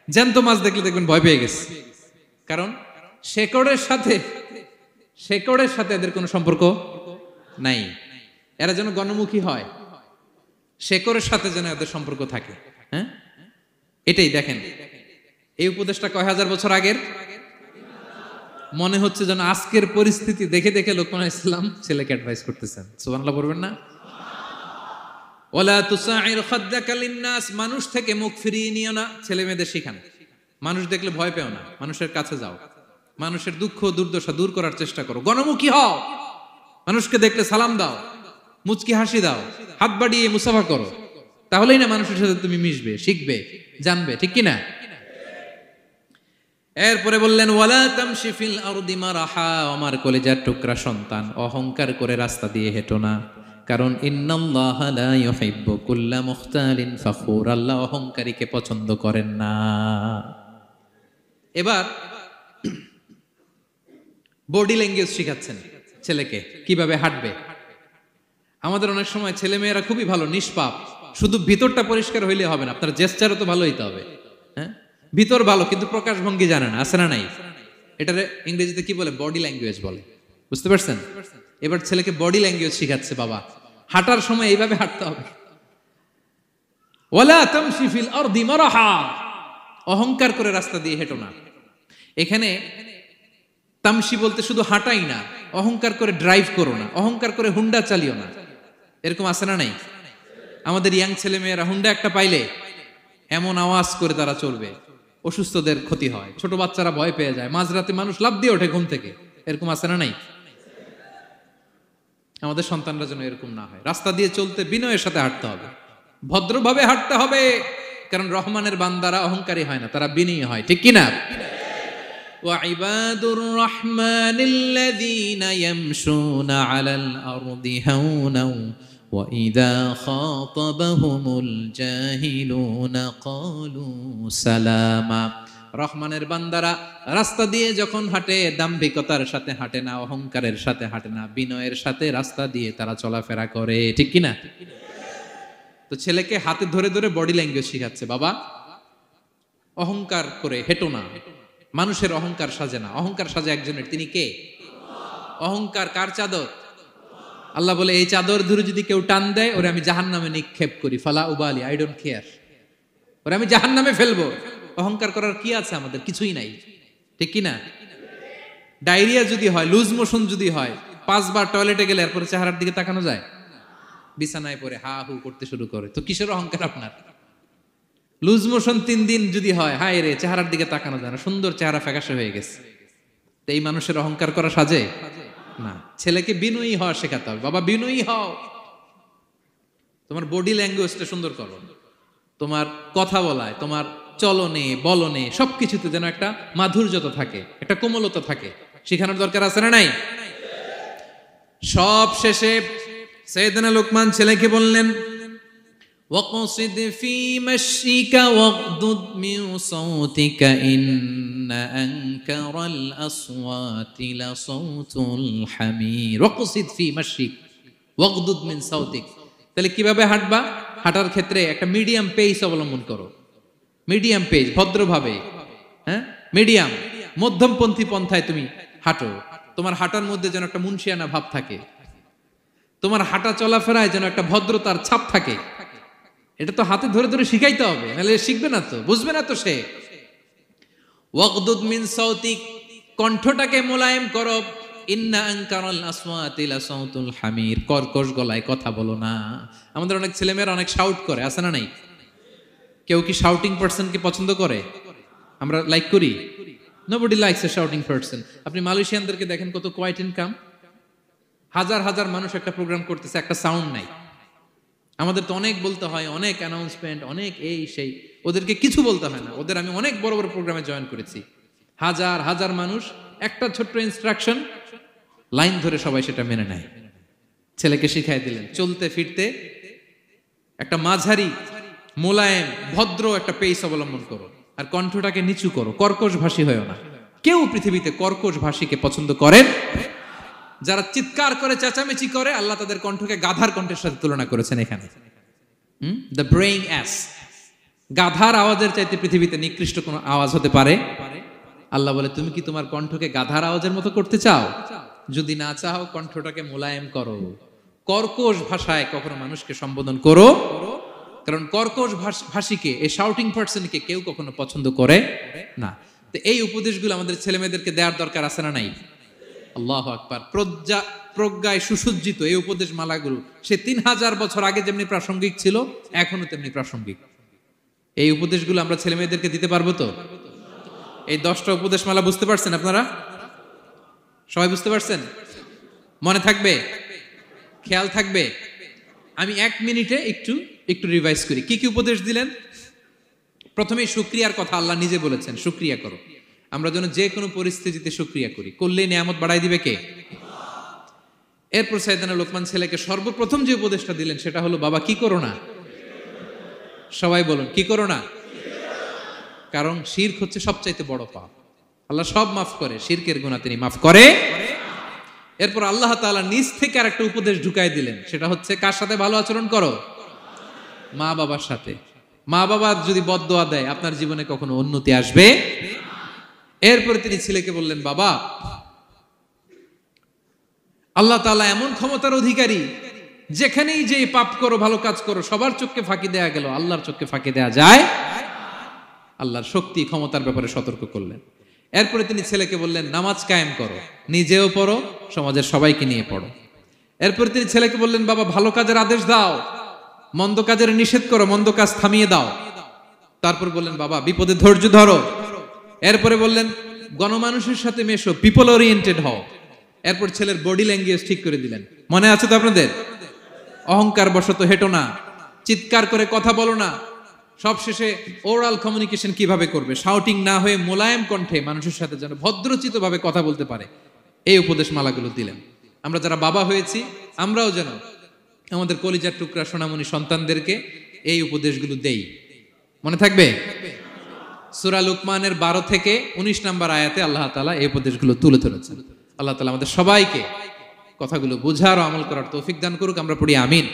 [SPEAKER 2] জ্যান্ত মাছ দেখলে দেখবেন ভয় পেয়ে গেছে, কারণ শেকড়ের সাথে এদের কোনো সম্পর্ক নাই। এরা যেন গণমুখী হয়, শেকড়ের সাথে যেন এদের সম্পর্ক থাকে। হ্যাঁ, এটাই দেখেন, এই উপদেশটা কয় হাজার বছর আগের। মনে হচ্ছে যেন আজকের পরিস্থিতি দেখে দেখে লোকমান ইসলাম ছেলেকে অ্যাডভাইস করতেছেন। সুবহানাল্লাহ পড়বেন না? ওয়ালা তুসাইর খাদ্দাকা লিন্নাস, মানুষ থেকে মুখ ফিরিয়ে নিও না, ছেলে মেয়েদের শিখান। মানুষ দেখলে ভয় পেও না, মানুষের কাছে যাও, মানুষের দুঃখ দুর্দশা দূর করার চেষ্টা করো, গণমুখী হও, মানুষকে দেখলে সালাম দাও, মুচকি হাসি দাও, হাত বাড়িয়ে মুসাফা করো, তাহলেই না মানুষের সাথে তুমি মিশবে, শিখবে, জানবে, ঠিক কি না? এরপরে বললেন, ওয়ালা তামশি ফিল আরদি মারাহা, আমার কলিজার টুকরা সন্তান, অহংকার করে রাস্তা দিয়ে হেঁটো না, কারণ ইন্নাল্লাহা লা ইউহিব্বু কুল্লা মুখতালিন ফখুর, আল্লাহ অহংকারীকে পছন্দ করেন না। এবার বডি ল্যাঙ্গুয়েজ শিখাচ্ছেন ছেলেকে, কিভাবে হাঁটবে। আমাদের অনেক সময় ছেলে মেয়েরা খুবই ভালো, নিষ্পাপ, শুধু ভিতরটা পরিষ্কার হইলে হবে না, আপনার জেস্টারও তো ভালো হইতে হবে। হ্যাঁ, ভিতর ভালো কিন্তু প্রকাশ ভঙ্গি জানে না, আছে না নাই? এটারে ইংরেজিতে কি বলে? বডি ল্যাঙ্গুয়েজ বলে। বুঝতে পারছেন? এবার ছেলেকে বডি ল্যাঙ্গুয়েজ শিখাচ্ছে বাবা, হাঁটার সময় এইভাবে হাঁটতে হবে। ওয়ালা তামশি ফিল আরদি মারাহা, অহংকার করে রাস্তা দিয়ে হেঁটো না। এখানে তামশি বলতে শুধু হাঁটাই না, অহংকার করে ড্রাইভ করো না, অহংকার করে হুন্ডা চালিও না। এরকম আছে না নাই? আমাদের ইয়াং ছেলে মেয়েরা হুন্ডা একটা পাইলে এমন আওয়াজ করে তারা চলবে, অসুস্থদের ক্ষতি হয়, ছোট বাচ্চারা ভয় পেয়ে যায়, মাঝরাতে মানুষ লাফ দিয়ে ওঠে ঘুম থেকে। এরকম আছে না নাই? আমাদের সন্তানরা যেন এরকম না হয়। রাস্তা দিয়ে চলতে বিনয়ের সাথে হাঁটতে হবে, ভদ্রভাবে হাঁটতে হবে, কারণ রহমানের বান্দারা অহংকারী হয় না, তারা বিনয়ী হয়, ঠিক কিনা? وعباد الرحمن الذين يمشون على الأرض هونا وإذا خاطبهم الجاهلون قالوا سلاما, রহমানের বান্দারা রাস্তা দিয়ে যখন হাঁটে দাম্ভিকতার সাথে হাঁটে না, অহংকারের সাথে হাঁটে না, বিনয়ের সাথে রাস্তা দিয়ে তারা চলাফেরা করে, ঠিক কিনা? তো ছেলেকে হাতে ধরে ধরে বডি ল্যাঙ্গুয়েজ শিখাচ্ছে, বাবা অহংকার করে হেঁটো না, মানুষের অহংকার সাজে না, অহংকার সাজে একজনের, তিনি কে? অহংকার কার চাদর? আল্লাহ বলে, এই চাদর ধরে যদি কেউ টান দেয় ওরে আমি জাহান্নামে নিক্ষেপ করি, ফালা উবালি, আই ডোন্ট কেয়ার, ওরে আমি জাহান্নামে ফেলবো। অহংকার করার কি আছে আমাদের? কিছুই নাই, ঠিক কি না? ডায়রিয়া যদি হয়, লুজ মোশন যদি হয়, 5 বার টয়লেটে গেলে এরপরে চেহারার দিকে তাকানো যায়? বিছানায় পড়ে হা হু করতে শুরু করে, তো কিসের অহংকার আপনার? লুজ মোশন 3 দিন যদি হয়, হায় রে, চেহারার দিকে তাকানো যায় না, সুন্দর চেহারা ফ্যাকাশে হয়ে গেছে, তো এই মানুষের অহংকার করা সাজে না। ছেলেকে বিনয়ী হওয়া শেখাতে হবে, বাবা বিনয়ী হও, তোমার বডি ল্যাঙ্গুয়েজটা সুন্দর করো, তোমার কথা বলায়, তোমার চলনে বলনে সবকিছুতে যেন একটা মাধুর্যতা থাকে, একটা কোমলতা থাকে, শেখানোর দরকার আছে না নাই? সব শেষে সাইয়েদনা লোকমান ছেলেকে বললেন,
[SPEAKER 1] وَاقْصِدْ فِي مَشْيِكَ وَاغْضُضْ مِنْ صَوْتِكَ إِنَّ أَنْكَرَ الْأَصْوَاتِ لَصَوْتُ الْحَمِيرِ وَاقْصِدْ فِي مَشْيِكَ ওয়াগদুদ মিন সাউতিক। তাহলে কিভাবে হাঁটবা? হাঁটার ক্ষেত্রে একটা মিডিয়াম পেস অবলম্বন করো। মিডিয়াম পেস, ভদ্রভাবে, হ্যাঁ, মিডিয়াম মধ্যমপন্থী পন্থায় তুমি হাঁটো। তোমার হাঁটার মধ্যে যেন একটা মুনশিয়ানা ভাব থাকে, তোমার হাঁটা চলাফেরায় যেন একটা ভদ্রতার ছাপ থাকে। এটা তো হাতে ধরে ধরে শিখাইতে হবে, নাহলে শিখবে না তো, বুঝবে না তো সে। ওয়াগদুদ মিন সাউতিক, কণ্ঠটাকে মোলায়েম করো। ইন্না আনকারাল আসওয়াতি লাসাউতুল হামির, কর্কশ গলায় কথা বলো না। আমাদের অনেক ছেলেমেয়েরা অনেক শাউট করে, আছে না নাই? কেউ কি শাউটিং পারসনকে পছন্দ করে? আমরা লাইক করি? Nobody likes a shouting person. আপনি মালয়েশিয়ানদেরকে দেখেন কত কোয়াইট এন্ড কাম। হাজার হাজার মানুষ একটা প্রোগ্রাম করতেছে, একটা সাউন্ড নাই। আমাদের তো অনেক বলতে হয়, অনেক অ্যানাউন্সমেন্ট, অনেক এই সেই, ওদেরকে কিছু বলতে হয় না। ওদের আমি অনেক বড় বড় প্রোগ্রামে জয়েন করেছি, হাজার হাজার মানুষ, একটা ছোট্ট ইনস্ট্রাকশন, লাইন ধরে সবাই সেটা মেনে নেয়। ছেলেকে শিখাই দিলেন চলতে ফিরতে একটা মাঝারি মোলায়েম ভদ্র একটা পেস অবলম্বন করো, আর কণ্ঠটাকে নিচু করো, কর্কশ ভাষী হয়েও না। কেউ পৃথিবীতে কর্কশ ভাষীকে পছন্দ করেন? যারা চিৎকার করে চেঁচামেচি করে, আল্লাহ তাদের কণ্ঠকে গাধার কণ্ঠের সাথে তুলনা করেছেন এখানে। দ্য ব্রেইং অ্যাস, গাধার আওয়াজের চাইতে পৃথিবীতে নিকৃষ্ট কোন আওয়াজ হতে পারে? আল্লাহ বলে, তুমি কি তোমার কণ্ঠকে গাধার আওয়াজের মতো করতে চাও? যদি না চাও, কণ্ঠটাকে মোলায়েম করো। কর্কশ ভাষায় কখনো মানুষকে সম্বোধন করো, কারণ কর্কশ ভাষীকে, এই শাউটিং পারসনকে কেউ কখনো পছন্দ করে না। তো এই উপদেশগুলো আমাদের ছেলে মেয়েদেরকে দেওয়ার দরকার আছে না নাই? আল্লাহু আকবার। প্রজ্ঞায় সুসজ্জিত এই উপদেশ মালাগুলো সে 3000 বছর আগে যেমনি প্রাসঙ্গিক ছিল, এখনো তেমনি প্রাসঙ্গিক। এই উপদেশগুলো আমরা ছেলে মেয়েদেরকে দিতে পারবো তো? এই 10টা উপদেশ মালা বুঝতে পারছেন আপনারা? সবাই বুঝতে পারছেন? মনে থাকবে? খেয়াল থাকবে? আমি 1 মিনিটে একটু রিভাইজ করি। কি কি উপদেশ দিলেন? প্রথমেই শুকরিয়ার কথা আল্লাহ নিজে বলেছেন, শুকরিয়া করো। আমরা যেন যে কোনো পরিস্থিতিতে শুকরিয়া করি, করলেই নিয়ামত বাড়াই দিবে কে? এরপর সাইয়েদনা লোকমান ছেলেকে সর্বপ্রথম যে উপদেশটা দিলেন সেটা হলো, বাবা কি করো না? সবাই বলুন, কি করো না? কারণ শিরক হচ্ছে সবচাইতে বড় পাপ। আল্লাহ সব মাফ করে, শিরকের গুনাহ তিনি মাফ করে। এরপর আল্লাহ তাআলা নিজ থেকে আরেকটা উপদেশ ঢুকাই দিলেন, সেটা হচ্ছে কার সাথে ভালো আচরণ করো? মা বাবার সাথে। মা বাবা যদি বদদোয়া দেয়, আপনার জীবনে কখনো উন্নতি আসবে? এরপরে তিনি ছেলেকে বললেন, বাবা আল্লাহ তাআলা এমন ক্ষমতার অধিকারী, যেখানেই যে পাপ করো, ভালো কাজ করো, সবার চোখে ফাঁকি দেয়া গেল, আল্লাহর চোখে ফাঁকি দেয়া যায়? আল্লাহর শক্তি ক্ষমতার ব্যাপারে সতর্ক করলেন। এরপরে তিনি ছেলেকে বললেন, নামাজ কায়েম করো, নিজেও পড়ো, সমাজের সবাইকে নিয়ে পড়ো। এরপরে তিনি ছেলেকে বললেন, বাবা ভালো কাজের আদেশ দাও, মন্দ কাজের নিষেধ করো, মন্দ কাজ থামিয়ে দাও। তারপর বললেন, বাবা বিপদে ধৈর্য ধরো। এরপরে বললেন, গণমানুষের সাথে মেশো, পিপল ওরিয়েন্টেড হও। এরপর ছেলের বডি ল্যাঙ্গুয়েজ ঠিক করে দিলেন। মনে আছে তো আপনাদের? অহংকার বশত হেঁটো না, চিৎকার করে কথা বলো না। সবশেষে ওরাল কমিউনিকেশন কিভাবে করবে, শাউটিং না হয়ে মোলায়েম কণ্ঠে মানুষের সাথে যেন ভদ্রচিত ভাবে কথা বলতে পারে, এই উপদেশ মালাগুলো দিলেন। আমরা যারা বাবা হয়েছি, আমরাও যেন আমাদের কলিজার টুকরা সোনামণি সন্তানদেরকে এই উপদেশগুলো দেই। মনে থাকবে? সূরা লুকমানের 12 থেকে 19 নম্বর আয়াতে আল্লাহ তাআলা এই উপদেশগুলো তুলে ধরেছেন। আল্লাহ তাআলা আমাদের সবাইকে কথাগুলো বোঝার ও আমল করার তৌফিক দান করুক। আমরা পড়ি আমিন।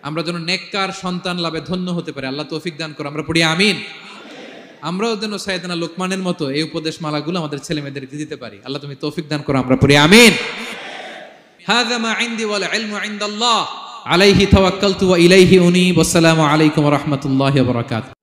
[SPEAKER 1] আমরা যেন নেককার সন্তান লাভে ধন্য হতে পারি, আল্লাহ তৌফিক দান করুন। আমরা পড়ি আমিন। আমরাও যেন সাইয়েদনা লোকমানের মতো এই উপদেশ মালাগুলো আমাদের ছেলে মেয়েদেরকে দিতে পারি, আল্লাহ তুমি তৌফিক দান করো। আমরা পড়ি আমিন। হাযা মা ইনদি ওয়াল ইলমু ইনদাল্লাহ আলাইহি তাওয়াক্কালতু ওয়া ইলাইহি উনীব। আসসালামু আলাইকুম ওয়া রাহমাতুল্লাহি ওয়া বারাকাতুহু।